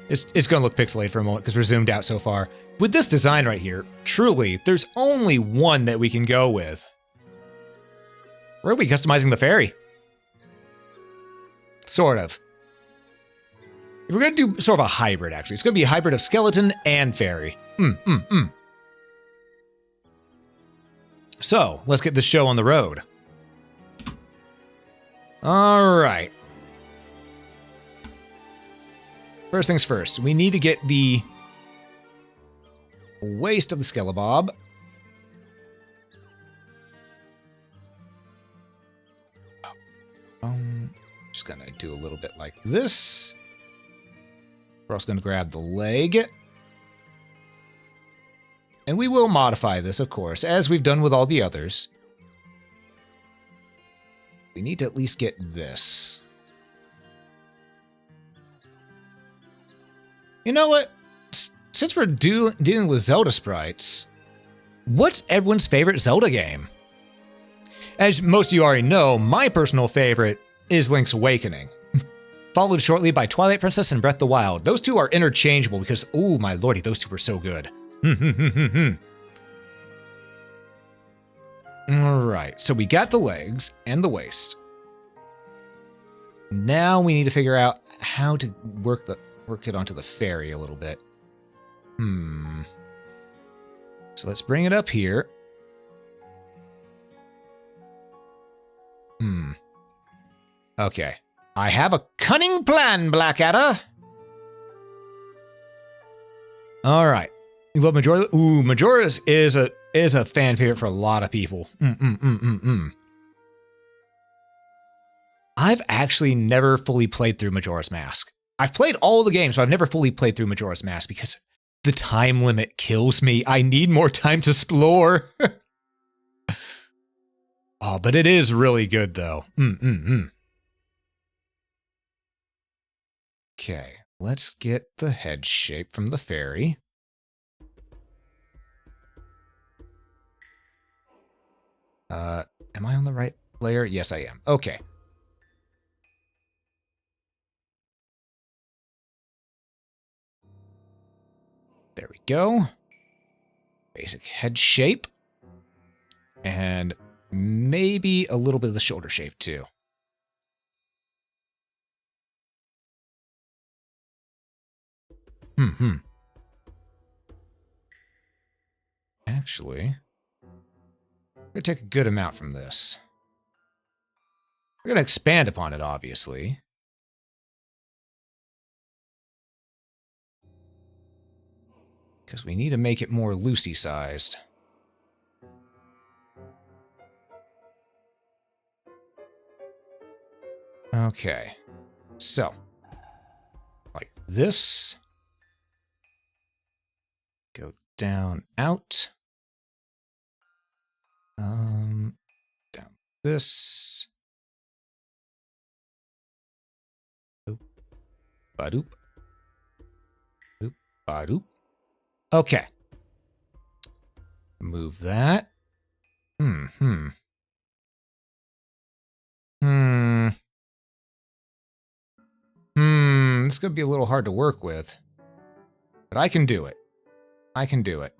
Speaker 1: it's going to look pixelated for a moment because we're zoomed out so far. With this design right here, truly, there's only one that we can go with. We're going to be customizing the fairy. Sort of. If we're going to do sort of a hybrid, actually. It's going to be a hybrid of skeleton and fairy. So, let's get this show on the road. Alright. First things first, we need to get the waist of the Skelebob. Just gonna do a little bit like this. We're also gonna grab the leg. And we will modify this, of course, as we've done with all the others. We need to at least get this. You know what? Since we're dealing with Zelda sprites, what's everyone's favorite Zelda game? As most of you already know, my personal favorite is Link's Awakening, followed shortly by Twilight Princess and Breath of the Wild. Those two are interchangeable because, oh my lordy, those two were so good. Alright, so we got the legs and the waist. Now we need to figure out how to work it onto the fairy a little bit. So let's bring it up here. Okay. I have a cunning plan, Blackadder. Alright. You love Majora? Ooh, Majora's is a fan favorite for a lot of people. I've actually never fully played through Majora's Mask. I've played all the games, but I've never fully played through Majora's Mask because the time limit kills me. I need more time to explore. Oh, but it is really good, though. Okay, let's get the head shape from the fairy. Am I on the right layer? Yes, I am. Okay. There we go. Basic head shape. And maybe a little bit of the shoulder shape too. Actually, I'm going to take a good amount from this. We're going to expand upon it, obviously. Because we need to make it more loosey-sized. Okay. So, like this. Go down, out. Down this. Boop. Ba-doop. Boop. Ba-doop. Okay. Move that. This is going to be a little hard to work with. But I can do it. I can do it.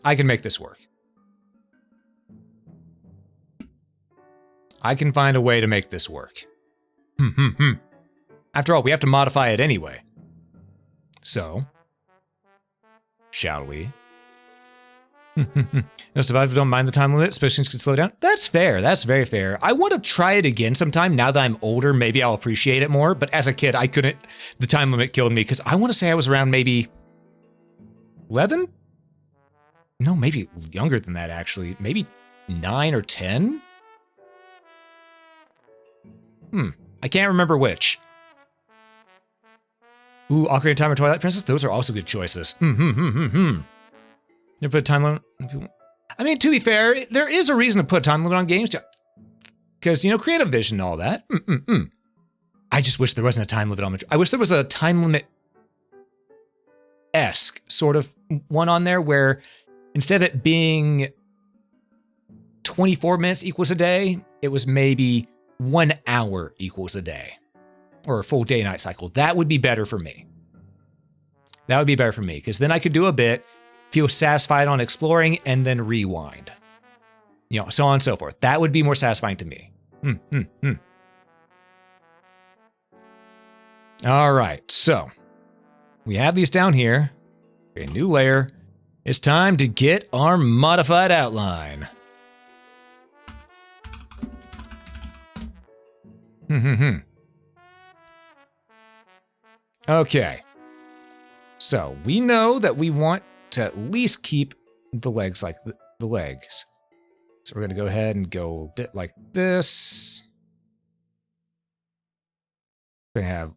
Speaker 1: I can make this work. I can find a way to make this work. After all, we have to modify it anyway. So, shall we? Most of us don't mind the time limit, especially since it can slow down. That's fair. That's very fair. I want to try it again sometime. Now that I'm older, maybe I'll appreciate it more. But as a kid, I couldn't. The time limit killed me because I want to say I was around maybe 11? No, maybe younger than that, actually. Maybe 9 or 10? I can't remember which. Ooh, Ocarina of Time or Twilight Princess? Those are also good choices. You put a time limit? I mean, to be fair, there is a reason to put a time limit on games. Because, you know, creative vision and all that. I just wish there wasn't a time limit on it. I wish there was a time limit-esque sort of one on there where instead of it being 24 minutes equals a day, it was maybe 1 hour equals a day. Or a full day-night cycle. That would be better for me. That would be better for me, because then I could do a bit, feel satisfied on exploring, and then rewind. You know, so on and so forth. That would be more satisfying to me. All right, so we have these down here. A new layer. It's time to get our modified outline. Okay. So we know that we want to at least keep the legs like the legs. So we're going to go ahead and go a bit like this. We're going to have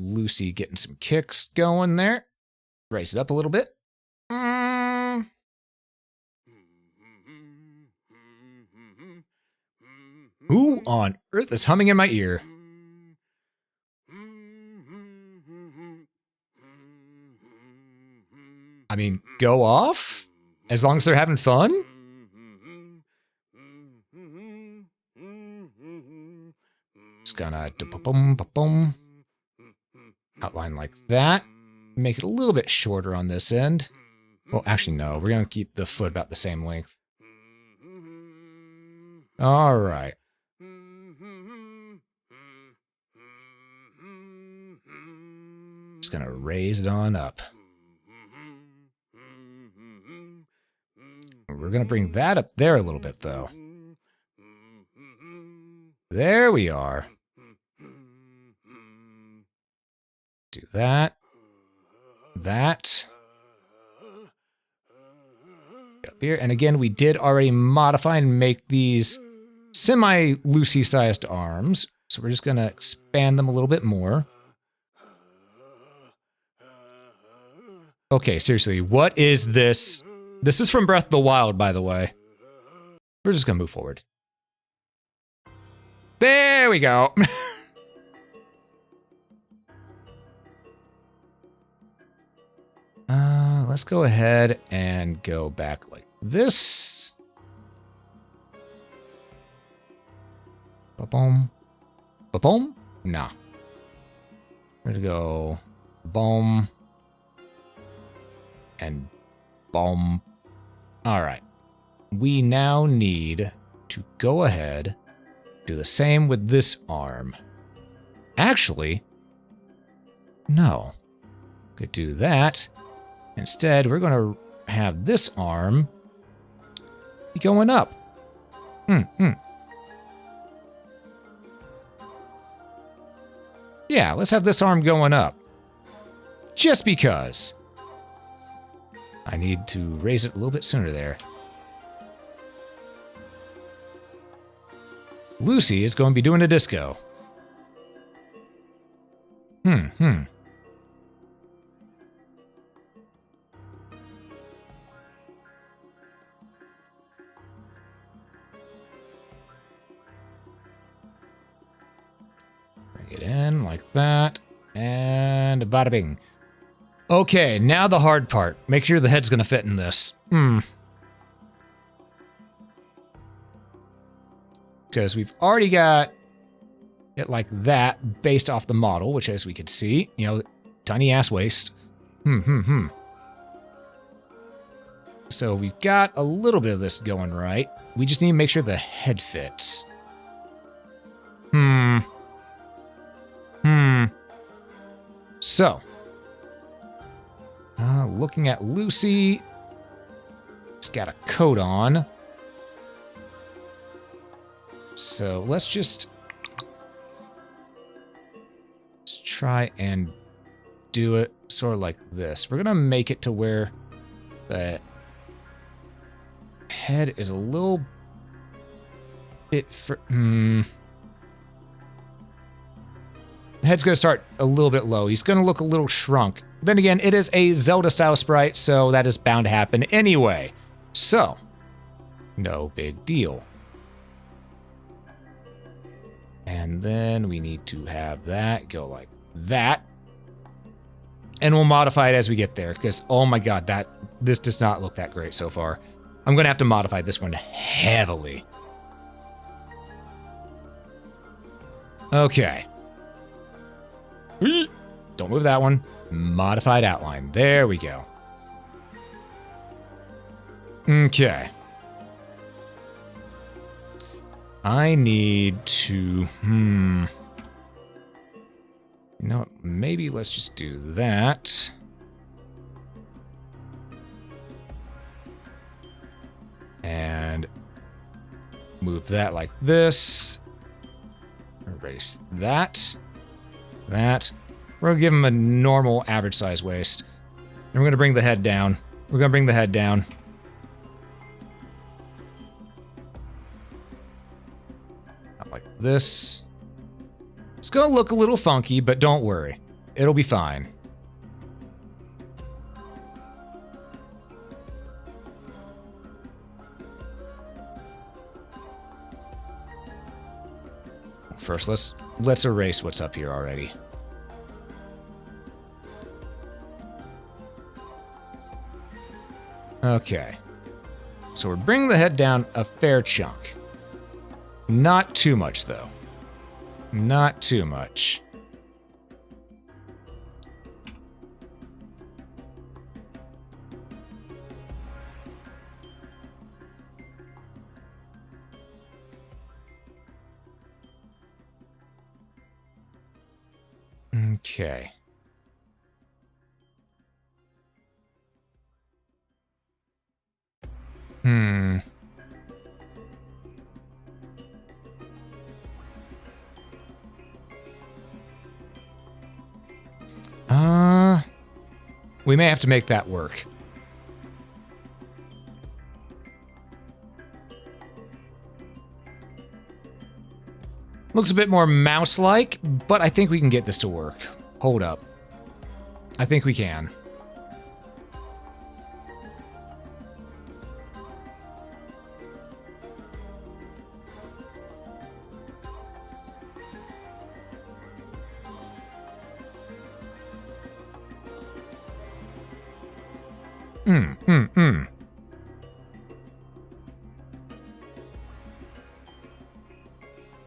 Speaker 1: Lucy getting some kicks going there. Raise it up a little bit. Who on earth is humming in my ear? I mean, go off? As long as they're having fun? Just gonna boom, outline like that. Make it a little bit shorter on this end. Well, actually, no. We're gonna keep the foot about the same length. All right. Just gonna raise it on up. We're gonna bring that up there a little bit, though. There we are. Do that. That. Up here. And again, we did already modify and make these semi-loosey sized arms. So we're just gonna expand them a little bit more. Okay, seriously, what is this? This is from Breath of the Wild, by the way. We're just gonna move forward. There we go. Let's go ahead and go back like this. Ba-boom. Ba-boom? Nah. We're gonna go boom. And boom. All right. We now need to go ahead, do the same with this arm. Actually, no. Could do that. Instead, we're going to have this arm be going up. Yeah, let's have this arm going up. Just because. I need to raise it a little bit sooner there. Lucy is going to be doing a disco. Bring it in like that. And bada bing. Okay, now the hard part. Make sure the head's going to fit in this. Because we've already got it like that based off the model, which as we could see, you know, tiny ass waist. So we've got a little bit of this going right. We just need to make sure the head fits. So, looking at Lucy, she's got a coat on. So let's try and do it sort of like this. We're gonna make it to where the head is a little bit the head's gonna start a little bit low. He's gonna look a little shrunk. Then again, it is a Zelda-style sprite, so that is bound to happen anyway. So, no big deal. And then we need to have that go like that. And we'll modify it as we get there, because, oh my god, this does not look that great so far. I'm going to have to modify this one heavily. Okay. Don't move that one. Modified outline. There we go. Okay. I need to, you know what, maybe let's just do that. And move that like this. Erase that. That. We're gonna give him a normal average size waist. And we're gonna bring the head down. We're gonna bring the head down. Like this. It's gonna look a little funky, but don't worry. It'll be fine. First, let's erase what's up here already. Okay. So we're bringing the head down a fair chunk. Not too much, though. Not too much. Okay. We may have to make that work. Looks a bit more mouse-like, but I think we can get this to work. Hold up. I think we can.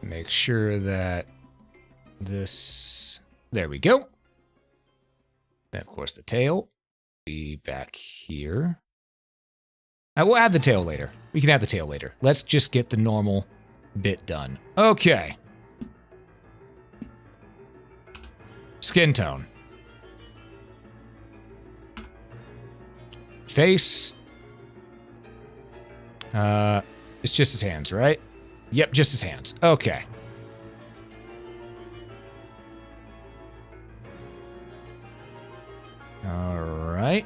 Speaker 1: Make sure that this... There we go. Then, of course, the tail. be back here. We'll add the tail later. We can add the tail later. Let's just get the normal bit done. Okay. Skin tone. Face. It's just his hands, right? Yep, just his hands. Okay. All right.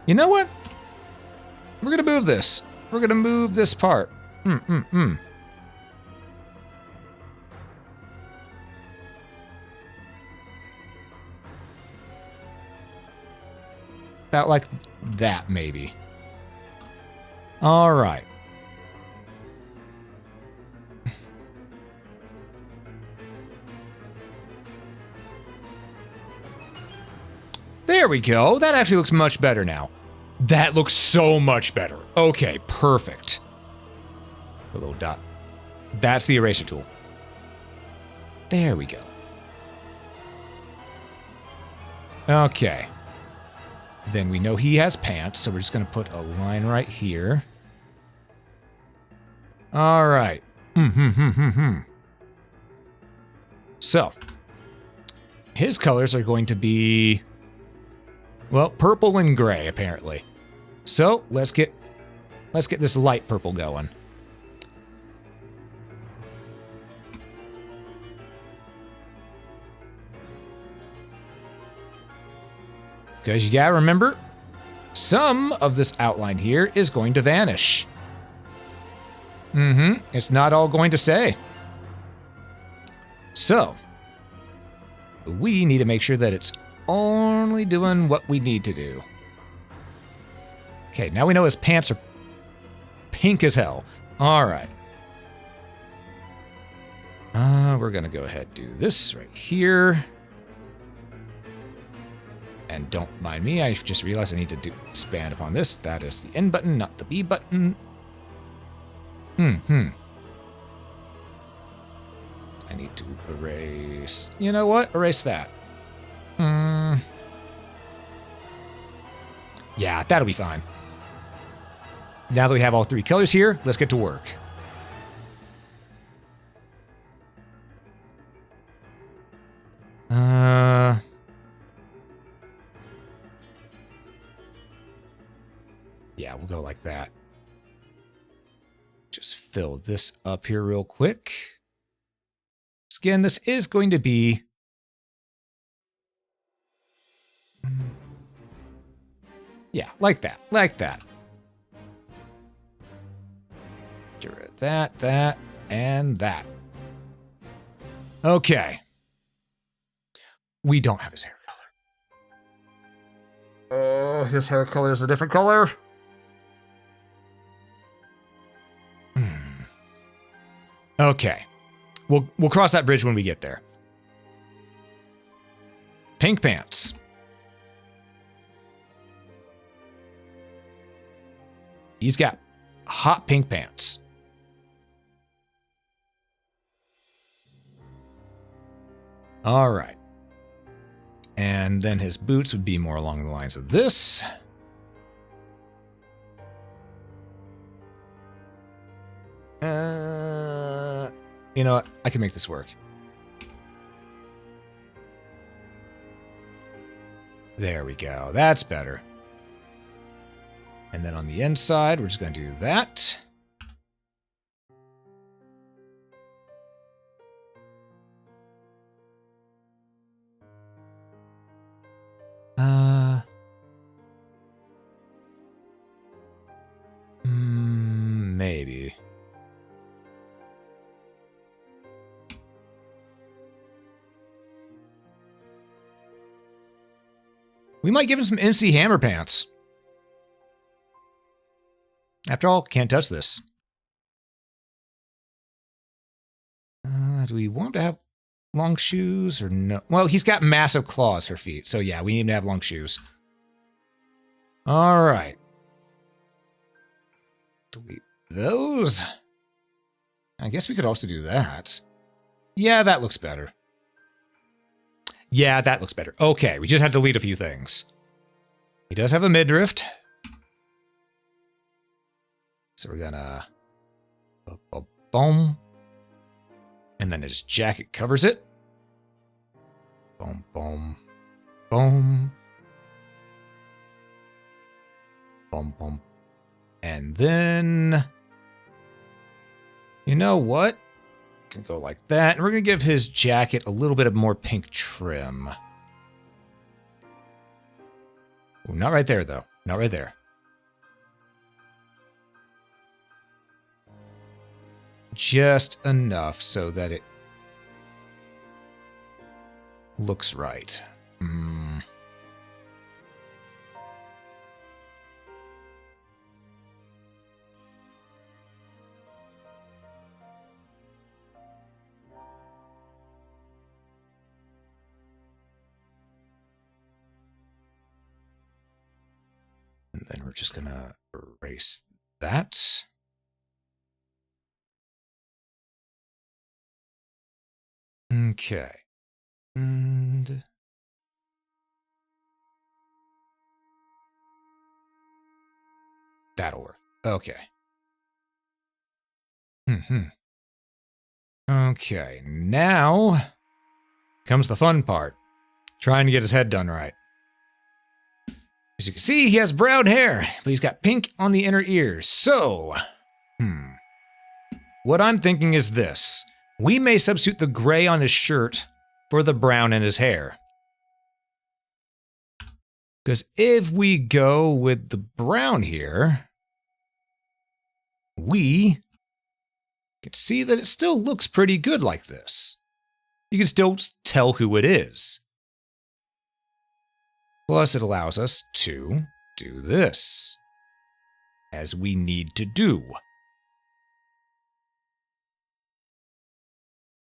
Speaker 1: You know what? We're gonna move this. We're gonna move this part. About like that, maybe. All right. There we go. That actually looks much better now. That looks so much better. Okay, perfect. A little dot. That's the eraser tool. There we go. Okay. Then we know he has pants, so we're just going to put a line right here. All right. So, his colors are going to be, well, purple and gray, apparently. So, let's get this light purple going. Because you gotta remember, some of this outline here is going to vanish. It's not all going to stay. So, we need to make sure that it's only doing what we need to do. Okay, now we know his pants are pink as hell. All right. We're gonna go ahead and do this right here. And don't mind me, I just realized I need to expand upon this. That is the N button, not the B button. I need to erase... You know what? Erase that. Yeah, that'll be fine. Now that we have all three colors here, let's get to work. Yeah, we'll go like that. Just fill this up here real quick. Again, this is going to be... Yeah, like that, like that. Get rid of that, that, and that. Okay. We don't have his hair color. Oh, his hair color is a different color. Okay. We'll cross that bridge when we get there. Pink pants. He's got hot pink pants. All right. And then his boots would be more along the lines of this. You know what? I can make this work. There we go. That's better. And then on the inside, we're just going to do that. Maybe. We might give him some MC Hammer pants. After all, can't touch this. Do we want to have long shoes or no? Well, he's got massive claws for feet, so yeah, we need to have long shoes. All right. Delete those. I guess we could also do that. Yeah, that looks better. Yeah, that looks better. Okay, we just had to delete a few things. He does have a midriff. So we're gonna... boom. And then his jacket covers it. Boom, boom, boom. Boom, boom. And then... You know what? Can go like that. And we're going to give his jacket a little bit of more pink trim. Ooh, not right there, though. Not right there. Just enough so that it looks right. And then we're just going to erase that. Okay. And that'll work. Okay. Okay, now comes the fun part. Trying to get his head done right. As you can see, he has brown hair, but he's got pink on the inner ears. So, what I'm thinking is this. We may substitute the gray on his shirt for the brown in his hair. Because if we go with the brown here, we can see that it still looks pretty good like this. You can still tell who it is. Plus, it allows us to do this, as we need to do.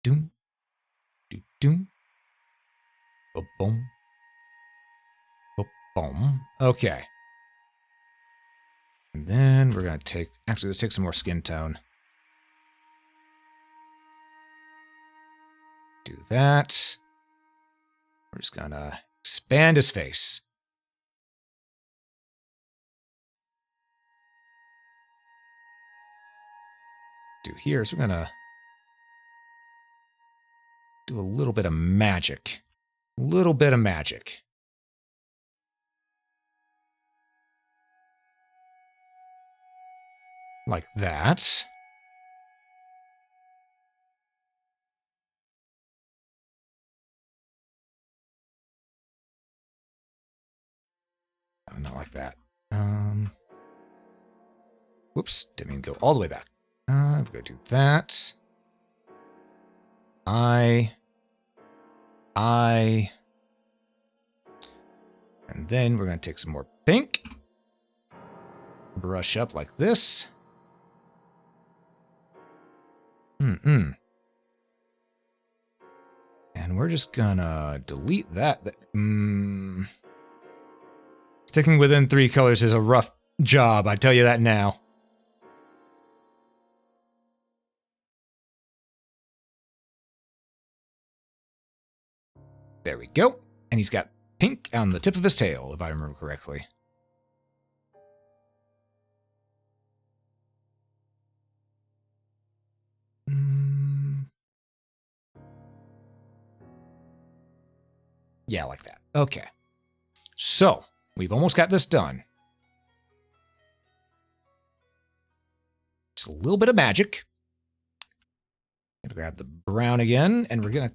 Speaker 1: Doom, doom, doom. Boom, boom. Okay. And then we're going to take... Actually, let's take some more skin tone. Do that. We're just going to expand his face. Do here is we're going to do a little bit of magic. A little bit of magic. Like that. Oh, not like that. Whoops, didn't mean to go all the way back. We're going to do that. And then we're going to take some more pink. Brush up like this. And we're just gonna delete that. Sticking within 3 colors is a rough job, I tell you that now. There we go. And he's got pink on the tip of his tail, if I remember correctly. Yeah, like that. Okay. So, we've almost got this done. Just a little bit of magic. Gonna grab the brown again, and we're gonna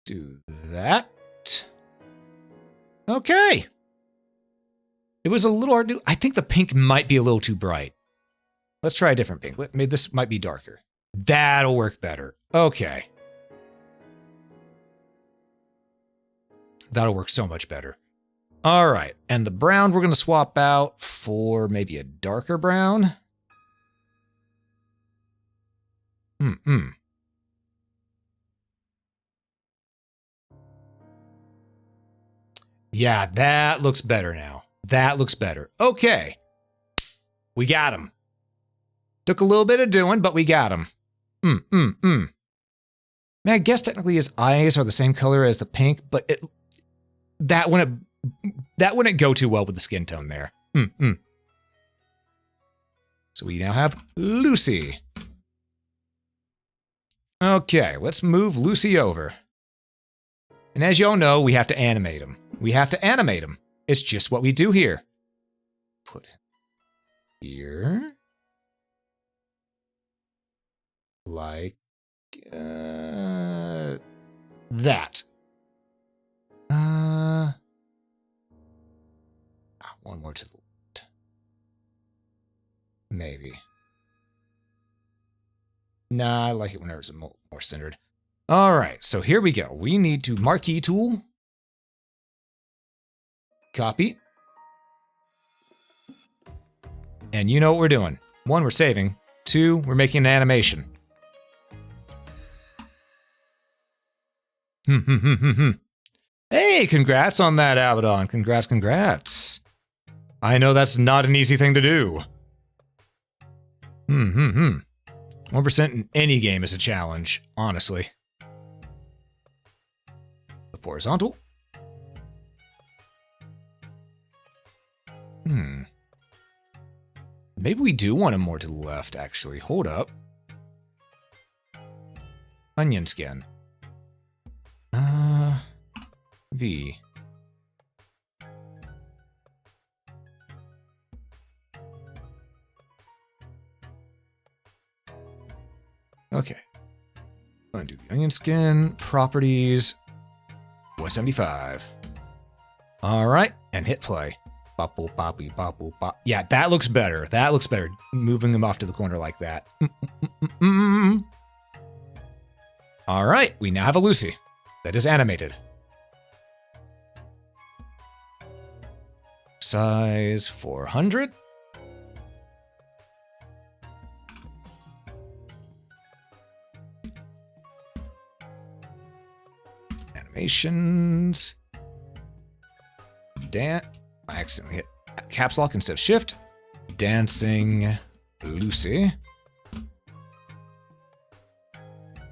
Speaker 1: do that. Okay. It was a little hard to... I think the pink might be a little too bright. Let's try a different pink. Maybe this might be darker. That'll work better. Okay. That'll work so much better. All right. And the brown we're going to swap out for maybe a darker brown. Yeah, that looks better now. That looks better. Okay. We got him. Took a little bit of doing, but we got him. mean, I guess technically his eyes are the same color as the pink, but that wouldn't go too well with the skin tone there. So we now have Lucy. Okay, let's move Lucy over. And as you all know, we have to animate him. We have to animate him. It's just what we do here. Put him here. Like that. One more to the left. Maybe. Nah, I like it whenever it's more centered. All right, so here we go. We need to marquee tool. Copy. And you know what we're doing. 1, we're saving. 2, we're making an animation. Hey, congrats on that, Abaddon. Congrats. I know that's not an easy thing to do. 1% in any game is a challenge, honestly. The horizontal. Maybe we do want him more to the left, actually. Hold up. Onion skin. V. Okay. Undo the onion skin. Properties. 175. All right, and hit play. Bopple, boppy, bopple, bop. Yeah, that looks better. That looks better. Moving him off to the corner like that. All right, we now have a Lucy that is animated. Size 400. Animations. I accidentally hit caps lock instead of shift. Dancing Lucy.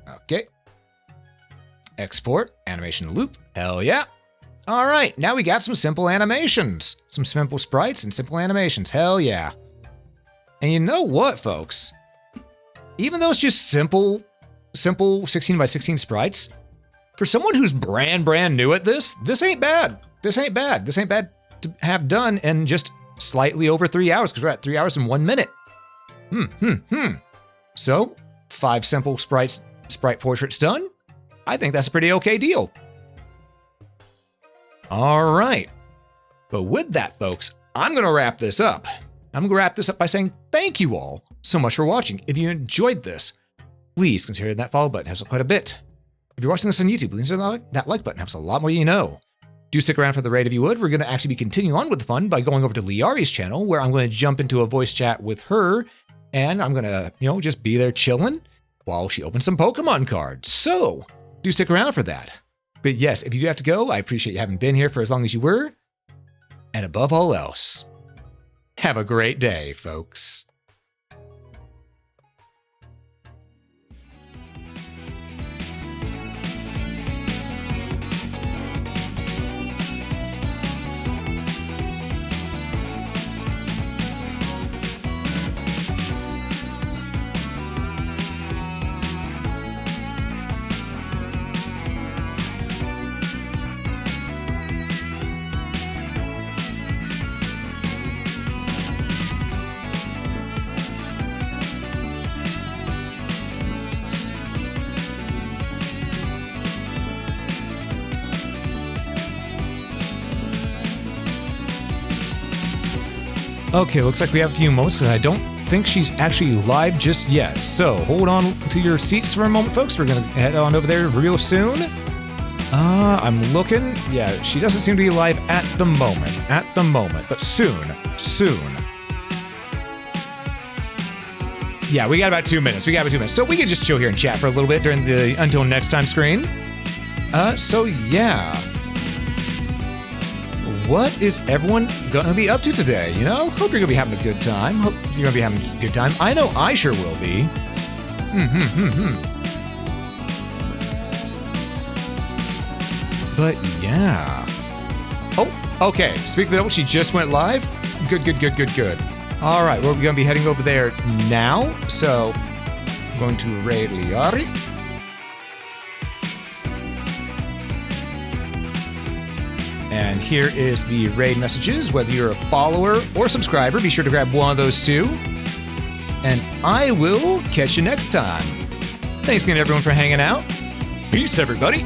Speaker 1: Okay. Export. Animation loop. Hell yeah. All right, now we got some simple animations. Some simple sprites and simple animations. Hell yeah. And you know what, folks? Even though it's just simple 16 by 16 sprites, for someone who's brand new at this ain't bad. This ain't bad to have done in just slightly over 3 hours, because we're at 3 hours and 1 minute. So, 5 simple sprite portraits done. I think that's a pretty okay deal. All right. But with that, folks, I'm going to wrap this up. I'm going to wrap this up by saying thank you all so much for watching. If you enjoyed this, please consider that follow button. It helps quite a bit. If you're watching this on YouTube, please consider that like button. It helps a lot more you know. Do stick around for the raid if you would. We're going to actually be continuing on with the fun by going over to Liari's channel, where I'm going to jump into a voice chat with her, and I'm going to, just be there chilling while she opens some Pokemon cards. So, do stick around for that. But yes, if you do have to go, I appreciate you having been here for as long as you were. And above all else, have a great day, folks. Okay, looks like we have a few moments because I don't think she's actually live just yet. So hold on to your seats for a moment, folks. We're going to head on over there real soon. I'm looking. Yeah, she doesn't seem to be live at the moment. But soon. Yeah, we got about 2 minutes. So we can just chill here and chat for a little bit during the until next time screen. So yeah. What is everyone gonna be up to today? Hope you're gonna be having a good time. I know I sure will be. But yeah. Oh, okay. Speak of the devil, she just went live. Good. All right, we're going to be heading over there now. So I'm going to raid Liari. And here is the raid messages. Whether you're a follower or subscriber, be sure to grab one of those two. And I will catch you next time. Thanks again, everyone, for hanging out. Peace, everybody.